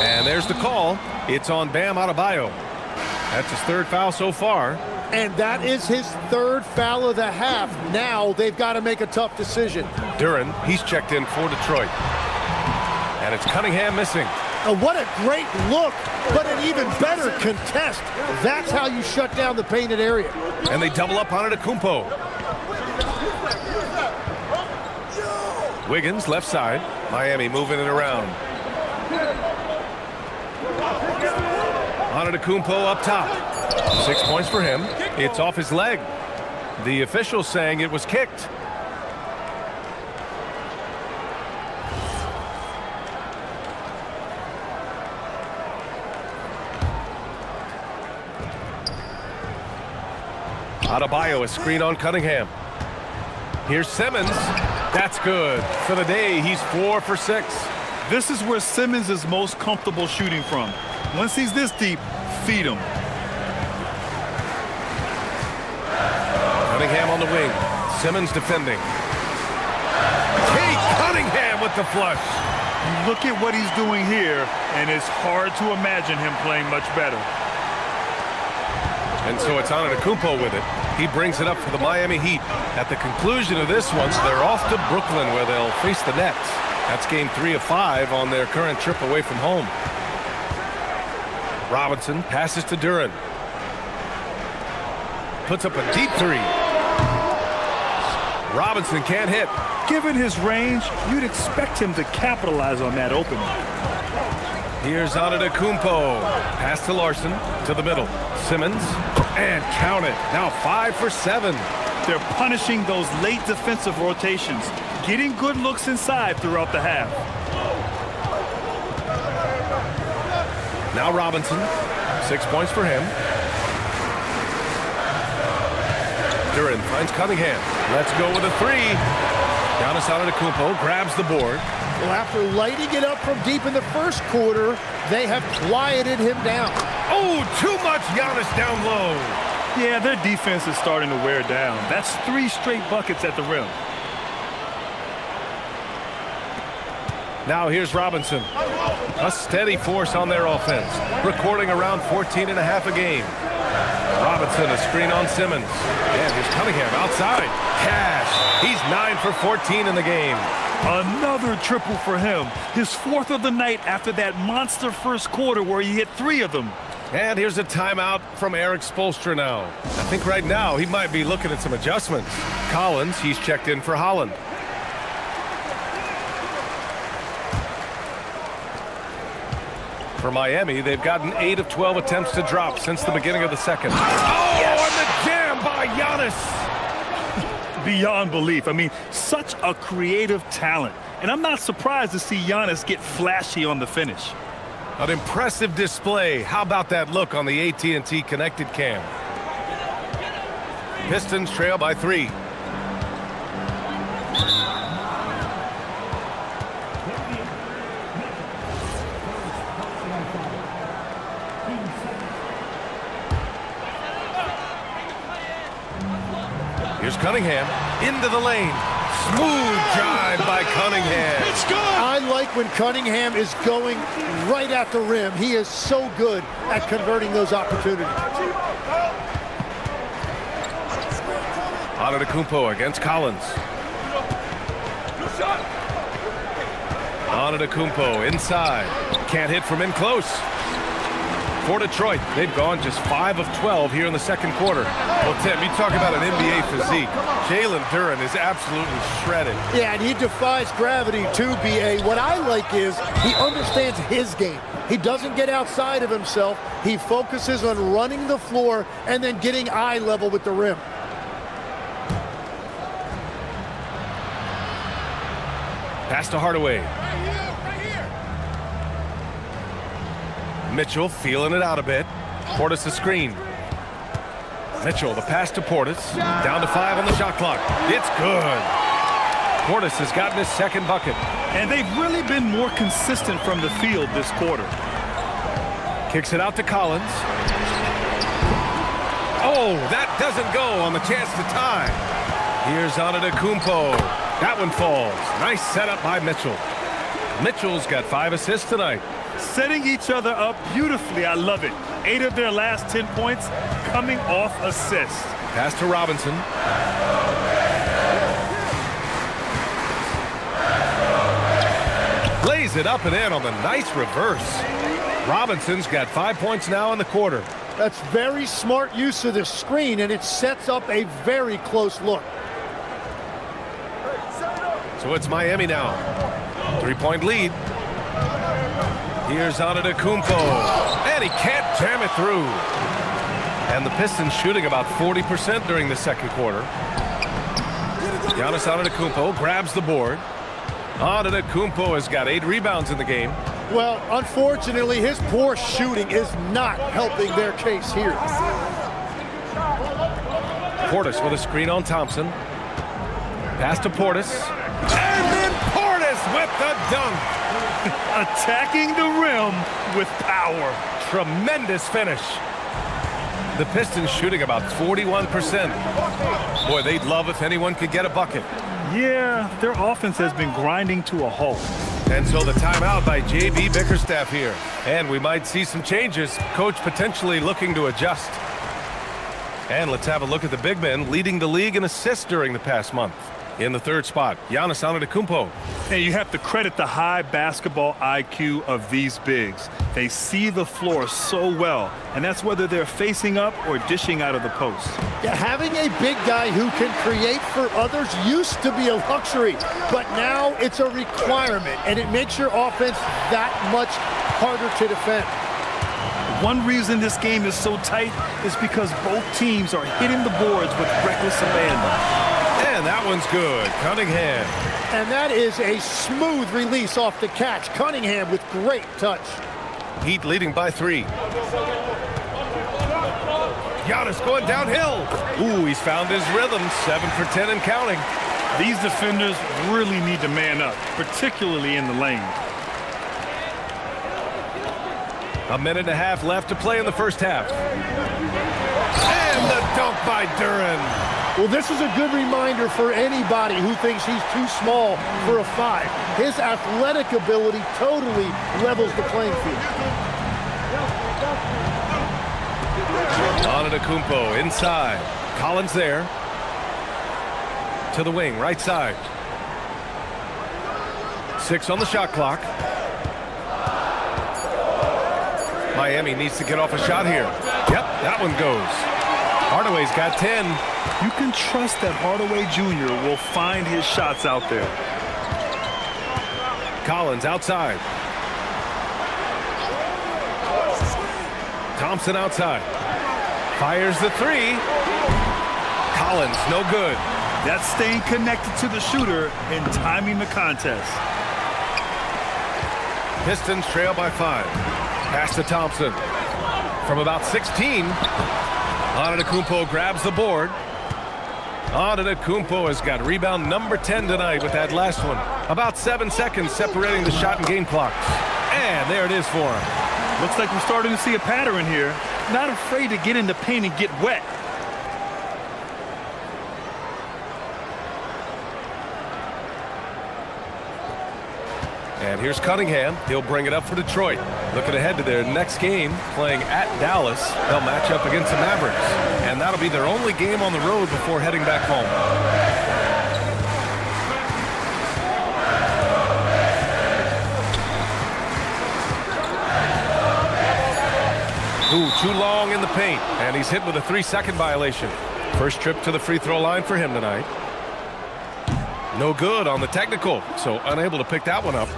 And there's the call. It's on Bam Adebayo. That's his 3rd foul so far. And that is his 3rd foul of the half. Now they've got to make a tough decision. Duren, he's checked in for Detroit. And it's Cunningham missing. Oh, what a great look, but an even better contest. That's how you shut down the painted area. And they double up on Antetokounmpo. Wiggins left side. Miami moving it around. Antetokounmpo up top. 6 points for him. It's off his leg. The official saying it was kicked. Adebayo, a screen on Cunningham. Here's Simmons. That's good. For the day, he's 4 for 6. This is where Simmons is most comfortable shooting from. Once he's this deep, feed him. Cunningham on the wing. Simmons defending. Kate Cunningham with the flush. You look at what he's doing here, and it's hard to imagine him playing much better. And so it's Antetokounmpo with it. He brings it up for the Miami Heat. At the conclusion of this one, they're off to Brooklyn where they'll face the Nets. That's game 3 of 5 on their current trip away from home. Robinson passes to Duren. Puts up a deep 3. Robinson can't hit. Given his range, you'd expect him to capitalize on that opening. Here's Antetokounmpo. Pass to Larson, to the middle. Simmons, and count it. Now 5 for 7. They're punishing those late defensive rotations, getting good looks inside throughout the half. Now Robinson, 6 points for him. Duren finds Cunningham. Let's go with a 3. Giannis Antetokounmpo grabs the board. Well, after lighting it up from deep in the first quarter, they have quieted him down. Oh, too much Giannis down low. Yeah, their defense is starting to wear down. That's 3 straight buckets at the rim. Now here's Robinson. A steady force on their offense, recording around 14 and a half a game. Robinson, a screen on Simmons. And here's Cunningham outside. Cash. He's 9 for 14 in the game. Another triple for him. His 4th of the night after that monster first quarter where he hit 3 of them. And here's a timeout from Eric Spoelstra now. I think right now he might be looking at some adjustments. Collins, he's checked in for Holland. For Miami, they've gotten 8 of 12 attempts to drop since the beginning of the second. Oh, yes. And the jam by Giannis. Beyond belief. I mean, such a creative talent. And I'm not surprised to see Giannis get flashy on the finish. An impressive display. How about that look on the AT&T connected cam? Pistons trail by 3. Here's Cunningham into the lane. Smooth drive by Cunningham. It's good. I like when Cunningham is going right at the rim. He is so good at converting those opportunities. Antetokounmpo against Collins. Antetokounmpo inside. Can't hit from in close. For Detroit, they've gone just 5 of 12 here in the second quarter. Well, Tim, you talk about an NBA physique. Jalen Duren is absolutely shredded. Yeah, and he defies gravity too, B.A. What I like is he understands his game. He doesn't get outside of himself. He focuses on running the floor and then getting eye level with the rim. Pass to Hardaway. Mitchell feeling it out a bit. Portis the screen. Mitchell, the pass to Portis. Down to 5 on the shot clock. It's good. Portis has gotten his second bucket. And they've really been more consistent from the field this quarter. Kicks it out to Collins. Oh, that doesn't go on the chance to tie. Here's Antetokounmpo. That one falls. Nice setup by Mitchell. Mitchell's got 5 assists tonight. Setting each other up beautifully. I love it. 8 of their last 10 points coming off assists. Pass to Robinson. Lays it up and in on the nice reverse. Robinson's got 5 points now in the quarter. That's very smart use of the screen, and it sets up a very close look. So it's Miami now. 3-point lead. Here's Antetokounmpo. And he can't jam it through. And the Pistons shooting about 40% during the second quarter. Giannis Antetokounmpo grabs the board. Antetokounmpo has got 8 rebounds in the game. Well, unfortunately, his poor shooting is not helping their case here. Portis with a screen on Thompson. Pass to Portis. And then Portis with the dunk. Attacking the rim with power. Tremendous finish. The Pistons shooting about 41%. Boy, they'd love if anyone could get a bucket. Yeah, their offense has been grinding to a halt. And so the timeout by J.B. Bickerstaff here. And we might see some changes. Coach potentially looking to adjust. And let's have a look at the big men leading the league in assists during the past month. In the third spot, Giannis Antetokounmpo. And you have to credit the high basketball IQ of these bigs. They see the floor so well, and that's whether they're facing up or dishing out of the post. Yeah, having a big guy who can create for others used to be a luxury, but now it's a requirement, and it makes your offense that much harder to defend. One reason this game is so tight is because both teams are hitting the boards with reckless abandon. And that one's good. Cunningham. And that is a smooth release off the catch. Cunningham with great touch. Heat leading by 3. Giannis going downhill. Ooh, he's found his rhythm. 7 for 10 and counting. These defenders really need to man up, particularly in the lane. A minute and a half left to play in the first half. And the dunk by Duren. Well, this is a good reminder for anybody who thinks he's too small for a 5. His athletic ability totally levels the playing field. Antetokounmpo inside. Collins there. To the wing, right side. 6 on the shot clock. Miami needs to get off a shot here. Yep, that one goes. Hardaway's got 10. You can trust that Hardaway Jr. will find his shots out there. Collins outside. Thompson outside. Fires the 3. Collins, no good. That's staying connected to the shooter and timing the contest. Pistons trail by 5. Pass to Thompson. From about 16. Antetokounmpo grabs the board. Antetokounmpo has got rebound number 10 tonight with that last one. About 7 seconds separating the shot and game clocks. And there it is for him. Looks like we're starting to see a pattern here. Not afraid to get in the paint and get wet. And here's Cunningham. He'll bring it up for Detroit. Looking ahead to their next game, playing at Dallas. They'll match up against the Mavericks. And that'll be their only game on the road before heading back home. Ooh, too long in the paint. And he's hit with a 3-second violation. First trip to the free throw line for him tonight. No good on the technical, so unable to pick that one up.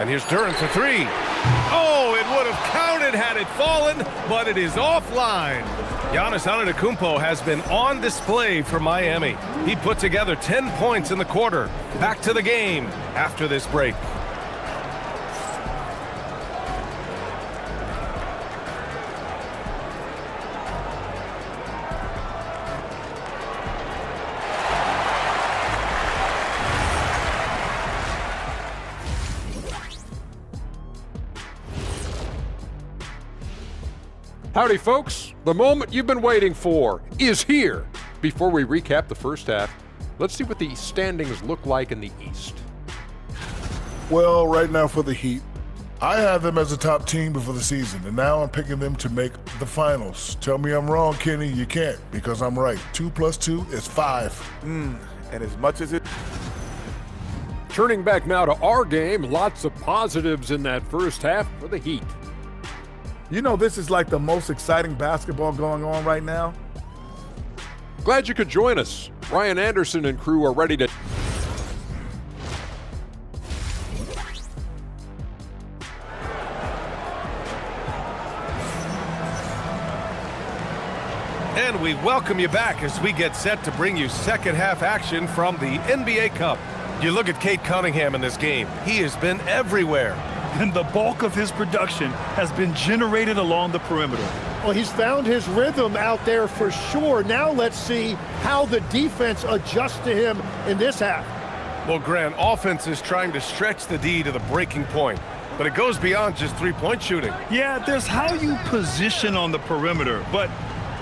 And here's Duren for three. Oh, it would have counted had it fallen, but it is offline. Giannis Antetokounmpo has been on display for Miami. He put together 10 points in the quarter. Back to the game after this break. Howdy, folks. The moment you've been waiting for is here. Before we recap the first half, let's see what the standings look like in the East. Well, right now for the Heat, I have them as a top team before the season, and now I'm picking them to make the finals. Tell me I'm wrong, Kenny. You can't, because I'm right. 2 + 2 is 5. And as much as it... Turning back now to our game, lots of positives in that first half for the Heat. You know, this is like the most exciting basketball going on right now. Glad you could join us. Ryan Anderson and crew are ready to... And we welcome you back as we get set to bring you second half action from the NBA Cup. You look at Cade Cunningham in this game. He has been everywhere. And the bulk of his production has been generated along the perimeter. Well, he's found his rhythm out there for sure. Now let's see how the defense adjusts to him in this half. Well, Grant, offense is trying to stretch the D to the breaking point, but it goes beyond just three-point shooting. Yeah, there's how you position on the perimeter, but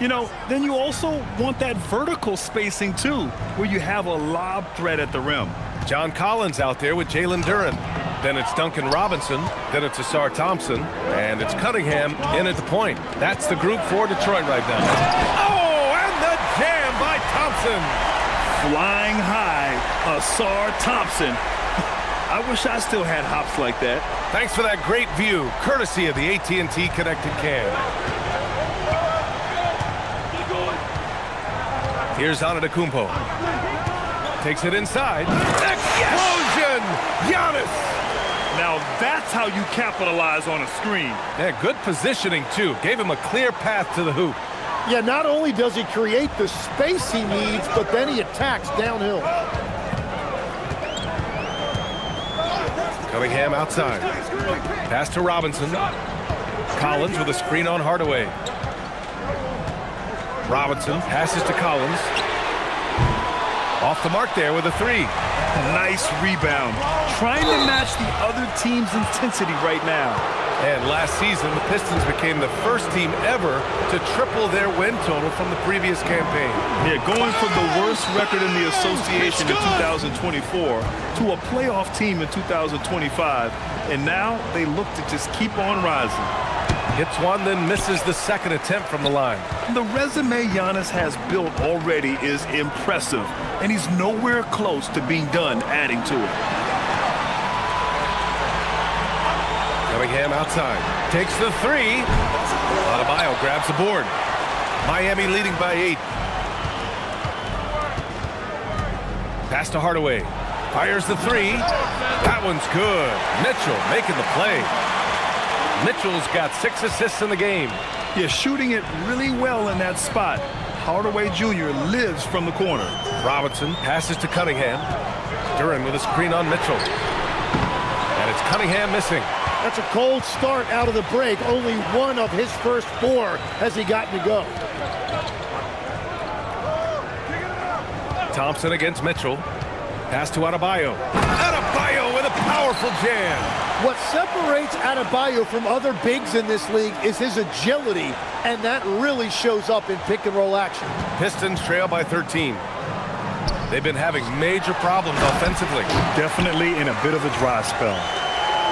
you know, then you also want that vertical spacing too, where you have a lob threat at the rim. John Collins out there with Jalen Duren. Then it's Duncan Robinson. Then it's Asar Thompson. And it's Cunningham in at the point. That's the group for Detroit right now. Oh, and the jam by Thompson. Flying high, Asar Thompson. I wish I still had hops like that. Thanks for that great view, courtesy of the AT&T Connected Cam. Here's Antetokounmpo. Takes it inside. Explosion! Giannis! Now that's how you capitalize on a screen. Yeah, good positioning, too. Gave him a clear path to the hoop. Yeah, not only does he create the space he needs, but then he attacks downhill. Cunningham outside. Pass to Robinson. Collins with a screen on Hardaway. Robinson passes to Collins. Off the mark there with a three. Nice rebound. Trying to match the other team's intensity right now. And last season, the Pistons became the first team ever to triple their win total from the previous campaign. Yeah, going from the worst record in the association in 2024 to a playoff team in 2025. And now they look to just keep on rising. Hits one, then misses the second attempt from the line. The resume Giannis has built already is impressive, and he's nowhere close to being done adding to it. Cunningham outside. Takes the three. Adebayo grabs the board. Miami leading by 8. Pass to Hardaway. Fires the three. That one's good. Mitchell making the play. Mitchell's got 6 assists in the game. Yeah, shooting it really well in that spot. Hardaway Jr. lives from the corner. Robinson passes to Cunningham. Duren with a screen on Mitchell. And it's Cunningham missing. That's a cold start out of the break. Only one of his first 4 has he gotten to go. Thompson against Mitchell. Pass to Adebayo. Adebayo with a powerful jam. What separates Adebayo from other bigs in this league is his agility, and that really shows up in pick-and-roll action. Pistons trail by 13. They've been having major problems offensively. Definitely in a bit of a dry spell.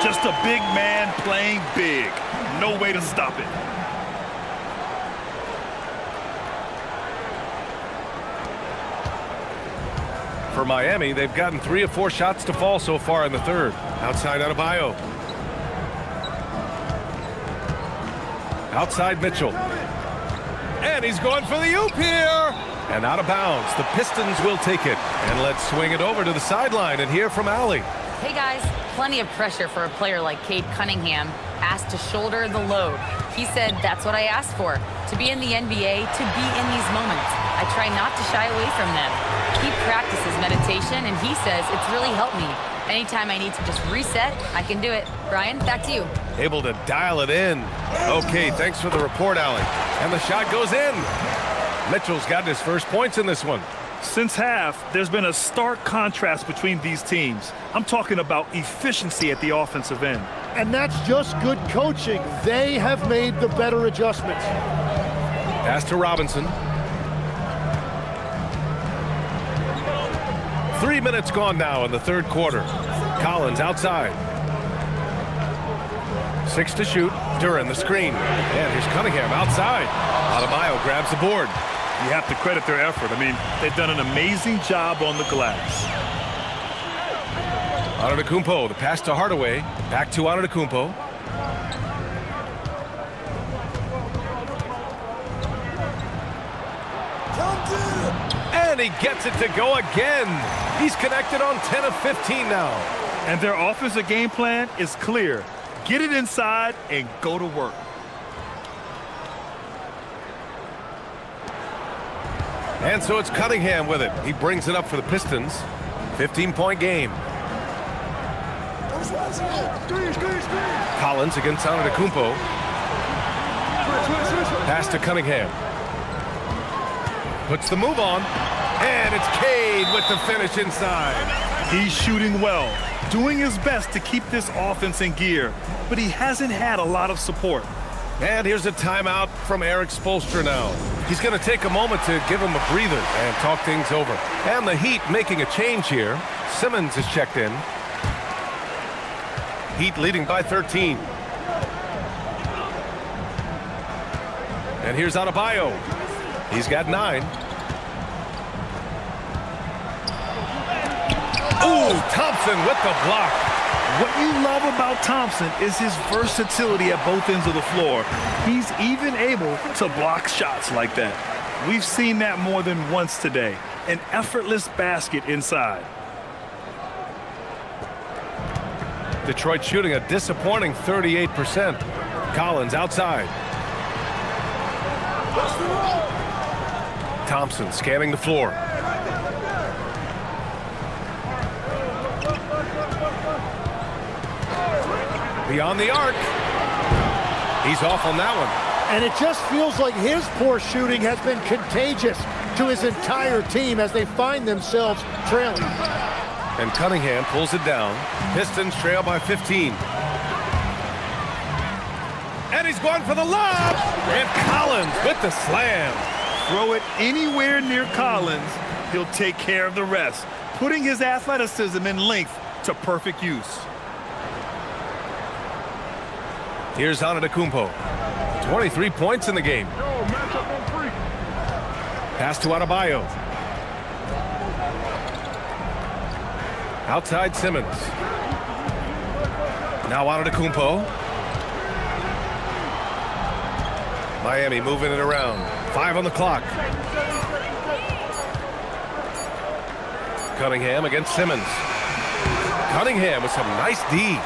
Just a big man playing big. No way to stop it. For Miami, they've gotten 3 of 4 shots to fall so far in the third. Outside Adebayo. Outside Mitchell. And he's going for the oop here. And out of bounds. The Pistons will take it. And let's swing it over to the sideline and hear from Allie. Hey guys, plenty of pressure for a player like Cade Cunningham, asked to shoulder the load. He said, that's what I asked for, to be in the NBA, to be in these moments. I try not to shy away from them. He practices meditation, and he says it's really helped me. Anytime I need to just reset, I can do it. Brian, back to you. Able to dial it in. Okay, thanks for the report, Allie. And the shot goes in. Mitchell's gotten his first points in this one. Since half, there's been a stark contrast between these teams. I'm talking about efficiency at the offensive end. And that's just good coaching. They have made the better adjustments. Pass to Robinson. 3 minutes gone now in the third quarter. Collins outside. 6 to shoot. Duran the screen. And here's Cunningham outside. Adebayo grabs the board. You have to credit their effort. I mean, they've done an amazing job on the glass. Antetokounmpo, the pass to Hardaway. Back to Antetokounmpo. And he gets it to go again. He's connected on 10 of 15 now. And their offensive game plan is clear. Get it inside and go to work. And so it's Cunningham with it. He brings it up for the Pistons. 15-point game. Collins against Antetokounmpo. Pass to Cunningham. Puts the move on. And it's Cade with the finish inside. He's shooting well, doing his best to keep this offense in gear, but he hasn't had a lot of support. And here's a timeout from Eric Spoelstra now. He's going to take a moment to give him a breather and talk things over. And the Heat making a change here. Simmons is checked in. Heat leading by 13. And here's Adebayo. He's got 9. Ooh, Thompson with the block. What you love about Thompson is his versatility at both ends of the floor. He's even able to block shots like that. We've seen that more than once today. An effortless basket inside. Detroit shooting a disappointing 38%. Collins outside. Thompson scanning the floor. Beyond the arc. He's off on that one. And it just feels like his poor shooting has been contagious to his entire team as they find themselves trailing. And Cunningham pulls it down. Pistons trail by 15. And he's going for the lob. And Collins with the slam. Throw it anywhere near Collins, he'll take care of the rest, putting his athleticism and length to perfect use. Here's Antetokounmpo. 23 points in the game. Pass to Adebayo. Outside Simmons. Now Antetokounmpo. Miami moving it around. 5 on the clock. Cunningham against Simmons. Cunningham with some nice D.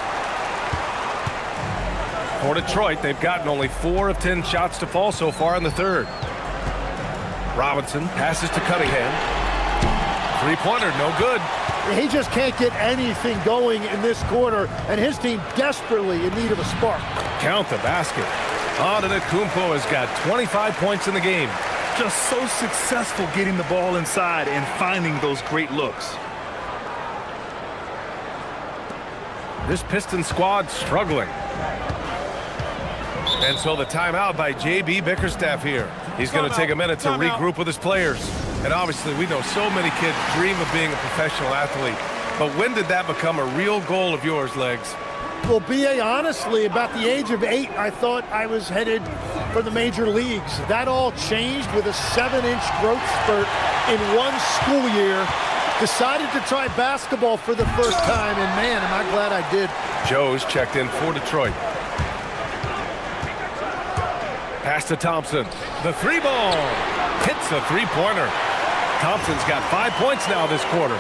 For Detroit, they've gotten only 4 of 10 shots to fall so far in the third. Robinson passes to Cunningham. Three-pointer, no good. He just can't get anything going in this quarter, and his team desperately in need of a spark. Count the basket. Antetokounmpo has got 25 points in the game. Just so successful getting the ball inside and finding those great looks. This Pistons squad struggling. And so the timeout by J.B. Bickerstaff here. He's going to take a minute to regroup with his players. And obviously we know so many kids dream of being a professional athlete. But when did that become a real goal of yours, Legs? Well, B.A., honestly, about the age of 8, I thought I was headed for the major leagues. That all changed with a 7-inch growth spurt in one school year. Decided to try basketball for the first time, and man, am I glad I did. Joe's checked in for Detroit. Pass to Thompson. The 3 ball. Hits the 3-pointer. Thompson's got 5 points now this quarter.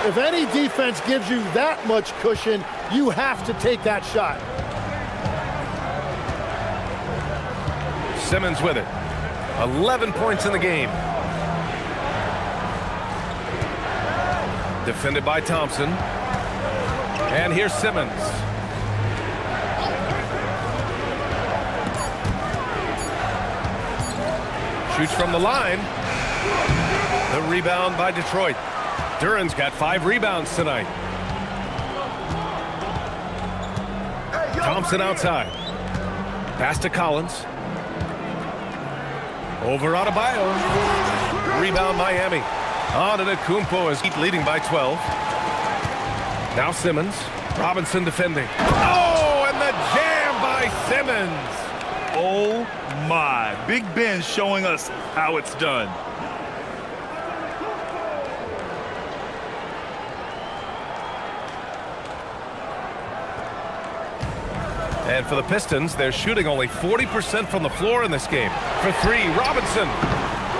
If any defense gives you that much cushion, you have to take that shot. Simmons with it. 11 points in the game. Defended by Thompson. And here's Simmons. Shoots from the line. The rebound by Detroit. Duran's got 5 rebounds tonight. Thompson outside. Pass to Collins. Over Adebayo. Rebound Miami. Antetokounmpo is leading by 12. Now Simmons. Robinson defending. Oh, and the jam by Simmons. Oh my. Big Ben showing us how it's done. And for the Pistons, they're shooting only 40% from the floor in this game. For 3, Robinson.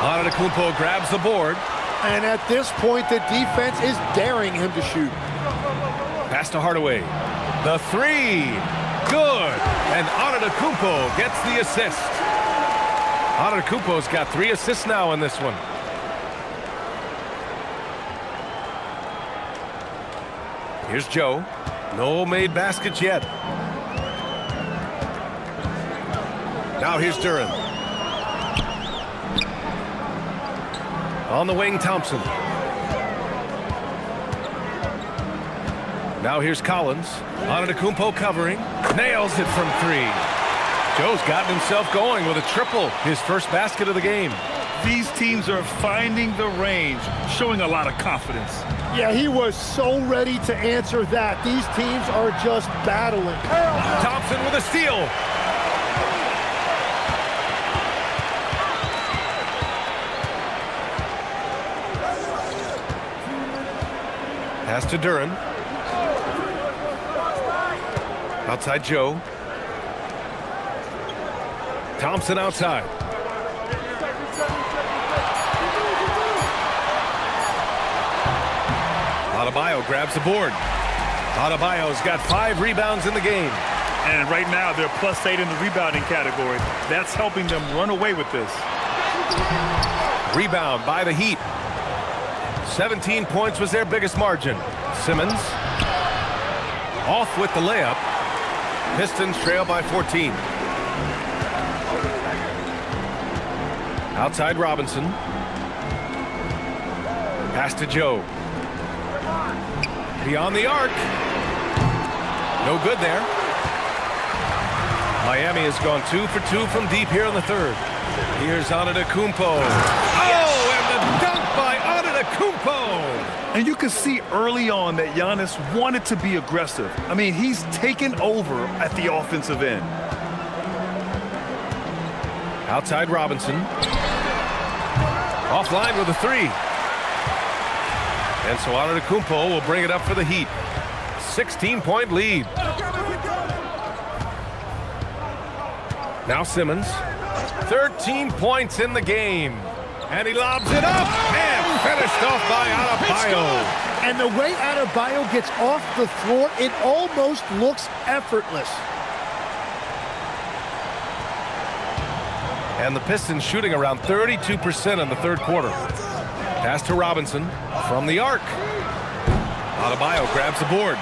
Antetokounmpo grabs the board. And at this point, the defense is daring him to shoot. Pass to Hardaway. The 3. Good. And Antetokounmpo gets the assist. Antetokounmpo's got 3 assists now in this one. Here's Joe. No made baskets yet. Now here's Duran. On the wing, Thompson. Now here's Collins. Antetokounmpo covering. Nails it from 3. Joe's gotten himself going with a triple. His first basket of the game. These teams are finding the range, showing a lot of confidence. Yeah, he was so ready to answer that. These teams are just battling. Thompson with a steal. Pass to Duran. Outside Joe. Thompson outside. Adebayo grabs the board. Adebayo's got 5 rebounds in the game. And right now they're +8 in the rebounding category. That's helping them run away with this. Rebound by the Heat. 17 points was their biggest margin. Simmons off with the layup. Pistons trail by 14. Outside Robinson. Pass to Joe. Beyond the arc. No good there. Miami has gone 2 for 2 from deep here in the third. Here's Antetokounmpo. Oh, and the dunk by Antetokounmpo. And you can see early on that Giannis wanted to be aggressive. I mean, he's taken over at the offensive end. Outside Robinson. Offline with a 3. And so Antetokounmpo will bring it up for the Heat. 16-point lead. Now Simmons. 13 points in the game. And he lobs it up and finished off by Adebayo. And the way Adebayo gets off the floor, it almost looks effortless. And the Pistons shooting around 32% in the third quarter. Pass to Robinson from the arc. Adebayo grabs the board.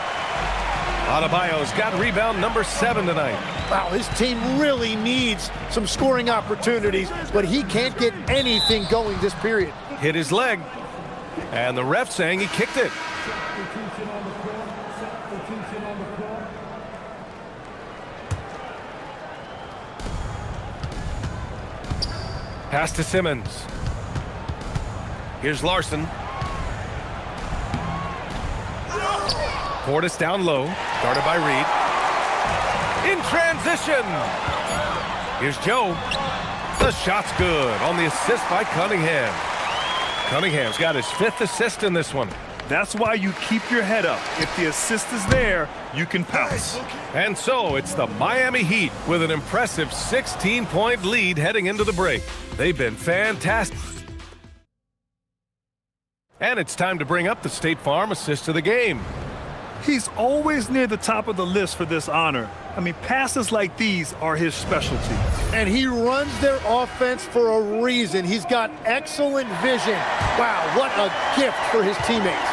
Adebayo's got rebound number 7 tonight. Wow, his team really needs some scoring opportunities, but he can't get anything going this period. Hit his leg, and the ref saying he kicked it. Pass to Simmons. Here's Larson. Portis down low, guarded by Reed. In transition. Here's Joe. The shot's good on the assist by Cunningham. Cunningham's got his 5th assist in this one. That's why you keep your head up. If the assist is there, you can pounce. And so it's the Miami Heat with an impressive 16-point lead heading into the break. They've been fantastic. And it's time to bring up the State Farm assist of the game. He's always near the top of the list for this honor. I mean, passes like these are his specialty. And he runs their offense for a reason. He's got excellent vision. Wow, what a gift for his teammates.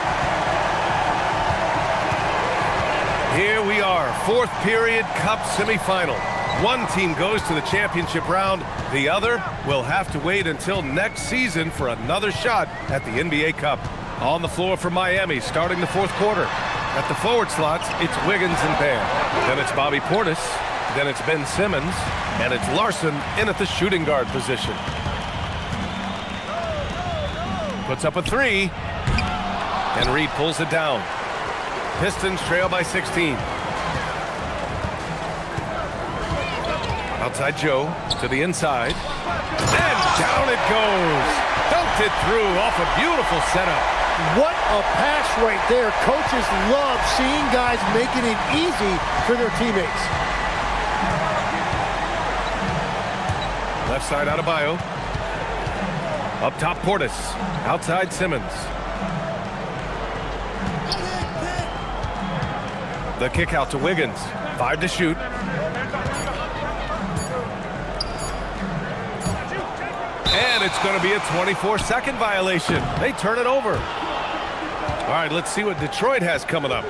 Here we are, fourth period Cup semifinal. One team goes to the championship round. The other will have to wait until next season for another shot at the NBA Cup. On the floor for Miami, starting the fourth quarter. At the forward slots, it's Wiggins and Bam. Then it's Bobby Portis. Then it's Ben Simmons. And it's Larson in at the shooting guard position. Puts up a three. And Reed pulls it down. Pistons trail by 16. Outside Joe to the inside. And down it goes. Dunked it through off a beautiful setup. What a pass right there. Coaches love seeing guys making it easy for their teammates. Left side Adebayo. Up top Portis. Outside Simmons. The kick out to Wiggins. 5 to shoot. And it's going to be a 24-second violation. They turn it over. All right, let's see what Detroit has coming up.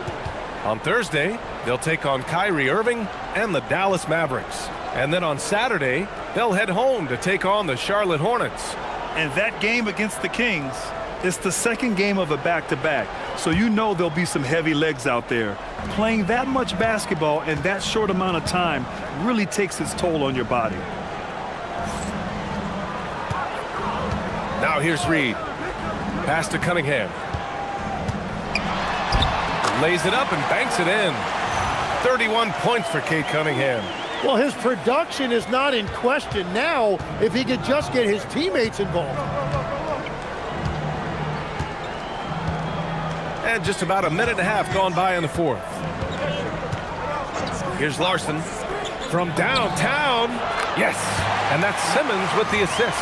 On Thursday, they'll take on Kyrie Irving and the Dallas Mavericks. And then on Saturday, they'll head home to take on the Charlotte Hornets. And that game against the Kings is the second game of a back-to-back. So you know there'll be some heavy legs out there. Playing that much basketball in that short amount of time really takes its toll on your body. Now here's Reed. Pass to Cunningham. Lays it up and banks it in. 31 points for Cade Cunningham. Well, his production is not in question now if he could just get his teammates involved. And just about a minute and a half gone by in the fourth. Here's Larson from downtown. Yes, and that's Simmons with the assist.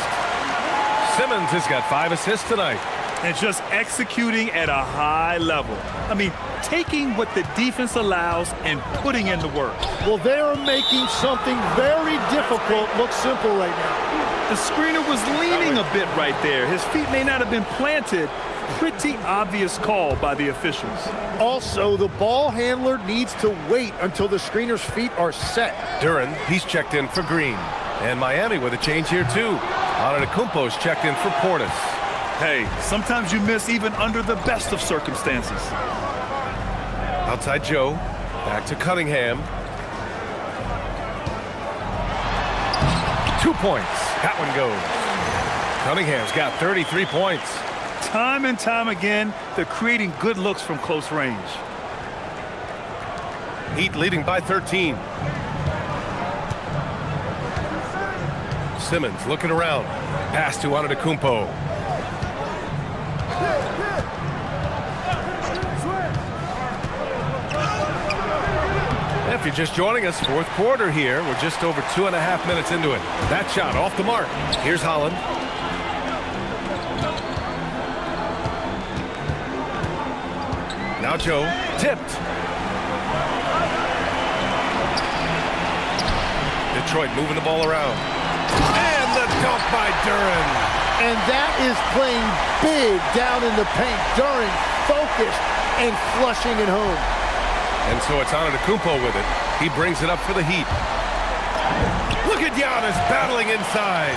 Simmons has got 5 assists tonight. And just executing at a high level. I mean, taking what the defense allows and putting in the work. Well, they're making something very difficult look simple right now. The screener was leaning a bit right there. His feet may not have been planted. Pretty obvious call by the officials. Also, the ball handler needs to wait until the screener's feet are set. Duren, he's checked in for Green. And Miami with a change here, too. Antetokounmpo's checked in for Portis. Hey, sometimes you miss even under the best of circumstances. Outside Joe. Back to Cunningham. 2 points. That one goes. Cunningham's got 33 points. Time and time again, they're creating good looks from close range. Heat leading by 13. Simmons looking around. Pass to Antetokounmpo. If you're just joining us, fourth quarter here. We're just over 2.5 minutes into it. That shot off the mark. Here's Holland. Now Joe, tipped. Detroit moving the ball around. And the dunk by Duren. And that is playing big down in the paint. Duren focused and flushing it home. And so it's Antetokounmpo with it. He brings it up for the Heat. Look at Giannis battling inside.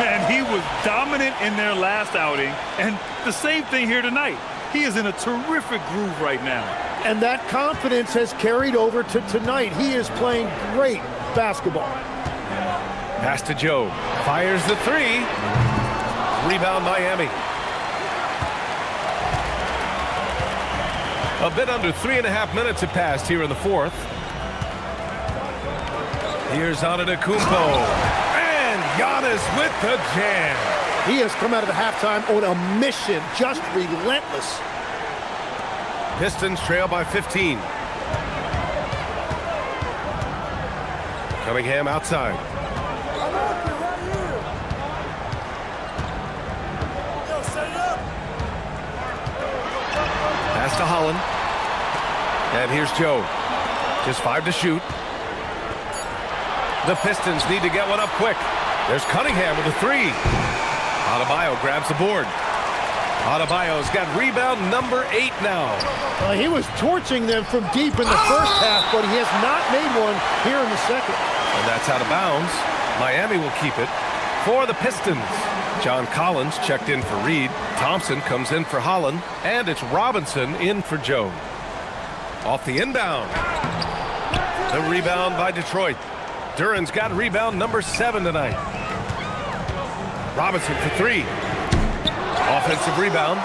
And he was dominant in their last outing. And the same thing here tonight. He is in a terrific groove right now. And that confidence has carried over to tonight. He is playing great basketball. Pass to Joe. Fires the three. Rebound Miami. A bit under 3.5 minutes have passed here in the fourth. Here's Antetokounmpo. And Giannis with the jam. He has come out of the halftime on a mission, just relentless. Pistons trail by 15. Cunningham outside. Pass to Holland. And here's Joe. Just 5 to shoot. The Pistons need to get one up quick. There's Cunningham with a 3. Adebayo grabs the board. Adebayo's got rebound number 8 now. He was torching them from deep in the first half, but he has not made one here in the second. And that's out of bounds. Miami will keep it for the Pistons. John Collins checked in for Reed. Thompson comes in for Holland. And it's Robinson in for Joe. Off the inbound. The rebound by Detroit. Duran's got rebound number 7 tonight. Robinson for 3. Offensive rebound.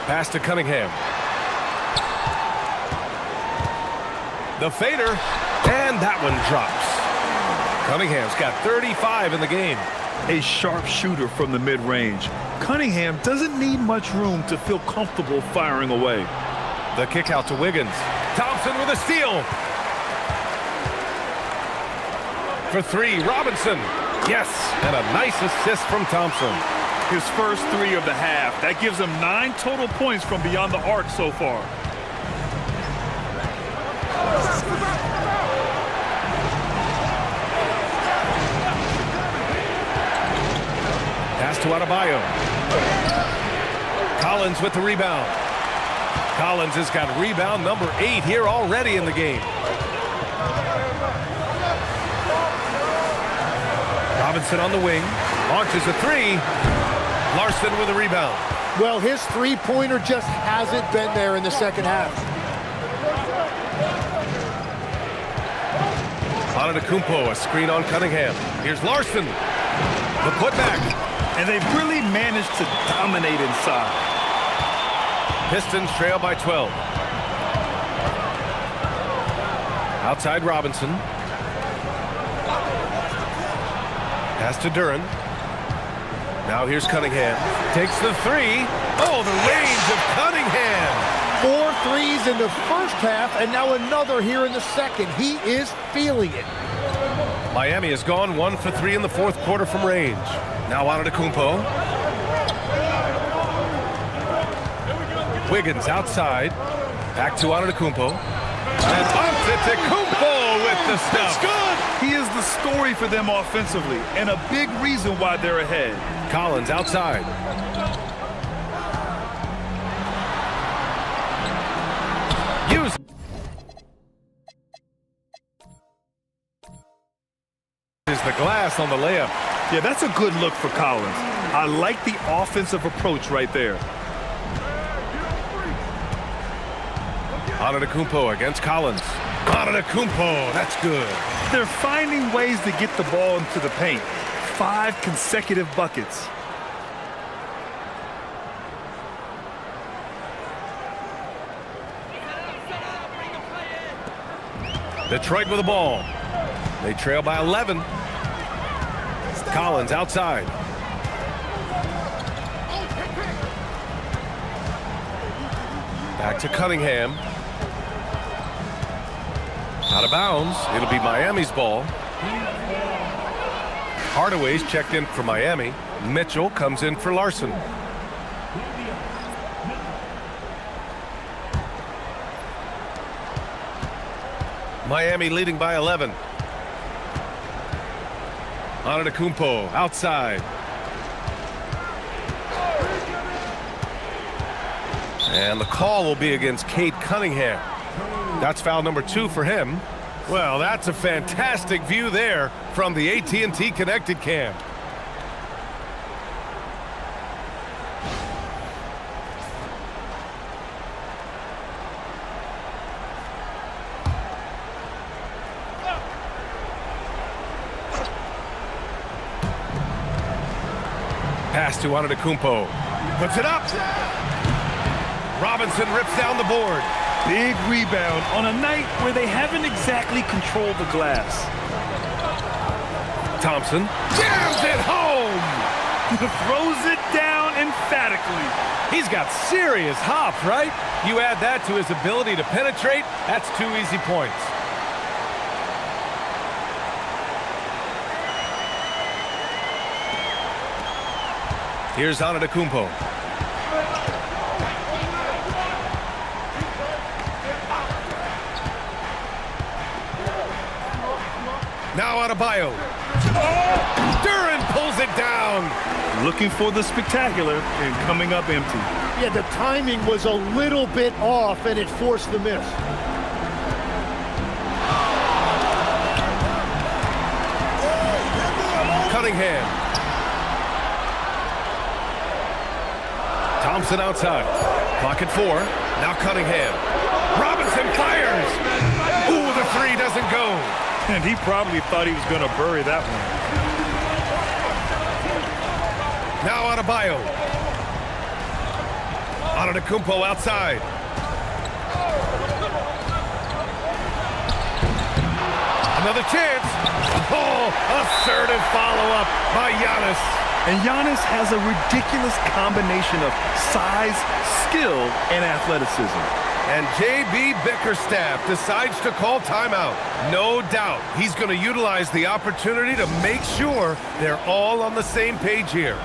Pass to Cunningham. The fader. And that one drops. Cunningham's got 35 in the game. A sharp shooter from the mid-range. Cunningham doesn't need much room to feel comfortable firing away. The kick out to Wiggins. Thompson with a steal. For 3, Robinson. Yes, and a nice assist from Thompson. His first 3 of the half. That gives him 9 total points from beyond the arc so far. Pass to Adebayo. Collins with the rebound. Collins has got rebound number 8 here already in the game. Robinson on the wing. Launches a 3. Larson with a rebound. Well, his three-pointer just hasn't been there in the second half. Antetokounmpo, a screen on Cunningham. Here's Larson. The putback. And they've really managed to dominate inside. Pistons trail by 12. Outside Robinson. Pass to Duran. Now here's Cunningham. Takes the 3. Oh, the range of Cunningham. 4 threes in the first half, and now another here in the second. He is feeling it. Miami has gone 1 for 3 in the fourth quarter from range. Now Antetokounmpo. Wiggins outside. Back to Antetokounmpo. And Antetokounmpo with the stuff. That's good. He is the story for them offensively, and a big reason why they're ahead. Collins outside. Uses the glass on the layup. Yeah, that's a good look for Collins. I like the offensive approach right there. Antetokounmpo against Collins. Antetokounmpo, that's good. They're finding ways to get the ball into the paint. 5 consecutive buckets. Detroit with the ball. They trail by 11. Collins outside. Back to Cunningham. Out of bounds. It'll be Miami's ball. Hardaway's checked in for Miami. Mitchell comes in for Larson. Miami leading by 11. Antetokounmpo outside. And the call will be against Cade Cunningham. That's foul number 2 for him. Well, that's a fantastic view there from the AT&T Connected Cam. Pass to Antetokounmpo. Puts it up. Robinson rips down the board. Big rebound on a night where they haven't exactly controlled the glass. Thompson jams it home. Throws it down emphatically. He's got serious hop, right? You add that to his ability to penetrate, that's 2 easy points. Here's Antetokounmpo. Now Adebayo. Duran pulls it down. Looking for the spectacular and coming up empty. Yeah, the timing was a little bit off, and it forced the miss. Cunningham. Thompson outside. Clock at 4. Now Cunningham. Robinson fires. Ooh, the three doesn't go. And he probably thought he was going to bury that one. Now Adebayo. Antetokounmpo outside. Another chance. Oh, assertive follow-up by Giannis. And Giannis has a ridiculous combination of size, skill, and athleticism. And J.B. Bickerstaff decides to call timeout. No doubt he's going to utilize the opportunity to make sure they're all on the same page here.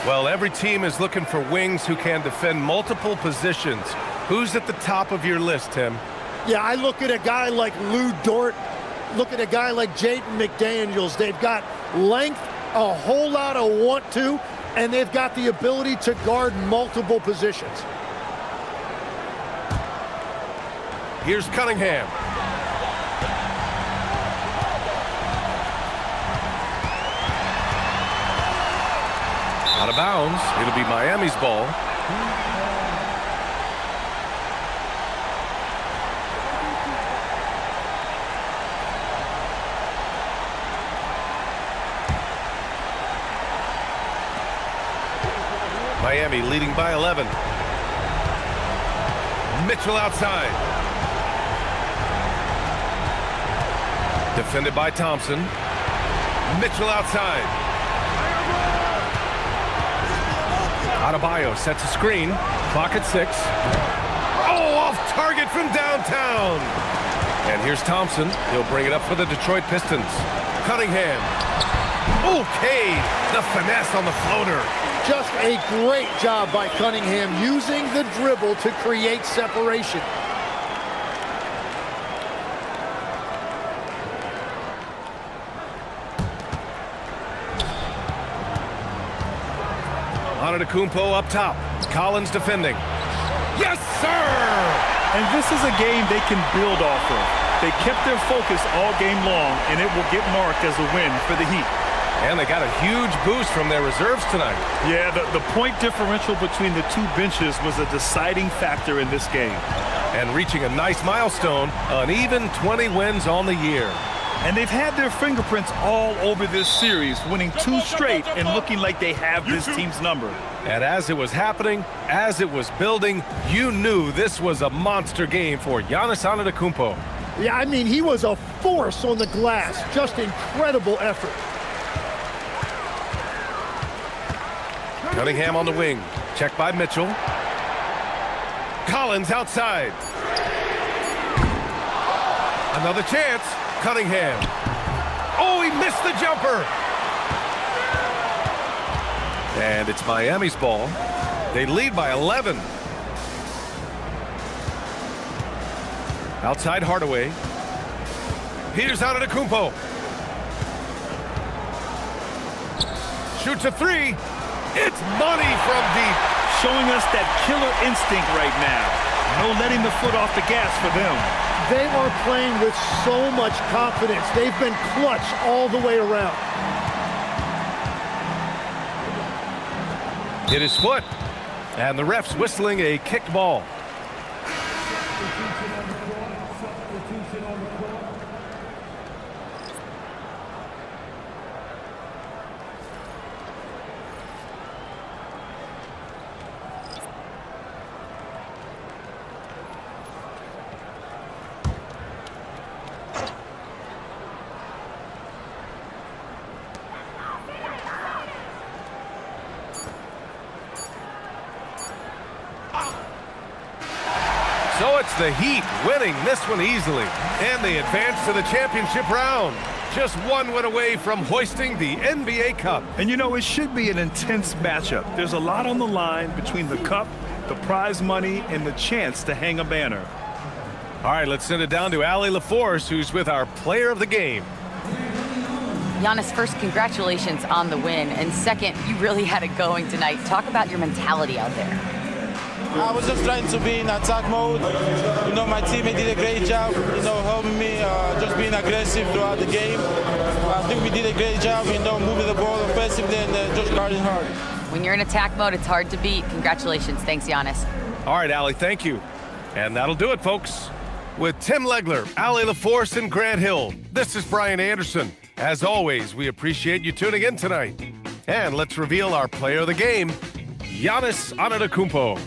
Well, every team is looking for wings who can defend multiple positions. Who's at the top of your list, Tim? Yeah, I look at a guy like Lou Dort, look at a guy like Jaden McDaniels. They've got length, a whole lot of want to, and they've got the ability to guard multiple positions. Here's Cunningham. Out of bounds. It'll be Miami's ball. Miami leading by 11. Mitchell outside. Defended by Thompson. Mitchell outside. Adebayo sets a screen. Clock at 6. Oh, off target from downtown. And here's Thompson. He'll bring it up for the Detroit Pistons. Cunningham. Okay, the finesse on the floater. Just a great job by Cunningham using the dribble to create separation. Antetokounmpo up top. Collins defending. Yes, sir! And this is a game they can build off of. They kept their focus all game long, and it will get marked as a win for the Heat. And they got a huge boost from their reserves tonight. Yeah, the point differential between the two benches was a deciding factor in this game. And reaching a nice milestone, an even 20 wins on the year. And they've had their fingerprints all over this series, winning 2 straight and looking like they have this team's number. And as it was happening, as it was building, you knew this was a monster game for Giannis Antetokounmpo. Yeah, I mean, he was a force on the glass. Just incredible effort. Cunningham on the wing. Checked by Mitchell. Collins outside. Another chance. Cunningham. Oh, he missed the jumper. And it's Miami's ball. They lead by 11. Outside Hardaway. Here's Antetokounmpo. shoots a three. It's money from deep. Showing us that killer instinct right now. No letting the foot off the gas for them. They are playing with so much confidence. They've been clutch all the way around. Hit his foot. And the ref's whistling a kicked ball. So it's the Heat winning this one easily, and they advance to the championship round. Just one win away from hoisting the NBA Cup. And you know, it should be an intense matchup. There's a lot on the line between the cup, the prize money, and the chance to hang a banner. All right, let's send it down to Allie LaForce, who's with our player of the game. Giannis, first, congratulations on the win. And second, you really had it going tonight. Talk about your mentality out there. I was just trying to be in attack mode. You know, my teammate did a great job, you know, helping me, just being aggressive throughout the game. I think we did a great job, you know, moving the ball offensively and just guarding hard. When you're in attack mode, it's hard to beat. Congratulations. Thanks, Giannis. All right, Allie, thank you. And that'll do it, folks. With Tim Legler, Allie LaForce, and Grant Hill, this is Brian Anderson. As always, we appreciate you tuning in tonight. And let's reveal our player of the game, Giannis Antetokounmpo.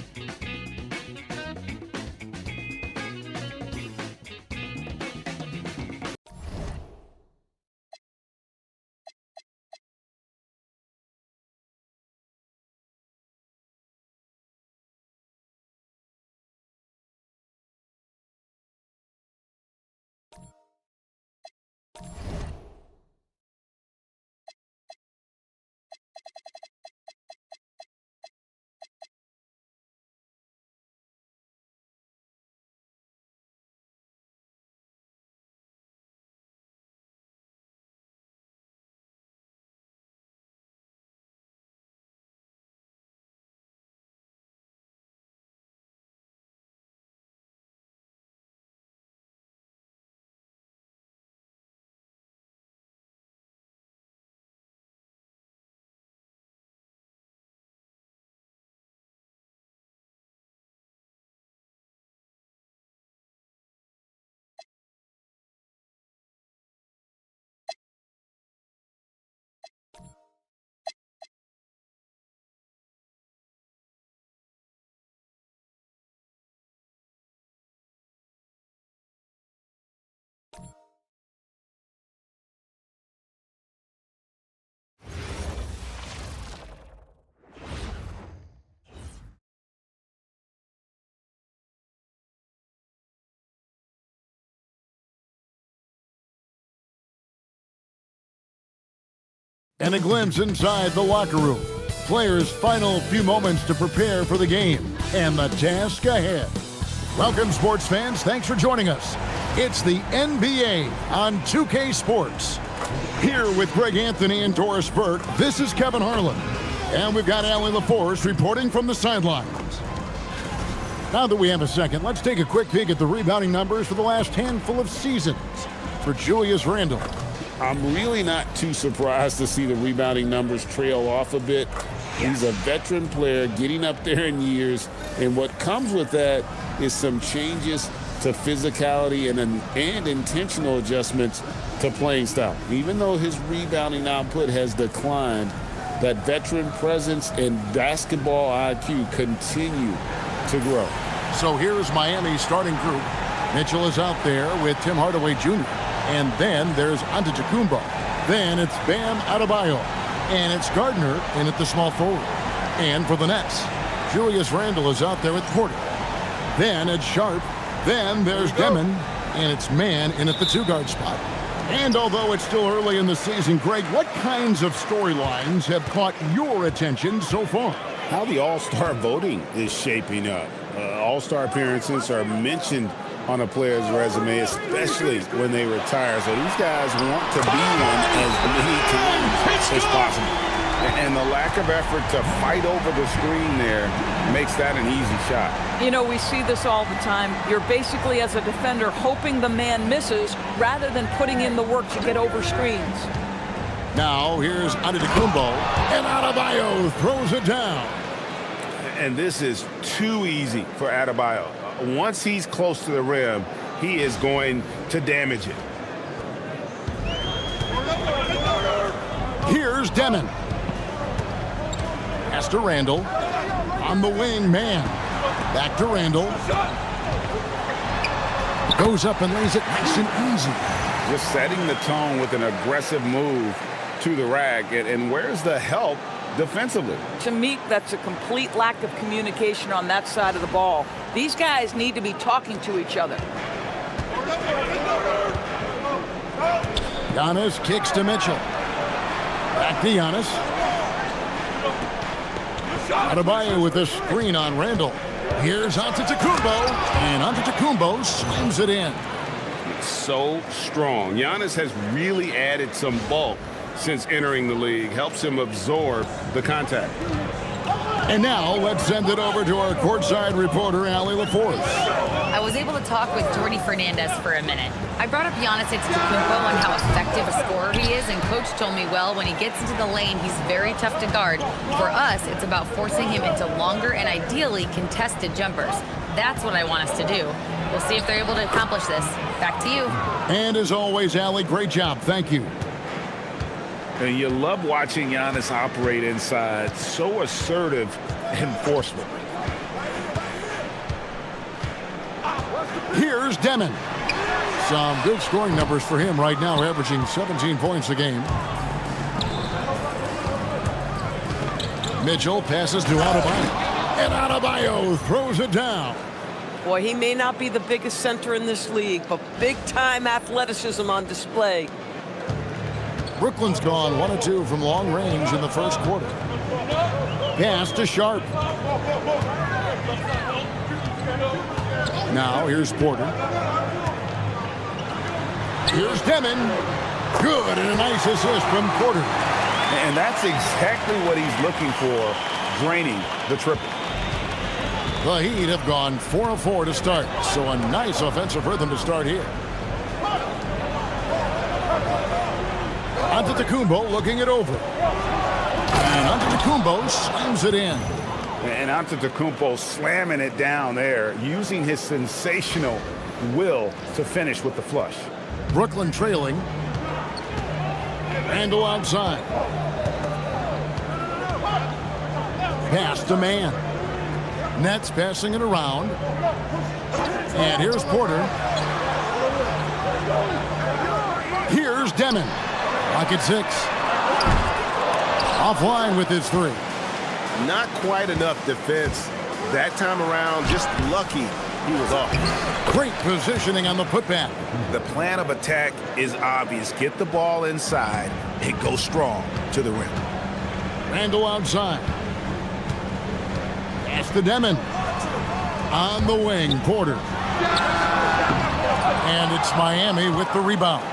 And a glimpse inside the locker room. Players' final few moments to prepare for the game and the task ahead. Welcome, sports fans. Thanks for joining us. It's the NBA on 2K Sports. Here with Greg Anthony and Doris Burke, this is Kevin Harlan. And we've got Allie LaForce reporting from the sidelines. Now that we have a second, let's take a quick peek at the rebounding numbers for the last handful of seasons for Julius Randle. I'm really not too surprised to see the rebounding numbers trail off a bit. He's a veteran player getting up there in years, and what comes with that is some changes to physicality and intentional adjustments to playing style. Even though his rebounding output has declined, that veteran presence and basketball IQ continue to grow. So here's Miami's starting group. Mitchell is out there with Tim Hardaway Jr. And then there's Antetokounmpo. Then it's Bam Adebayo. And it's Gardner in at the small forward. And for the Nets, Julius Randle is out there with Porter. Then it's Sharp. Then there's Demon. And it's Mann in at the two-guard spot. And although it's still early in the season, Greg, what kinds of storylines have caught your attention so far? How the All-Star voting is shaping up. All-Star appearances are mentioned on a player's resume, especially when they retire. So these guys want to be one as many times as possible. And the lack of effort to fight over the screen there makes that an easy shot. You know, we see this all the time. You're basically, as a defender, hoping the man misses rather than putting in the work to get over screens. Now here's Antetokounmpo, and Adebayo throws it down. And this is too easy for Adebayo. Once he's close to the rim, he is going to damage it. Here's Demon. Pass to Randall. On the wing, man. Back to Randall. Goes up and lays it nice and easy. Just setting the tone with an aggressive move to the rack. And where's the help defensively? To me, that's a complete lack of communication on that side of the ball. These guys need to be talking to each other. Giannis kicks to Mitchell. Back to Giannis. Adebayo with the screen on Randall. Here's Antetokounmpo, and Antetokounmpo slams it in. So strong. Giannis has really added some bulk since entering the league. Helps him absorb the contact. And now let's send it over to our courtside reporter, Allie LaForce. I was able to talk with Jordy Fernandez for a minute. I brought up Giannis Antetokounmpo and how effective a scorer he is, and Coach told me, well, when he gets into the lane, he's very tough to guard. For us, it's about forcing him into longer and ideally contested jumpers. That's what I want us to do. We'll see if they're able to accomplish this. Back to you. And as always, Allie, great job. Thank you. And you love watching Giannis operate inside. So assertive and forceful. Here's Demon. Some good scoring numbers for him right now, averaging 17 points a game. Mitchell passes to Adebayo. And Adebayo throws it down. Boy, he may not be the biggest center in this league, but big-time athleticism on display. Brooklyn's gone 1 of 2 from long range in the first quarter. Pass to Sharp. Now here's Porter. Here's Demon. Good, and a nice assist from Porter. And that's exactly what he's looking for, draining the triple. The Heat have gone 4 of 4 to start, so a nice offensive rhythm to start here. Antetokounmpo looking it over. And Antetokounmpo slams it in. And Antetokounmpo slamming it down there, using his sensational will to finish with the flush. Brooklyn trailing. Randall outside. Pass to Man. Nets passing it around. And here's Porter. Here's Demon. Pocket 6. Offline with his 3. Not quite enough defense that time around. Just lucky he was off. Great positioning on the putback. The plan of attack is obvious. Get the ball inside and go strong to the rim. Randall outside. Pass to Demon. On the wing, Porter. And it's Miami with the rebound.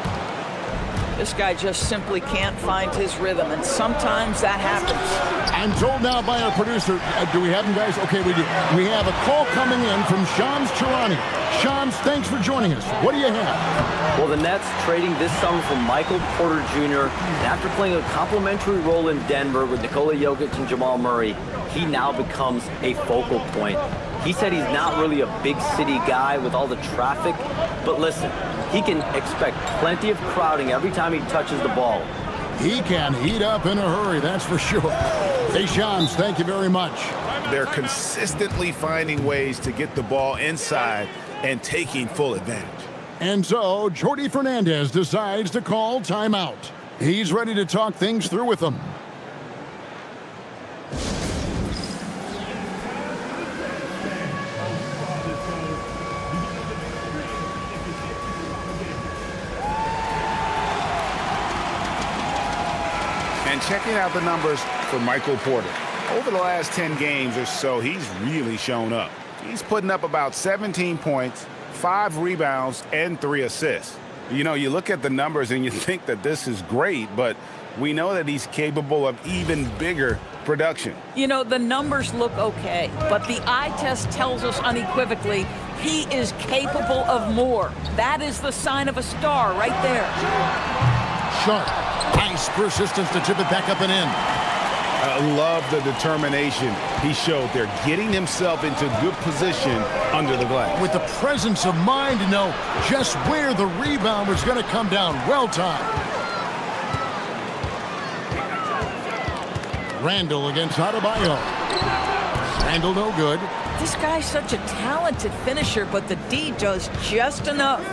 This guy just simply can't find his rhythm, and sometimes that happens. I'm told now by our producer, do we have him, guys? Okay, we do. We have a call coming in from Shams Charania. Shams, thanks for joining us. What do you have? Well, the Nets trading this summer for Michael Porter Jr. And after playing a complimentary role in Denver with Nikola Jokic and Jamal Murray, he now becomes a focal point. He said he's not really a big city guy with all the traffic, but listen, he can expect plenty of crowding every time he touches the ball. He can heat up in a hurry, that's for sure. Hey, Shams, thank you very much. They're consistently finding ways to get the ball inside and taking full advantage. And so, Jordy Fernandez decides to call timeout. He's ready to talk things through with them. And checking out the numbers for Michael Porter. Over the last 10 games or so, he's really shown up. He's putting up about 17 points, 5 rebounds, and 3 assists. You know, you look at the numbers and you think that this is great, but we know that he's capable of even bigger production. You know, the numbers look okay, but the eye test tells us unequivocally he is capable of more. That is the sign of a star right there. Sharp. Nice persistence to tip it back up and in. I love the determination he showed there, getting himself into good position under the glass. With the presence of mind to know just where the rebound was going to come down. Well timed. Randall against Adebayo. Randall no good. This guy's such a talented finisher, but the D does just enough.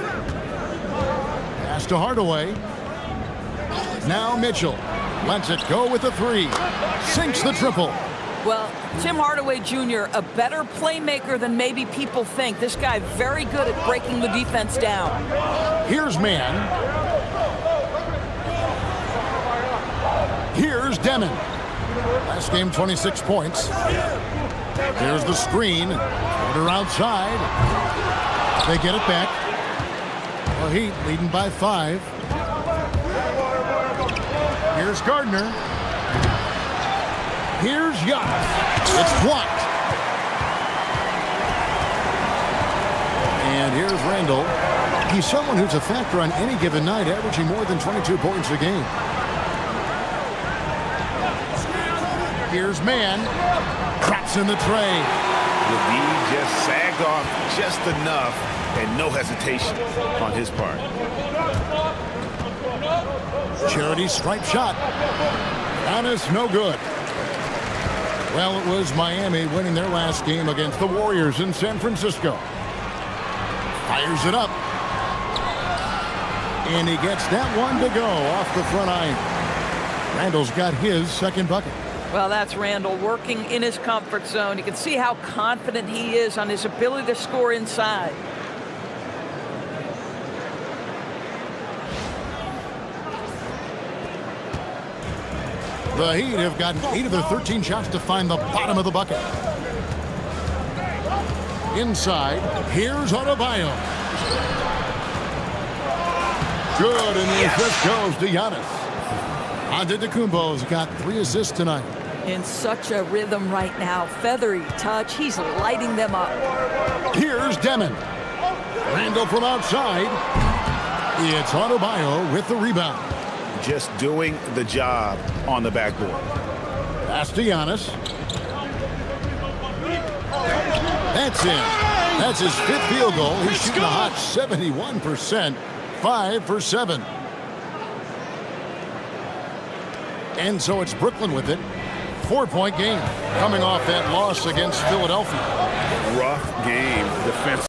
Pass to Hardaway. Now Mitchell lets it go with the three. Sinks the triple. Well, Tim Hardaway Jr., a better playmaker than maybe people think. This guy very good at breaking the defense down. Here's Mann. Here's Demon. Last game, 26 points. Here's the screen. Order outside. They get it back. The Heat leading by 5. Here's Gardner. Here's Giannis. It's blocked. And here's Randall. He's someone who's a factor on any given night, averaging more than 22 points a game. Here's Mann. Traps in the tray. The D just sagged off just enough, and no hesitation on his part. Charity stripe shot. Giannis no good. Well, it was Miami winning their last game against the Warriors in San Francisco. Fires it up. And he gets that one to go off the front iron. Randall's got his second bucket. Well, that's Randall working in his comfort zone. You can see how confident he is on his ability to score inside. The Heat have gotten 8 of their 13 shots to find the bottom of the bucket. Inside, here's Adebayo. Good, and the assist goes to Giannis. Antetokounmpo's got 3 assists tonight. In such a rhythm right now. Feathery touch. He's lighting them up. Here's Demon. Randall from outside. It's Adebayo with the rebound. Just doing the job on the backboard. Pass to Giannis. That's in. That's his 5th field goal. He's shooting a hot 71%. 5 for 7. And so it's Brooklyn with it. 4-point game coming off that loss against Philadelphia. Rough game defense.